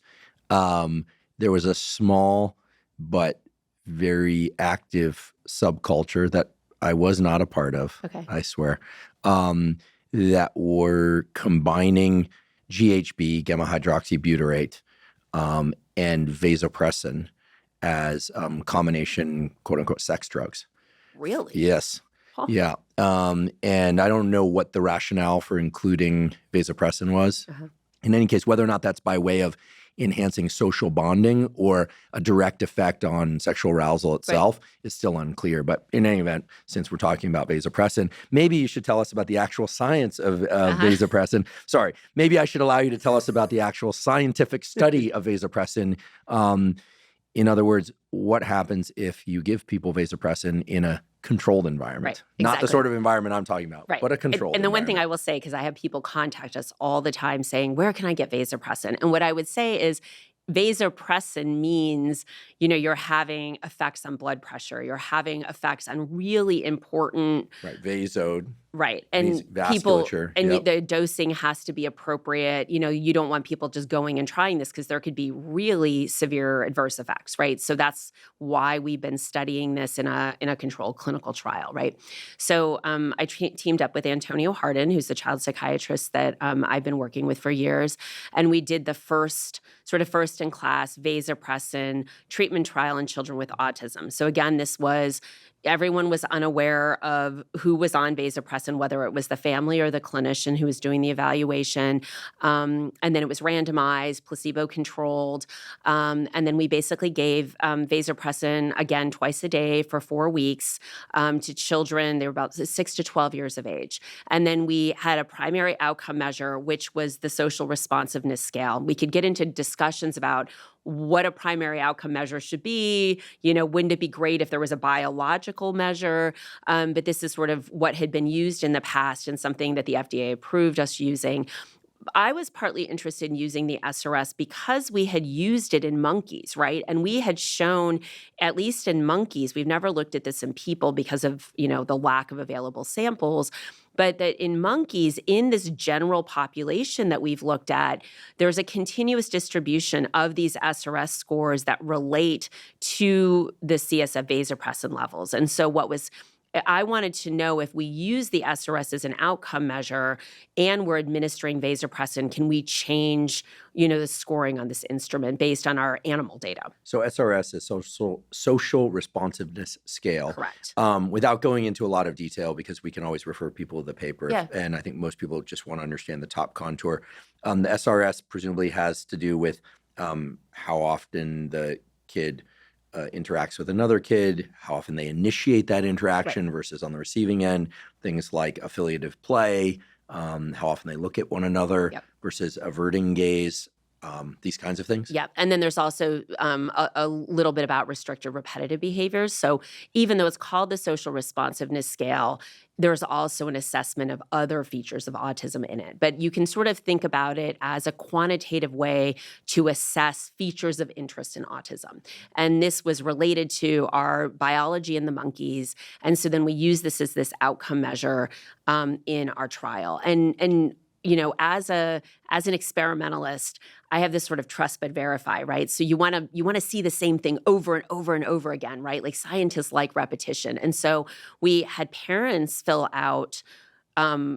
there was a small but very active subculture that I was not a part of, okay. I swear, that were combining GHB, gamma hydroxybutyrate, and vasopressin as combination, quote unquote, sex drugs. Really? Yes. Huh. Yeah. And I don't know what the rationale for including vasopressin was. Uh-huh. In any case, whether or not that's by way of enhancing social bonding or a direct effect on sexual arousal itself is still unclear. But in any event, since we're talking about vasopressin, maybe you should tell us about the actual science of vasopressin. Sorry, maybe I should allow you to tell us about the actual scientific study of vasopressin. In other words, what happens if you give people vasopressin in a controlled environment? Right, exactly. Not the sort of environment I'm talking about, right. but a controlled And the one thing environment. I will say, because I have people contact us all the time saying, where can I get vasopressin? And what I would say is, vasopressin means, you're having effects on blood pressure. You're having effects on really important... Right, vasode. Right. And vasculature. The dosing has to be appropriate. You don't want people just going and trying this because there could be really severe adverse effects, right? So that's why we've been studying this in a controlled clinical trial, right? So I teamed up with Antonio Hardin, who's the child psychiatrist that I've been working with for years. And we did the first-in-class vasopressin treatment trial in children with autism. So again, this was everyone was unaware of who was on vasopressin, whether it was the family or the clinician who was doing the evaluation. And then it was randomized, placebo-controlled. And then we basically gave vasopressin, again, twice a day for 4 weeks to children. They were about 6 to 12 years of age. And then we had a primary outcome measure, which was the social responsiveness scale. We could get into discussions about what a primary outcome measure should be. Wouldn't it be great if there was a biological measure? But this is sort of what had been used in the past and something that the FDA approved us using. I was partly interested in using the SRS because we had used it in monkeys, right? And we had shown, at least in monkeys, we've never looked at this in people because of, the lack of available samples, but that in monkeys, in this general population that we've looked at, there's a continuous distribution of these SRS scores that relate to the CSF vasopressin levels. And so I wanted to know, if we use the SRS as an outcome measure and we're administering vasopressin, can we change, the scoring on this instrument based on our animal data? So SRS is social responsiveness scale. Correct. Without going into a lot of detail, because we can always refer people to the paper, Yeah. and I think most people just want to understand the top contour. The SRS presumably has to do with how often the kid interacts with another kid, how often they initiate that interaction versus on the receiving end, things like affiliative play, how often they look at one another versus averting gaze, these kinds of things. Yeah. And then there's also a little bit about restricted repetitive behaviors. So even though it's called the social responsiveness scale, there's also an assessment of other features of autism in it. But you can sort of think about it as a quantitative way to assess features of interest in autism. And this was related to our biology in the monkeys. And so then we use this as this outcome measure in our trial. And as an experimentalist, I have this sort of trust but verify, right? So you want to see the same thing over and over and over again, right? Like scientists like repetition. And so we had parents fill out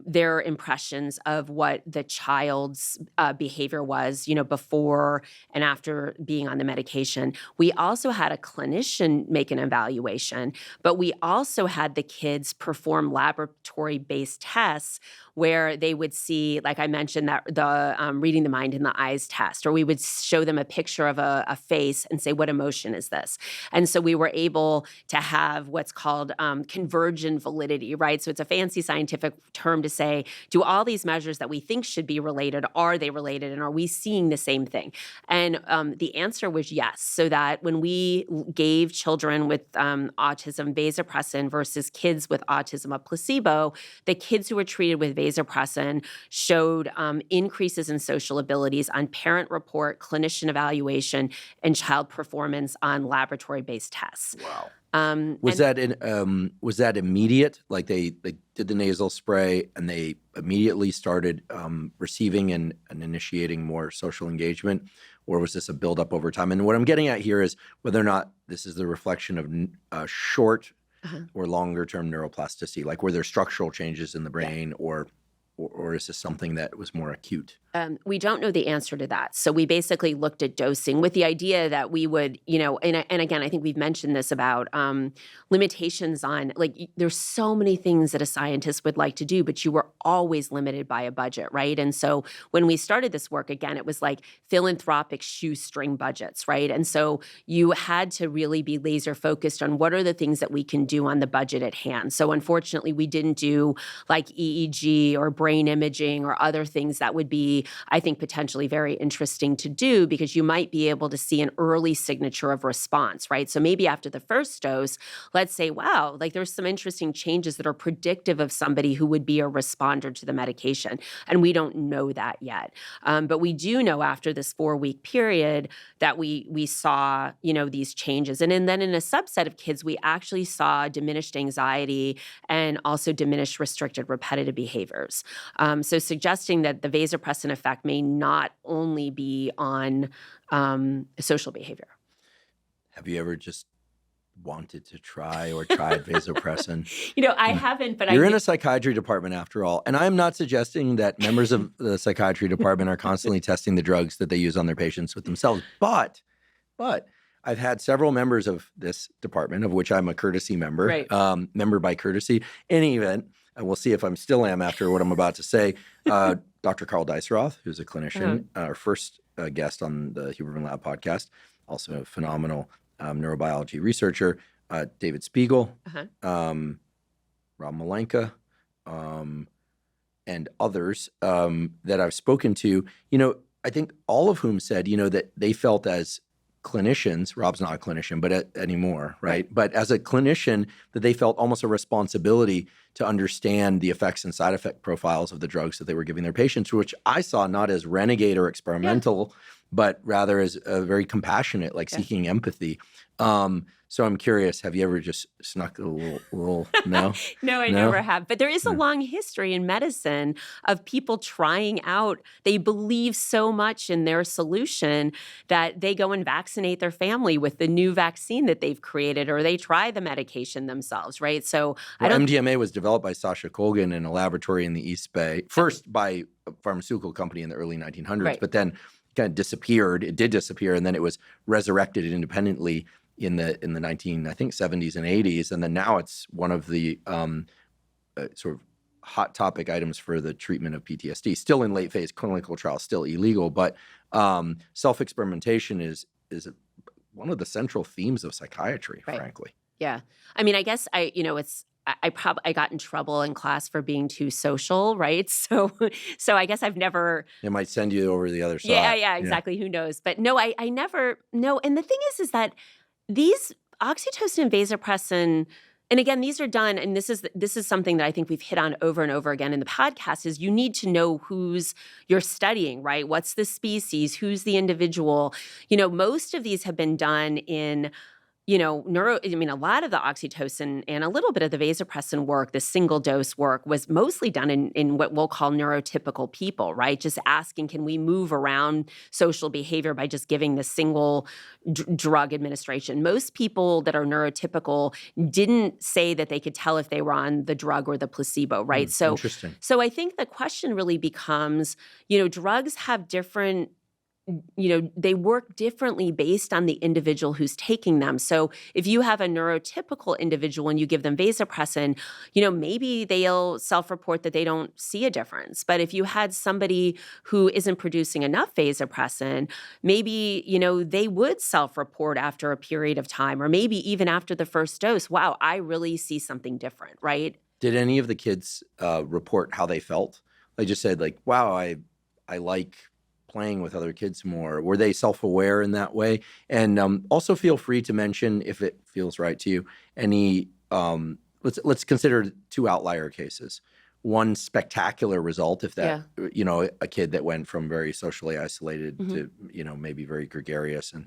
their impressions of what the child's behavior was, before and after being on the medication. We also had a clinician make an evaluation, but we also had the kids perform laboratory-based tests where they would see, like I mentioned, that the reading the mind in the eyes test, or we would show them a picture of a face and say, what emotion is this? And so we were able to have what's called convergent validity, right? So it's a fancy scientific term to say, do all these measures that we think should be related, are they related, and are we seeing the same thing? And the answer was yes, so that when we gave children with autism vasopressin versus kids with autism a placebo, the kids who were treated with vasopressin showed increases in social abilities on parent report, clinician evaluation, and child performance on laboratory-based tests. Wow. Was that immediate? Like they did the nasal spray and they immediately started receiving and initiating more social engagement, or was this a buildup over time? And what I'm getting at here is whether or not this is the reflection of short or longer term neuroplasticity, like were there structural changes in the brain, or is this something that was more acute? We don't know the answer to that. So we basically looked at dosing with the idea that we would, and again, I think we've mentioned this about limitations on, like, there's so many things that a scientist would like to do, but you were always limited by a budget, right? And so when we started this work, again, it was like philanthropic shoestring budgets, right? And so you had to really be laser focused on what are the things that we can do on the budget at hand. So unfortunately, we didn't do like EEG or brain imaging or other things that would be, I think, potentially very interesting to do, because you might be able to see an early signature of response, right? So maybe after the first dose, let's say, wow, like there's some interesting changes that are predictive of somebody who would be a responder to the medication. And we don't know that yet. But we do know after this 4-week period that we saw, these changes. And then in a subset of kids, we actually saw diminished anxiety and also diminished restricted repetitive behaviors. So suggesting that the vasopressin effect may not only be on social behavior. Have you ever just wanted to try or tried vasopressin? I haven't, but You're in a psychiatry department after all. And I'm not suggesting that members of the psychiatry department are constantly testing the drugs that they use on their patients with themselves. But I've had several members of this department, of which I'm a courtesy member, Right. member by courtesy. In any event, and we'll see if I'm still am after what I'm about to say. Dr. Carl Deisroth, who's a clinician, our first guest on the Huberman Lab podcast, also a phenomenal neurobiology researcher. David Spiegel, Rob Malenka, and others that I've spoken to, I think all of whom said, that they felt as clinicians, Rob's not a clinician, but anymore, right? But as a clinician, that they felt almost a responsibility to understand the effects and side effect profiles of the drugs that they were giving their patients, which I saw not as renegade or experimental, but rather as very compassionate, like seeking empathy. So I'm curious, have you ever just snuck a little no? No, I never have. But there is a long history in medicine of people trying out. They believe so much in their solution that they go and vaccinate their family with the new vaccine that they've created, or they try the medication themselves, right? So MDMA was developed by Sasha Colgan in a laboratory in the East Bay, first by a pharmaceutical company in the early 1900s, but then kind of disappeared. It did disappear, and then it was resurrected independently in the 70s and 80s, and then now it's one of the sort of hot topic items for the treatment of PTSD. Still in late phase clinical trials, still illegal, but self-experimentation is one of the central themes of psychiatry, frankly. Yeah, I mean, I guess I got in trouble in class for being too social, right? So I guess I've never. It might send you over the other side. Yeah, exactly. Who knows? But no, I never. No, and the thing is that these oxytocin and vasopressin, and again, these are done, and this is something that I think we've hit on over and over again in the podcast, is you need to know who's you're studying, right? What's the species? Who's the individual? Most of these have been done in a lot of the oxytocin and a little bit of the vasopressin work, the single dose work, was mostly done in what we'll call neurotypical people, right? Just asking, can we move around social behavior by just giving the single drug administration? Most people that are neurotypical didn't say that they could tell if they were on the drug or the placebo, right? Interesting. So I think the question really becomes, drugs have different they work differently based on the individual who's taking them. So if you have a neurotypical individual and you give them vasopressin, maybe they'll self-report that they don't see a difference. But if you had somebody who isn't producing enough vasopressin, maybe, they would self-report after a period of time, or maybe even after the first dose, wow, I really see something different, right? Did any of the kids report how they felt? They just said like, wow, I like playing with other kids more. Were they self-aware in that way? And also feel free to mention, if it feels right to you, any, let's consider two outlier cases. One spectacular result, if that, a kid that went from very socially isolated to, maybe very gregarious. And,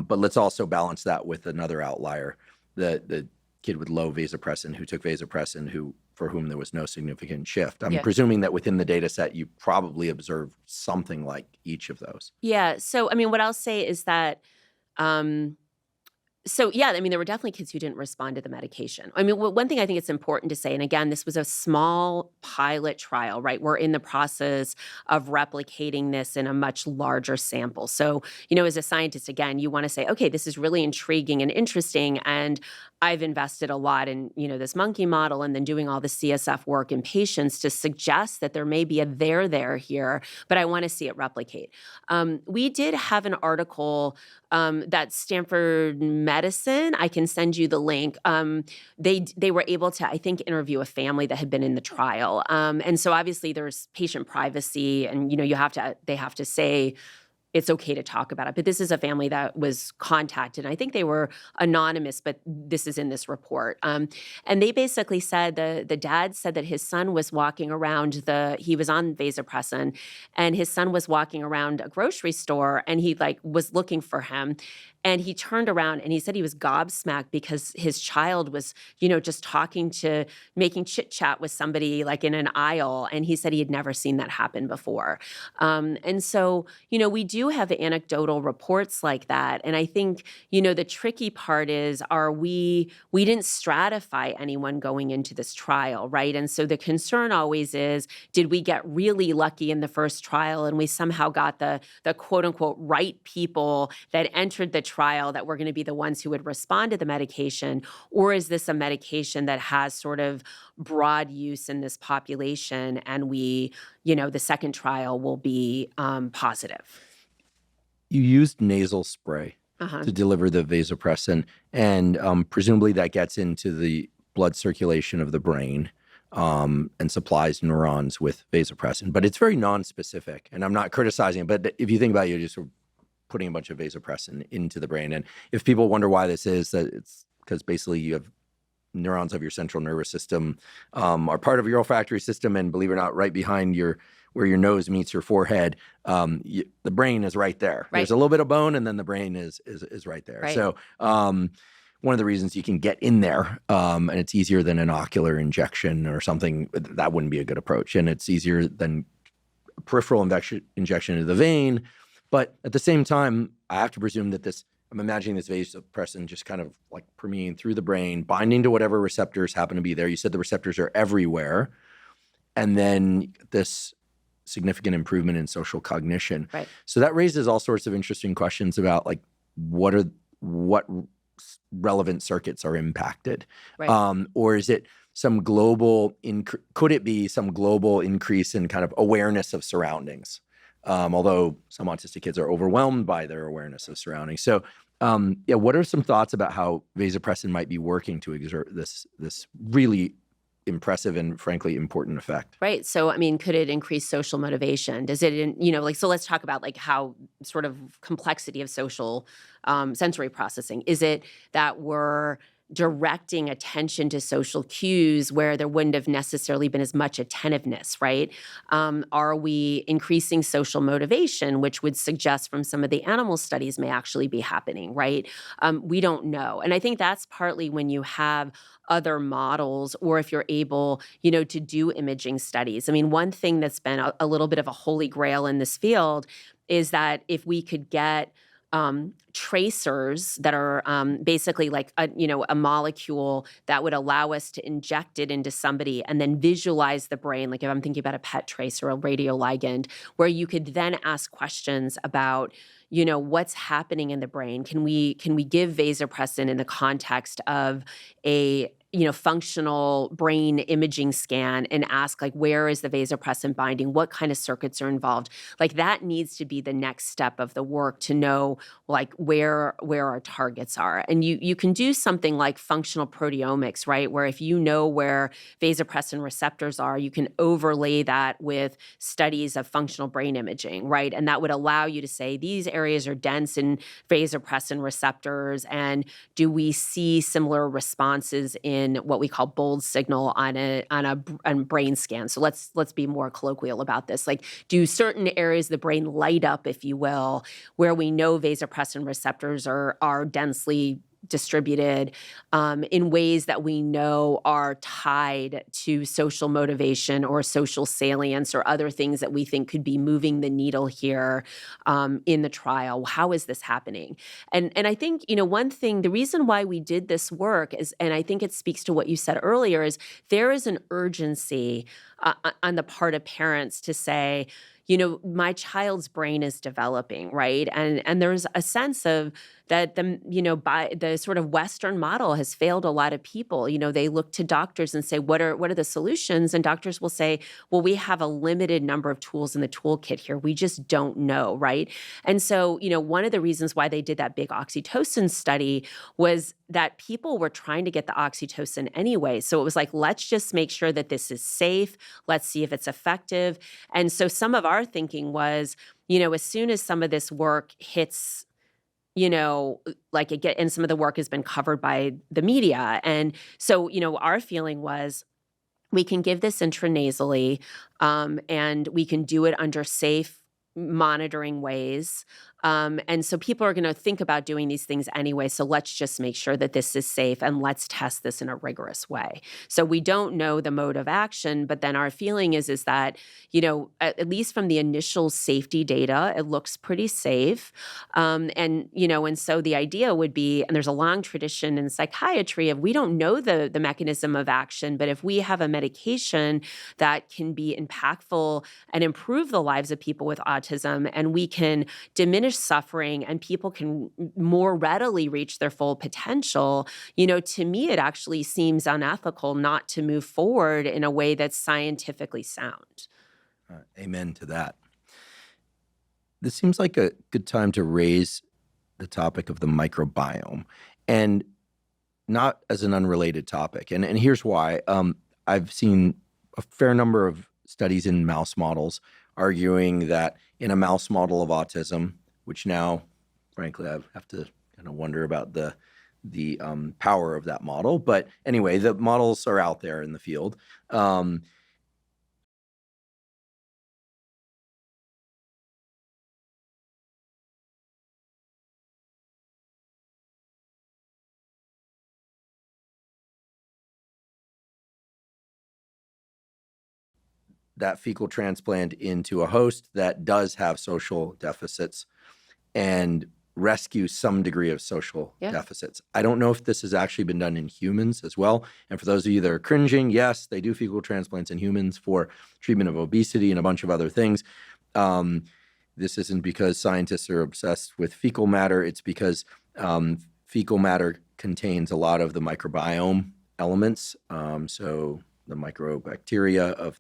but let's also balance that with another outlier, the kid with low vasopressin who took vasopressin for whom there was no significant shift. I'm presuming that within the data set, you probably observed something like each of those. Yeah. So, what I'll say is that, there were definitely kids who didn't respond to the medication. One thing I think it's important to say, and again, this was a small pilot trial, right? We're in the process of replicating this in a much larger sample. So, as a scientist, again, you want to say, okay, this is really intriguing and interesting, and I've invested a lot in, this monkey model and then doing all the CSF work in patients to suggest that there may be a there here, but I want to see it replicate. We did have an article that Stanford Medicine, I can send you the link. They were able to, I think, interview a family that had been in the trial. And so obviously there's patient privacy, and, they have to say it's okay to talk about it. But this is a family that was contacted. I think they were anonymous, but this is in this report. And they basically said, the dad said that his son was walking around he was on vasopressin, and his son was walking around a grocery store, and he was looking for him. And he turned around and he said he was gobsmacked because his child was, just making chit chat with somebody in an aisle. And he said he had never seen that happen before. And so, we do have anecdotal reports like that. And I think, the tricky part is, we didn't stratify anyone going into this trial, right? And so the concern always is, did we get really lucky in the first trial and we somehow got the quote unquote right people that entered the trial that we're going to be the ones who would respond to the medication, or is this a medication that has sort of broad use in this population, and we, the second trial will be positive? You used nasal spray to deliver the vasopressin, and presumably that gets into the blood circulation of the brain and supplies neurons with vasopressin. But it's very nonspecific, and I'm not criticizing it, but if you think about it, you're just sort of putting a bunch of vasopressin into the brain. And if people wonder why this is, that it's because basically you have neurons of your central nervous system are part of your olfactory system, and believe it or not, right behind where your nose meets your forehead, the brain is right there. Right. There's a little bit of bone, and then the brain is right there. Right. So one of the reasons you can get in there, and it's easier than an ocular injection or something, that wouldn't be a good approach. And it's easier than peripheral injection into the vein. But at the same time, I have to presume that I'm imagining this vasopressin just kind of like permeating through the brain, binding to whatever receptors happen to be there. You said the receptors are everywhere. And then this significant improvement in social cognition. Right. So that raises all sorts of interesting questions about like what relevant circuits are impacted, right. Or is it some global? Could it be some global increase in kind of awareness of surroundings? Although some autistic kids are overwhelmed by their awareness of surroundings. So, what are some thoughts about how vasopressin might be working to exert this really impressive and frankly important effect? Right. So, I mean, could it increase social motivation? Does it, so let's talk about like how sort of complexity of social sensory processing. Is it that we're directing attention to social cues where there wouldn't have necessarily been as much attentiveness, right? Are we increasing social motivation, which would suggest from some of the animal studies may actually be happening, right? We don't know. And I think that's partly when you have other models, or if you're able, to do imaging studies. I mean, one thing that's been a little bit of a holy grail in this field is that if we could get tracers that are basically like a molecule that would allow us to inject it into somebody and then visualize the brain. Like if I'm thinking about a PET tracer, a radioligand, where you could then ask questions about, what's happening in the brain. Can we give vasopressin in the context of a functional brain imaging scan and ask like, where is the vasopressin binding? What kind of circuits are involved? Like that needs to be the next step of the work to know like where our targets are. And you can do something like functional proteomics, right? Where if you know where vasopressin receptors are, you can overlay that with studies of functional brain imaging, right? And that would allow you to say these areas are dense in vasopressin receptors, and do we see similar responses in what we call bold signal on a brain scan. So let's be more colloquial about this. Like, do certain areas of the brain light up, if you will, where we know vasopressin receptors are densely distributed in ways that we know are tied to social motivation or social salience or other things that we think could be moving the needle here in the trial. How is this happening? And I think, one thing, the reason why we did this work is, and I think it speaks to what you said earlier, is there is an urgency on the part of parents to say, my child's brain is developing, right? And there's a sense of that by the sort of Western model has failed a lot of people. They look to doctors and say, what are the solutions? And doctors will say, well, we have a limited number of tools in the toolkit here. We just don't know, right? And so, one of the reasons why they did that big oxytocin study was that people were trying to get the oxytocin anyway. So it was like, let's just make sure that this is safe. Let's see if it's effective. And so some of our thinking was, as soon as some of this work hits, and some of the work has been covered by the media. And so, our feeling was we can give this intranasally, and we can do it under safe monitoring ways. And so people are going to think about doing these things anyway. So let's just make sure that this is safe and let's test this in a rigorous way. So we don't know the mode of action, but then our feeling is that, at least from the initial safety data, it looks pretty safe. And so the idea would be, and there's a long tradition in psychiatry of we don't know the mechanism of action, but if we have a medication that can be impactful and improve the lives of people with autism, and we can diminish diminish suffering and people can more readily reach their full potential, to me, it actually seems unethical not to move forward in a way that's scientifically sound. Amen to that. This seems like a good time to raise the topic of the microbiome, and not as an unrelated topic. And here's why. I've seen a fair number of studies in mouse models arguing that in a mouse model of autism, which now, frankly, I have to kind of wonder about the power of that model. But anyway, the models are out there in the field. That fecal transplant into a host that does have social deficits and rescue some degree of social deficits. I don't know if this has actually been done in humans as well. And for those of you that are cringing, yes, they do fecal transplants in humans for treatment of obesity and a bunch of other things. This isn't because scientists are obsessed with fecal matter. It's because fecal matter contains a lot of the microbiome elements. So the microbacteria of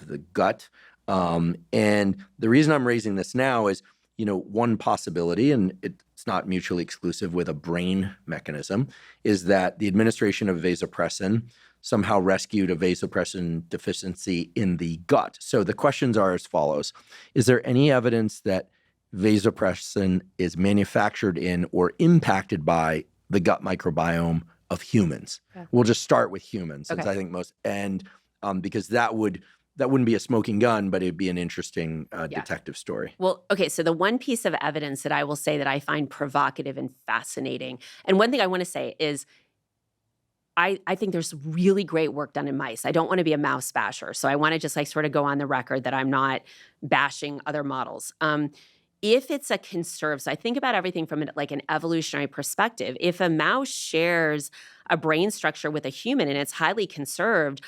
the gut. And the reason I'm raising this now is, one possibility, and it's not mutually exclusive with a brain mechanism, is that the administration of vasopressin somehow rescued a vasopressin deficiency in the gut. So the questions are as follows. Is there any evidence that vasopressin is manufactured in or impacted by the gut microbiome of humans? Yeah. We'll just start with humans, since I think most, and because that wouldn't be a smoking gun, but it'd be an interesting detective story. Well, okay, so the one piece of evidence that I will say that I find provocative and fascinating, and one thing I want to say is I think there's really great work done in mice. I don't want to be a mouse basher, so I want to just sort of go on the record that I'm not bashing other models. If it's a conserved, so I think about everything from an evolutionary perspective. If a mouse shares a brain structure with a human and it's highly conserved,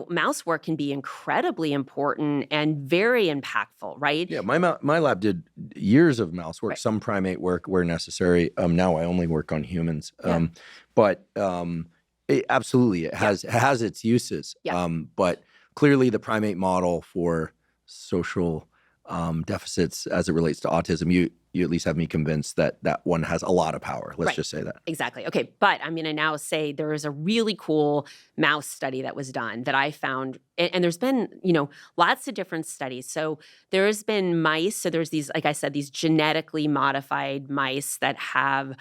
mouse work can be incredibly important and very impactful, right? Yeah, my lab did years of mouse work, some primate work where necessary. Now I only work on humans. But absolutely, it has its uses. But clearly the primate model for social deficits as it relates to autism, you at least have me convinced that one has a lot of power. Let's just say that. Exactly. Okay, but I'm going to now say there is a really cool mouse study that was done that I found, and there's been, lots of different studies. So there's been mice, so there's these, like I said, these genetically modified mice that have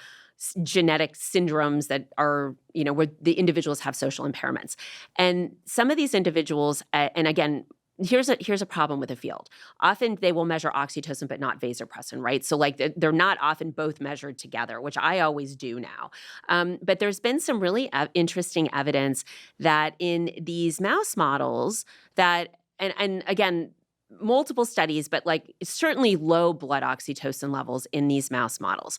genetic syndromes that are, where the individuals have social impairments. And some of these individuals, and again, here's a problem with the field. Often they will measure oxytocin but not vasopressin, right? So they're not often both measured together, which I always do now. But there's been some really interesting evidence that in these mouse models that, and again, multiple studies, but certainly low blood oxytocin levels in these mouse models.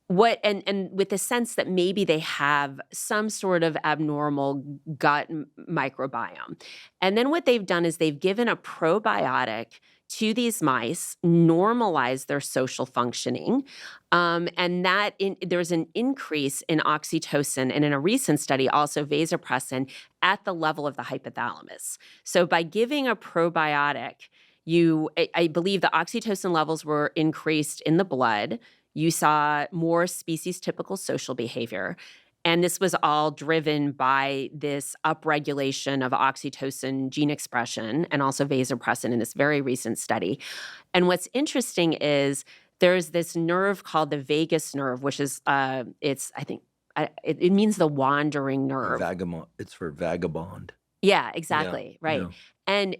And with the sense that maybe they have some sort of abnormal gut microbiome. And then what they've done is they've given a probiotic to these mice, normalize their social functioning, and there's an increase in oxytocin, and in a recent study also vasopressin at the level of the hypothalamus. So by giving a probiotic, I believe the oxytocin levels were increased in the blood. You saw more species-typical social behavior. And this was all driven by this upregulation of oxytocin gene expression and also vasopressin in this very recent study. And what's interesting is there's this nerve called the vagus nerve, which is, it means the wandering nerve. It's for vagabond. Yeah, exactly, right. Yeah. And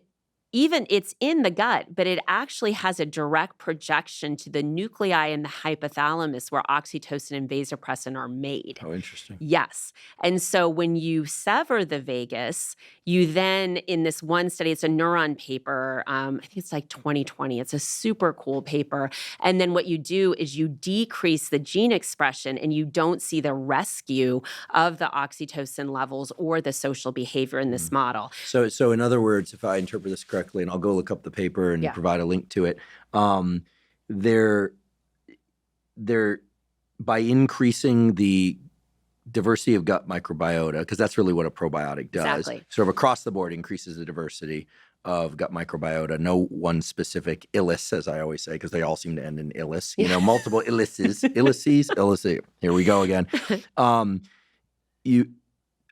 even it's in the gut, but it actually has a direct projection to the nuclei in the hypothalamus where oxytocin and vasopressin are made. Oh, interesting. Yes. And so when you sever the vagus, you then, in this one study, it's a neuron paper, I think it's 2020. It's a super cool paper. And then what you do is you decrease the gene expression and you don't see the rescue of the oxytocin levels or the social behavior in this model. So in other words, if I interpret this correctly, and I'll go look up the paper and provide a link to it, by increasing the diversity of gut microbiota, because that's really what a probiotic does. Exactly. Sort of across the board increases the diversity of gut microbiota. No one specific illus, as I always say, because they all seem to end in illus. Multiple illices. Here we go again. You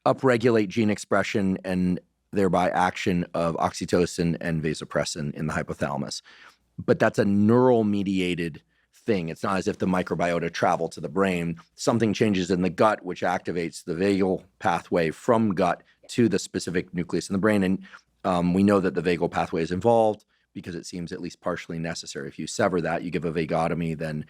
upregulate gene expression and thereby action of oxytocin and vasopressin in the hypothalamus. But that's a neural mediated thing. It's not as if the microbiota travel to the brain. Something changes in the gut, which activates the vagal pathway from gut to the specific nucleus in the brain. And we know that the vagal pathway is involved because it seems at least partially necessary. If you sever that, you give a vagotomy, then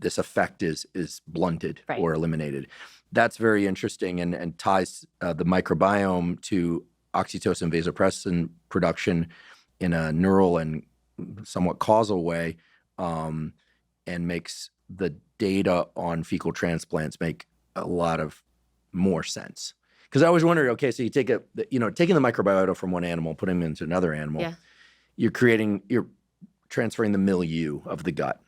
this effect is blunted or eliminated. That's very interesting and ties the microbiome to oxytocin vasopressin production in a neural and somewhat causal way, and makes the data on fecal transplants make a lot of more sense. Because I always wondered, okay, so you take taking the microbiota from one animal, putting them into another animal, you're transferring the milieu of the gut,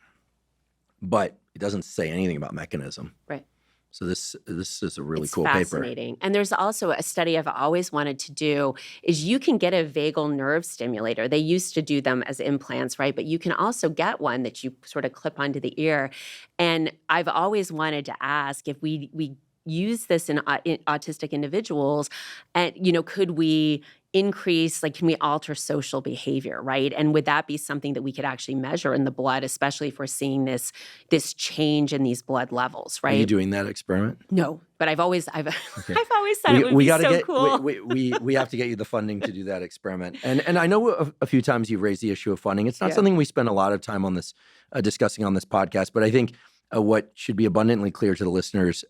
but it doesn't say anything about mechanism. Right. So this is a really cool fascinating. paper. And there's also a study I've always wanted to do is you can get a vagal nerve stimulator. They used to do them as implants, right? But you can also get one that you sort of clip onto the ear. And I've always wanted to ask if we use this in autistic individuals, and could we increase, can we alter social behavior, right? And would that be something that we could actually measure in the blood, especially if we're seeing this change in these blood levels, right? Are you doing that experiment? No, but I've always thought it would be so cool. We have to get you the funding to do that experiment. And I know a few times you've raised the issue of funding. It's not something we spend a lot of time on this discussing on this podcast, but I think what should be abundantly clear to the listeners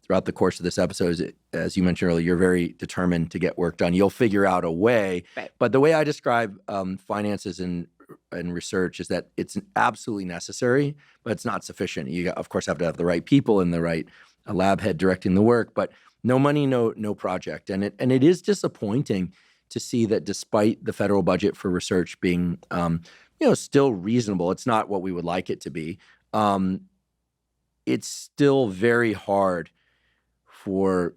throughout the course of this episode is, as you mentioned earlier, you're very determined to get work done. You'll figure out a way. Right. But the way I describe finances and research is that it's absolutely necessary, but it's not sufficient. You, of course, have to have the right people and the right lab head directing the work. But no money, no project. And it is disappointing to see that despite the federal budget for research being still reasonable, it's not what we would like it to be. It's still very hard for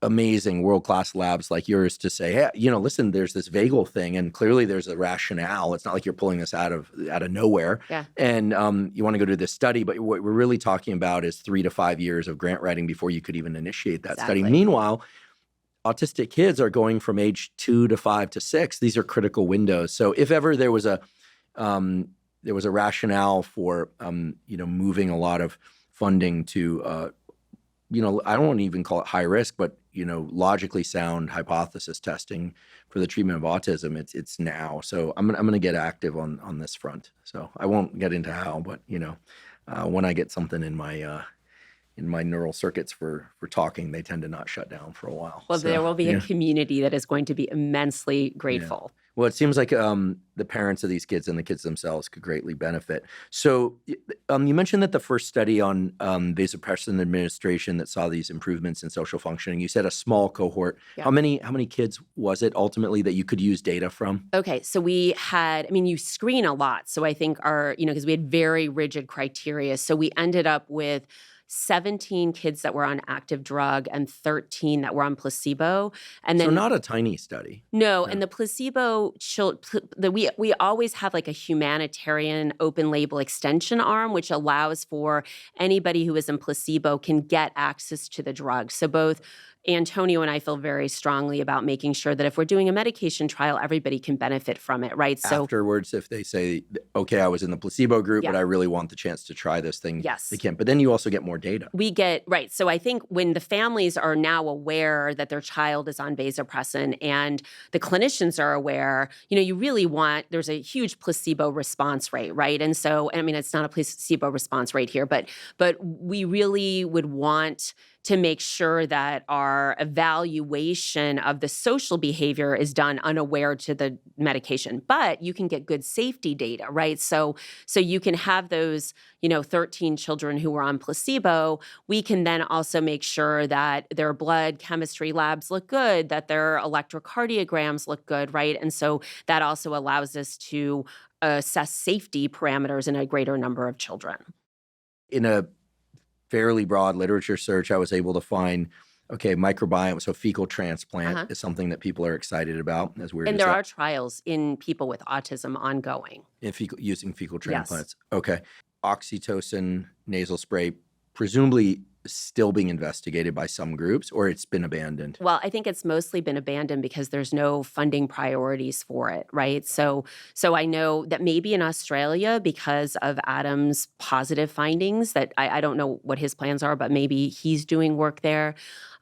amazing world-class labs like yours to say, hey, listen, there's this vagal thing, and clearly there's a rationale. It's not like you're pulling this out of nowhere. Yeah. And you want to go do this study, but what we're really talking about is 3 to 5 years of grant writing before you could even initiate that study. Meanwhile, autistic kids are going from age 2 to 5 to 6. These are critical windows. So if ever there was a rationale for moving a lot of funding to I don't want to even call it high risk, but logically sound hypothesis testing for the treatment of autism, it's now. So I'm gonna get active on this front. So I won't get into how, but when I get something in my neural circuits for talking, they tend to not shut down for a while. Well, there will be a community that is going to be immensely grateful. Yeah. Well, it seems like the parents of these kids and the kids themselves could greatly benefit. So you mentioned that the first study on vasopressin administration that saw these improvements in social functioning, you said a small cohort. Yeah. How many kids was it ultimately that you could use data from? Okay, so we had, you screen a lot. So I think because we had very rigid criteria. So we ended up with 17 kids that were on active drug and 13 that were on placebo. And then, so not a tiny study. No, and the placebo, we always have like a humanitarian open label extension arm, which allows for anybody who is in placebo can get access to the drug. So both Antonio and I feel very strongly about making sure that if we're doing a medication trial, everybody can benefit from it, right? So afterwards, if they say, okay, I was in the placebo group, but I really want the chance to try this thing, yes, they can. But then you also get more data. Right. So I think when the families are now aware that their child is on vasopressin and the clinicians are aware, you really there's a huge placebo response rate, right? And so, it's not a placebo response rate here, but we really would want to make sure that our evaluation of the social behavior is done unaware to the medication. But you can get good safety data, right? So you can have those, 13 children who were on placebo. We can then also make sure that their blood chemistry labs look good, that their electrocardiograms look good, right? And so that also allows us to assess safety parameters in a greater number of children. In a fairly broad literature search, I was able to find, microbiome, so fecal transplant is something that people are excited about. As weird and as there that. are trials in people with autism ongoing. Using fecal transplants. Yes. Okay. Oxytocin nasal spray, presumably still being investigated by some groups, or it's been abandoned? Well, I think it's mostly been abandoned because there's no funding priorities for it, right? So I know that maybe in Australia, because of Adam's positive findings, that I don't know what his plans are, but maybe he's doing work there.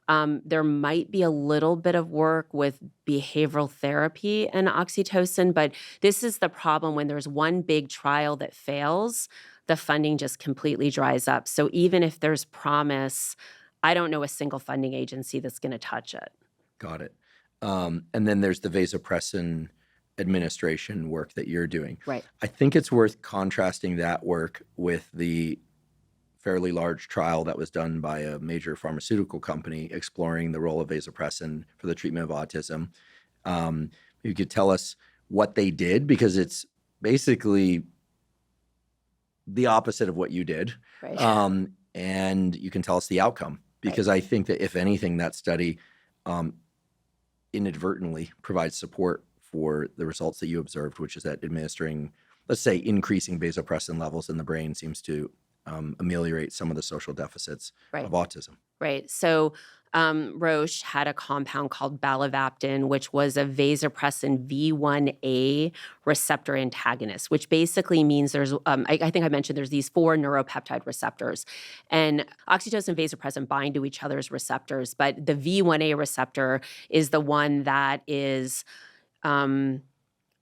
There might be a little bit of work with behavioral therapy and oxytocin, but this is the problem when there's one big trial that fails, the funding just completely dries up. So even if there's promise, I don't know a single funding agency that's going to touch it. Got it. And then there's the vasopressin administration work that you're doing. Right. I think it's worth contrasting that work with the fairly large trial that was done by a major pharmaceutical company exploring the role of vasopressin for the treatment of autism. You could tell us what they did, because it's basically the opposite of what you did. Right. And you can tell us the outcome, because I think that if anything, that study inadvertently provides support for the results that you observed, which is that administering, let's say, increasing vasopressin levels in the brain seems to ameliorate some of the social deficits of autism. Right. So Roche had a compound called balovaptan, which was a vasopressin V1A receptor antagonist, which basically means there's, I think I mentioned there's these 4 neuropeptide receptors. And oxytocin and vasopressin bind to each other's receptors, but the V1A receptor is the one that is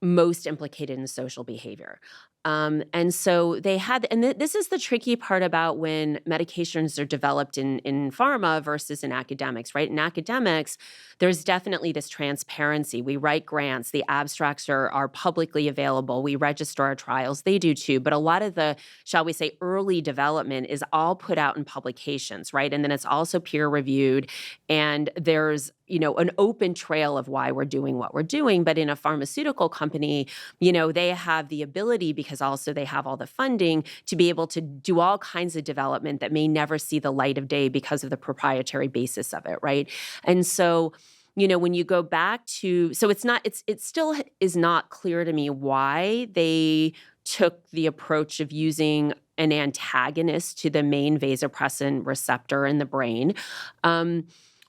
most implicated in social behavior. And so they had, and this is the tricky part about when medications are developed in pharma versus in academics, right? In academics, there's definitely this transparency. We write grants, the abstracts are publicly available. We register our trials, they do too. But a lot of the, shall we say, early development is all put out in publications, right? And then it's also peer reviewed. And there's, an open trail of why we're doing what we're doing. But in a pharmaceutical company, they have the ability, because also they have all the funding, to be able to do all kinds of development that may never see the light of day because of the proprietary basis of it, right? And so, when you go back to, so it still is not clear to me why they took the approach of using an antagonist to the main vasopressin receptor in the brain.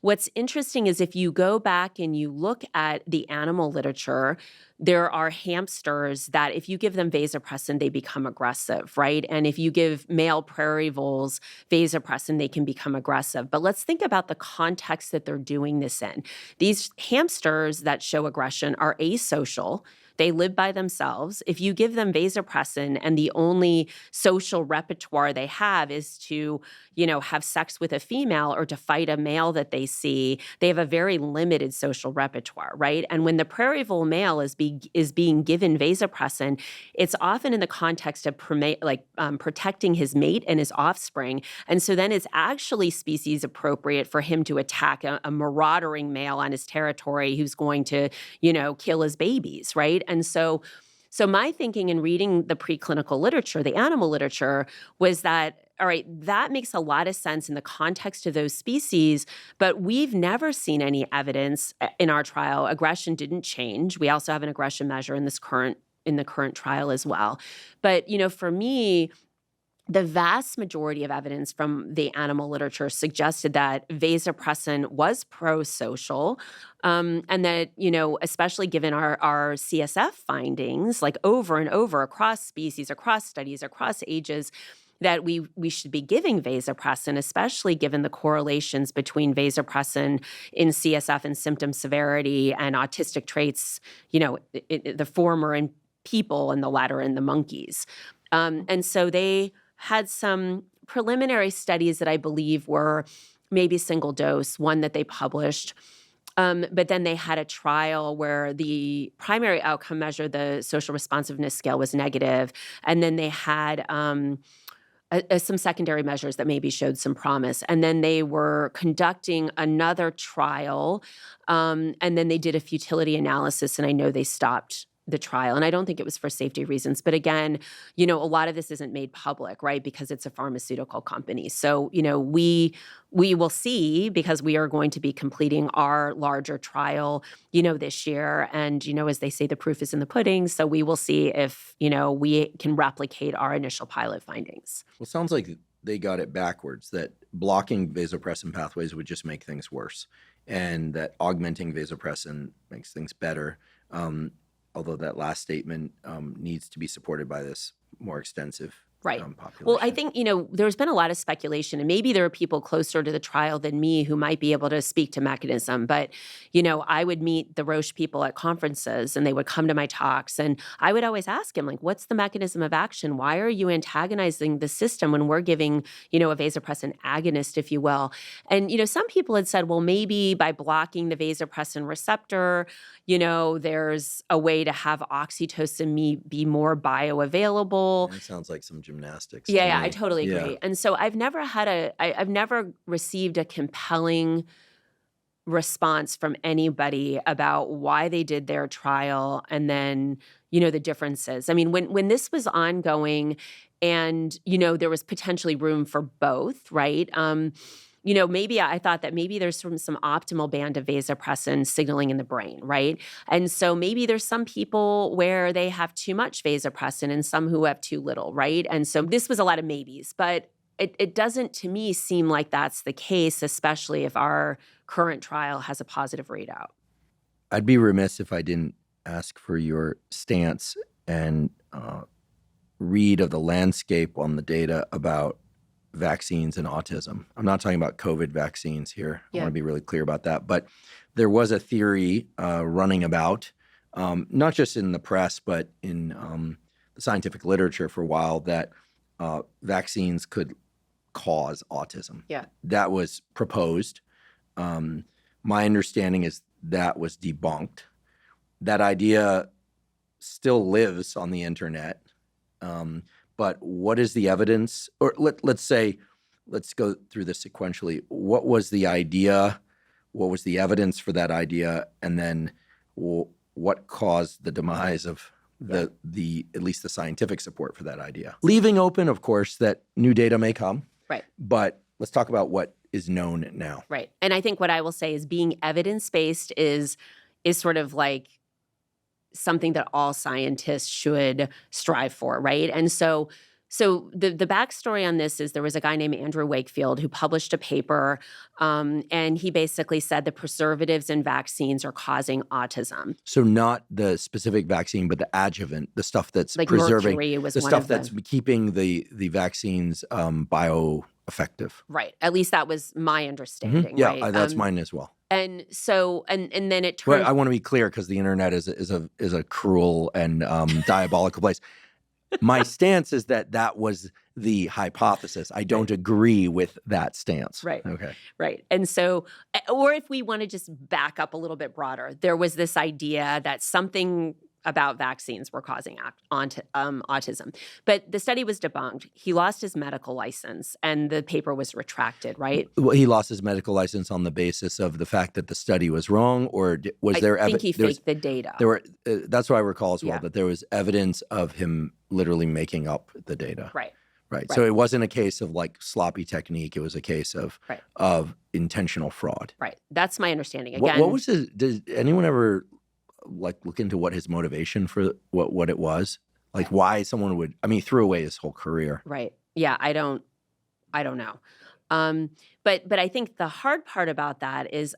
What's interesting is if you go back and you look at the animal literature, there are hamsters that if you give them vasopressin, they become aggressive, right? And if you give male prairie voles vasopressin, they can become aggressive. But let's think about the context that they're doing this in. These hamsters that show aggression are asocial. They live by themselves. If you give them vasopressin and the only social repertoire they have is to, have sex with a female or to fight a male that they see, they have a very limited social repertoire, right? And when the prairie vole male is being given vasopressin, it's often in the context of protecting his mate and his offspring. And so then it's actually species appropriate for him to attack a marauding male on his territory who's going to, kill his babies, right? And so my thinking in reading the preclinical literature, the animal literature, was that, all right, that makes a lot of sense in the context of those species, but we've never seen any evidence in our trial. Aggression didn't change. We also have an aggression measure in the current trial as well. But, for me, the vast majority of evidence from the animal literature suggested that vasopressin was pro-social, and that, especially given our CSF findings, like over and over across species, across studies, across ages, that we should be giving vasopressin, especially given the correlations between vasopressin in CSF and symptom severity and autistic traits, the former in people and the latter in the monkeys. And so they had some preliminary studies that I believe were maybe single dose, one that they published. But then they had a trial where the primary outcome measure, the social responsiveness scale, was negative. And then they had some secondary measures that maybe showed some promise. And then they were conducting another trial, and then they did a futility analysis, and I know they stopped the trial. And I don't think it was for safety reasons. But again, a lot of this isn't made public, right? Because it's a pharmaceutical company. So, we will see, because we are going to be completing our larger trial, this year. And, as they say, the proof is in the pudding. So we will see if, we can replicate our initial pilot findings. Well, it sounds like they got it backwards, that blocking vasopressin pathways would just make things worse, and that augmenting vasopressin makes things better. Although that last statement needs to be supported by this more extensive population. Well, I think, there's been a lot of speculation, and maybe there are people closer to the trial than me who might be able to speak to mechanism. But, I would meet the Roche people at conferences, and they would come to my talks, and I would always ask him, what's the mechanism of action? Why are you antagonizing the system when we're giving, a vasopressin agonist, if you will? And, some people had said, well, maybe by blocking the vasopressin receptor, there's a way to have oxytocin be more bioavailable. That sounds like some gymnastics. Yeah, I totally agree. And so I've never received a compelling response from anybody about why they did their trial and then, the differences. I mean, when this was ongoing and, there was potentially room for both, right? Maybe I thought that maybe there's some optimal band of vasopressin signaling in the brain, right? And so maybe there's some people where they have too much vasopressin and some who have too little, right? And so this was a lot of maybes, but it doesn't, to me, seem like that's the case, especially if our current trial has a positive readout. I'd be remiss if I didn't ask for your stance and read of the landscape on the data about vaccines and autism. I'm not talking about COVID vaccines here. I want to be really clear about that. But there was a theory running about, not just in the press, but in the scientific literature for a while, that vaccines could cause autism. Yeah. That was proposed. My understanding is that was debunked. That idea still lives on the internet. But what is the evidence? Or let's go through this sequentially. What was the idea? What was the evidence for that idea? And then what caused the demise of the at least the scientific support for that idea? Leaving open, of course, that new data may come. Right. But let's talk about what is known now. Right. And I think what I will say is being evidence-based is sort of like something that all scientists should strive for, right? And so the backstory on this is there was a guy named Andrew Wakefield who published a paper, and he basically said the preservatives in vaccines are causing autism. So not the specific vaccine, but the adjuvant, the stuff that's like preserving, mercury was the one stuff of that's keeping the vaccines bioeffective. Right. At least that was my understanding. Mm-hmm. Yeah, right? That's mine as well. And so, and then it turned. Well, I want to be clear because the internet is a cruel and diabolical place. My stance is that was the hypothesis. I don't agree with that stance. Right. Okay. Right. And so, or if we want to just back up a little bit broader, there was this idea that something about vaccines were causing autism. But the study was debunked. He lost his medical license and the paper was retracted, right? Well, he lost his medical license on the basis of the fact that the study was wrong, or was there evidence? I think he faked the data. There were. That's what I recall as well, that there was evidence of him literally making up the data. Right. Right. So it wasn't a case of like sloppy technique. It was a case of intentional fraud. Right. That's my understanding. Again, what was his? Did anyone ever look into what his motivation for what it was? Like why someone would? I mean, he threw away his whole career. Right. Yeah. I don't know. But I think the hard part about that is,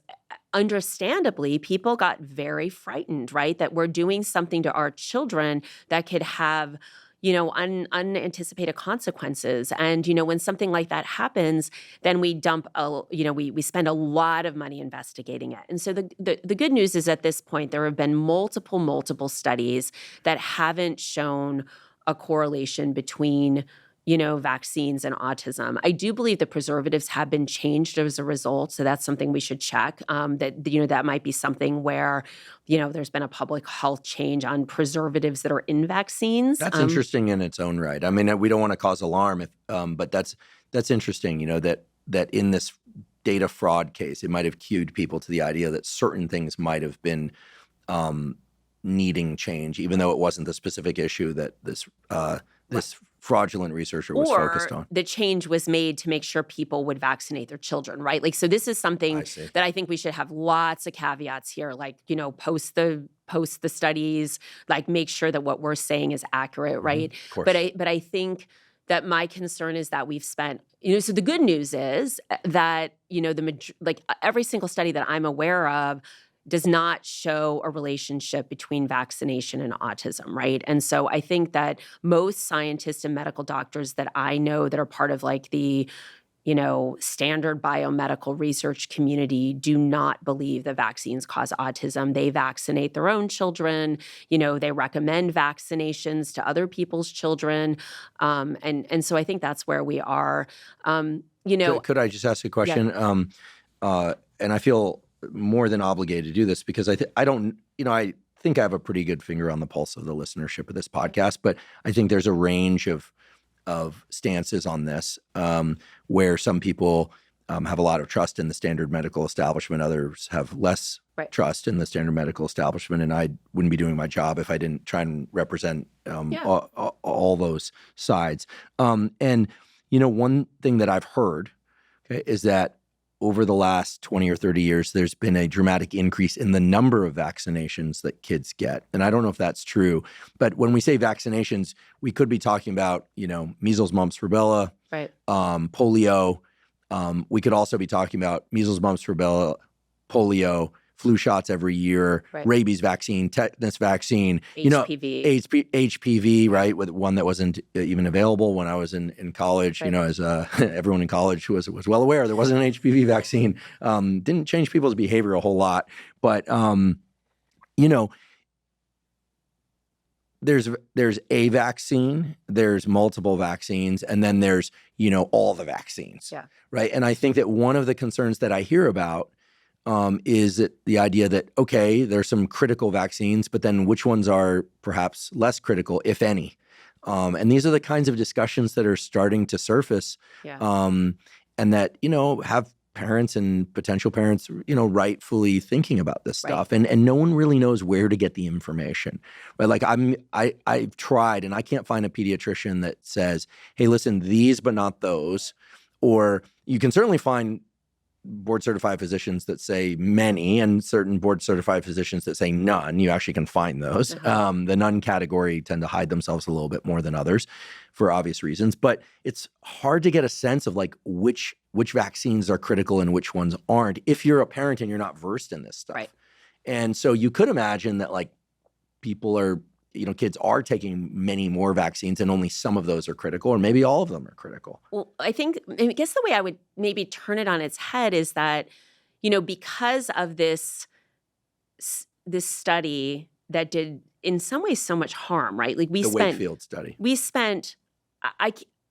understandably, people got very frightened, right? That we're doing something to our children that could have, unanticipated consequences. And, when something like that happens, then we we spend a lot of money investigating it. And so the good news is at this point, there have been multiple studies that haven't shown a correlation between vaccines and autism. I do believe the preservatives have been changed as a result, so that's something we should check. That might be something where, there's been a public health change on preservatives that are in vaccines. That's interesting in its own right. I mean, we don't want to cause alarm, but that's interesting. That in this data fraud case, it might have cued people to the idea that certain things might have been needing change, even though it wasn't the specific issue that this fraudulent researcher was focused on. The change was made to make sure people would vaccinate their children, right? Like, so this is something that I think we should have lots of caveats here, like, post the studies, like make sure that what we're saying is accurate, right? Of course. But I think that my concern is that we've spent, so the good news is that, every single study that I'm aware of does not show a relationship between vaccination and autism, right? And so I think that most scientists and medical doctors that I know that are part of like the, standard biomedical research community do not believe that vaccines cause autism. They vaccinate their own children. They recommend vaccinations to other people's children. And so I think that's where we are. Could I just ask a question? Yeah. And I feel more than obligated to do this because I think I have a pretty good finger on the pulse of the listenership of this podcast, but I think there's a range of stances on this where some people have a lot of trust in the standard medical establishment. Others have less trust in the standard medical establishment, and I wouldn't be doing my job if I didn't try and represent all those sides. And one thing that I've heard is that over the last 20 or 30 years, there's been a dramatic increase in the number of vaccinations that kids get. And I don't know if that's true, but when we say vaccinations, we could be talking about, measles, mumps, rubella, polio. We could also be talking about measles, mumps, rubella, polio, flu shots every year, rabies vaccine, tetanus vaccine, HPV, right, with one that wasn't even available when I was in college. As everyone in college was well aware, there wasn't an HPV vaccine. Didn't change people's behavior a whole lot, but there's a vaccine, there's multiple vaccines, and then there's all the vaccines, right? And I think that one of the concerns that I hear about is that the idea that, okay, there's some critical vaccines, but then which ones are perhaps less critical, if any? And these are the kinds of discussions that are starting to surface and that, have parents and potential parents, rightfully thinking about this stuff. And no one really knows where to get the information, right? Like I've tried and I can't find a pediatrician that says, hey, listen, these but not those. Or you can certainly find board-certified physicians that say many and certain board-certified physicians that say none. You actually can find those. The none category tend to hide themselves a little bit more than others for obvious reasons. But it's hard to get a sense of like which vaccines are critical and which ones aren't if you're a parent and you're not versed in this stuff. Right. And so you could imagine that like people are, kids are taking many more vaccines and only some of those are critical, or maybe all of them are critical. Well, I guess the way I would maybe turn it on its head is that, because of this study that did in some ways so much harm, right? Like the Wakefield study. We spent,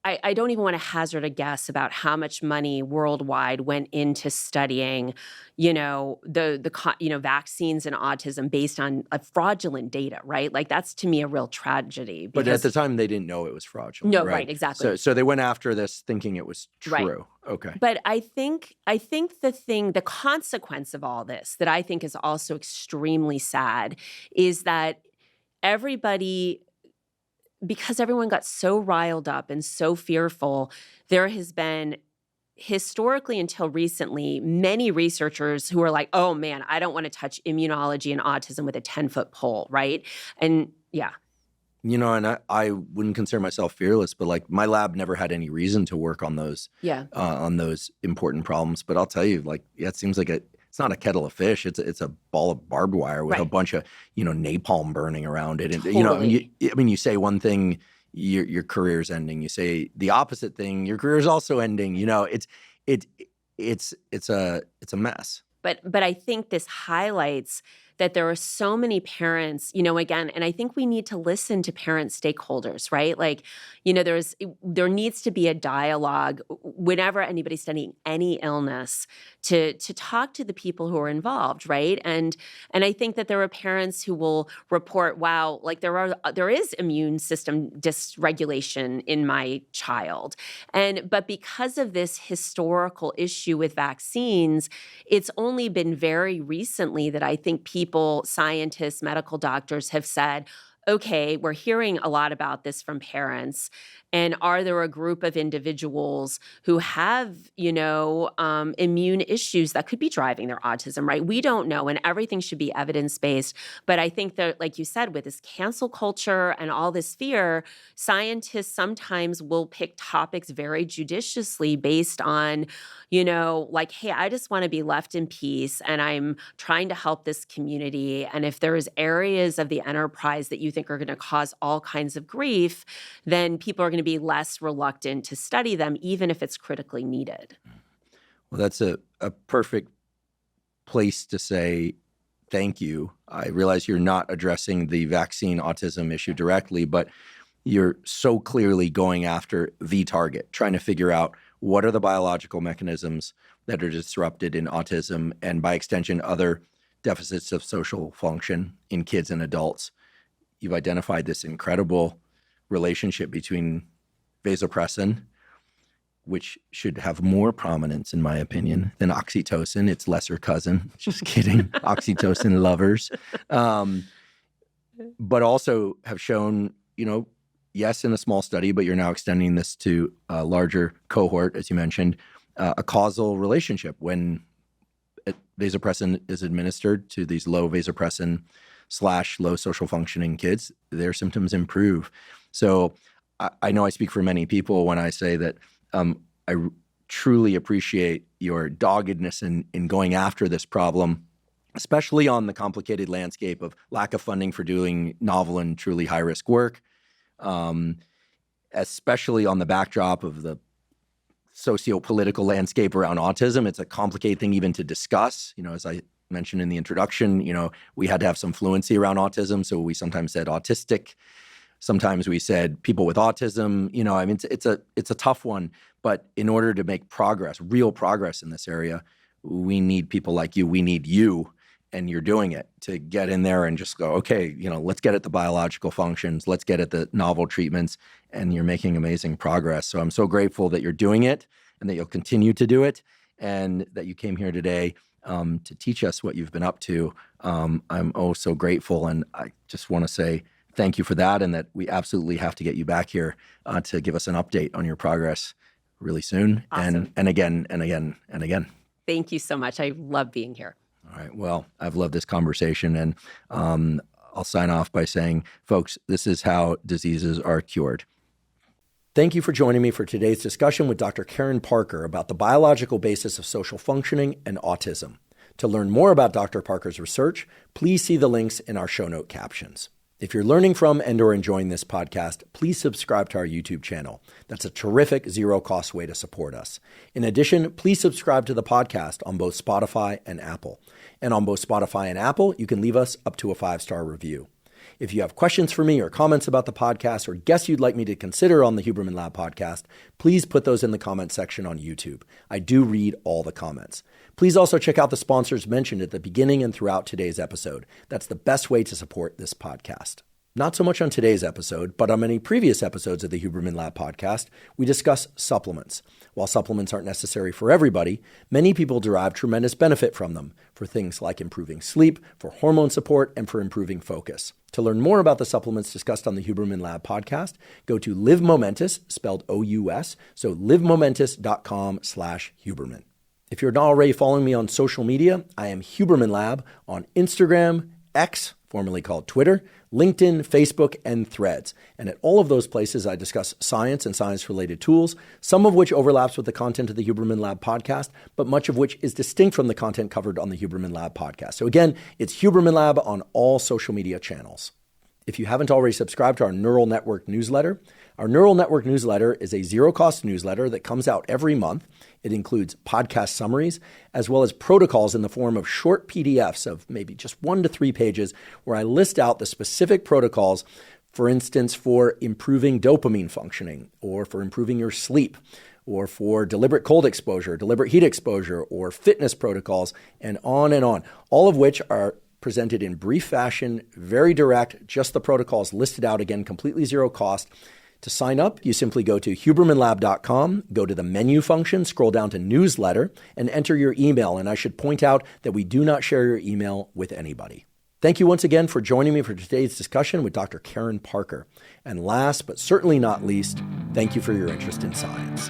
I don't even want to hazard a guess about how much money worldwide went into studying, the vaccines and autism based on a fraudulent data, right? Like that's to me a real tragedy. But at the time they didn't know it was fraudulent. No, right, exactly. So they went after this thinking it was true. Right. Okay. But I think the consequence of all this that I think is also extremely sad is that because everyone got so riled up and so fearful, there has been historically until recently many researchers who are like, oh man, I don't want to touch immunology and autism with a 10-foot pole, right? And and I wouldn't consider myself fearless, but like my lab never had any reason to work on those important problems. But I'll tell you, it seems like it's not a kettle of fish. It's a ball of barbed wire with a bunch of, napalm burning around it. And, totally. you say one thing, your career's ending. You say the opposite thing, your career's also ending. It's a mess. But I think this highlights that there are so many parents, again, and I think we need to listen to parent stakeholders, right? Like, there needs to be a dialogue whenever anybody's studying any illness to talk to the people who are involved, right? And I think that there are parents who will report, wow, like there is immune system dysregulation in my child. But because of this historical issue with vaccines, it's only been very recently that I think people, scientists, medical doctors have said, okay, we're hearing a lot about this from parents. And are there a group of individuals who have, immune issues that could be driving their autism, right? We don't know, and everything should be evidence-based. But I think that, like you said, with this cancel culture and all this fear, scientists sometimes will pick topics very judiciously based on, like, hey, I just want to be left in peace, and I'm trying to help this community. And if there's areas of the enterprise that you think are going to cause all kinds of grief, then people are going to be less reluctant to study them, even if it's critically needed. Well, that's a perfect place to say thank you. I realize you're not addressing the vaccine autism issue directly, but you're so clearly going after the target, trying to figure out what are the biological mechanisms that are disrupted in autism and, by extension, other deficits of social function in kids and adults. You've identified this incredible relationship between vasopressin, which should have more prominence, in my opinion, than oxytocin, its lesser cousin. Just kidding, oxytocin lovers. But also have shown, yes, in a small study, but you're now extending this to a larger cohort, as you mentioned, a causal relationship. When vasopressin is administered to these low vasopressin / low social functioning kids, their symptoms improve. So I know I speak for many people when I say that I truly appreciate your doggedness in going after this problem, especially on the complicated landscape of lack of funding for doing novel and truly high-risk work, especially on the backdrop of the socio-political landscape around autism. It's a complicated thing even to discuss. As I mentioned in the introduction, we had to have some fluency around autism, so we sometimes said autistic. Sometimes we said people with autism. It's a tough one. But in order to make progress, real progress in this area, we need people like you. We need you, and you're doing it, to get in there and just go, okay, let's get at the biological functions. Let's get at the novel treatments. And you're making amazing progress. So I'm so grateful that you're doing it and that you'll continue to do it, and that you came here today to teach us what you've been up to. I'm so grateful. And I just want to say thank you for that, and that we absolutely have to get you back here to give us an update on your progress really soon. Awesome. And again and again and again. Thank you so much. I love being here. All right. Well, I've loved this conversation, and I'll sign off by saying, folks, this is how diseases are cured. Thank you for joining me for today's discussion with Dr. Karen Parker about the biological basis of social functioning and autism. To learn more about Dr. Parker's research, please see the links in our show note captions. If you're learning from and or enjoying this podcast, please subscribe to our YouTube channel. That's a terrific zero-cost way to support us. In addition, please subscribe to the podcast on both Spotify and Apple. And on both Spotify and Apple, you can leave us up to a 5-star review. If you have questions for me or comments about the podcast or guests you'd like me to consider on the Huberman Lab podcast, please put those in the comment section on YouTube. I do read all the comments. Please also check out the sponsors mentioned at the beginning and throughout today's episode. That's the best way to support this podcast. Not so much on today's episode, but on many previous episodes of the Huberman Lab podcast, we discuss supplements. While supplements aren't necessary for everybody, many people derive tremendous benefit from them for things like improving sleep, for hormone support, and for improving focus. To learn more about the supplements discussed on the Huberman Lab podcast, go to Live Momentous, spelled O-U-S, so livemomentous.com/Huberman. If you're not already following me on social media, I am Huberman Lab on Instagram, X, formerly called Twitter, LinkedIn, Facebook, and Threads. And at all of those places, I discuss science and science-related tools, some of which overlaps with the content of the Huberman Lab podcast, but much of which is distinct from the content covered on the Huberman Lab podcast. So again, it's Huberman Lab on all social media channels. If you haven't already subscribed to our Neural Network newsletter, our Neural Network newsletter is a zero-cost newsletter that comes out every month. It includes podcast summaries, as well as protocols in the form of short PDFs of maybe just 1 to 3 pages, where I list out the specific protocols, for instance, for improving dopamine functioning, or for improving your sleep, or for deliberate cold exposure, deliberate heat exposure, or fitness protocols, and on, all of which are presented in brief fashion, very direct, just the protocols listed out, again, completely zero cost. To sign up, you simply go to hubermanlab.com, go to the menu function, scroll down to newsletter, and enter your email. And I should point out that we do not share your email with anybody. Thank you once again for joining me for today's discussion with Dr. Karen Parker. And last but certainly not least, thank you for your interest in science.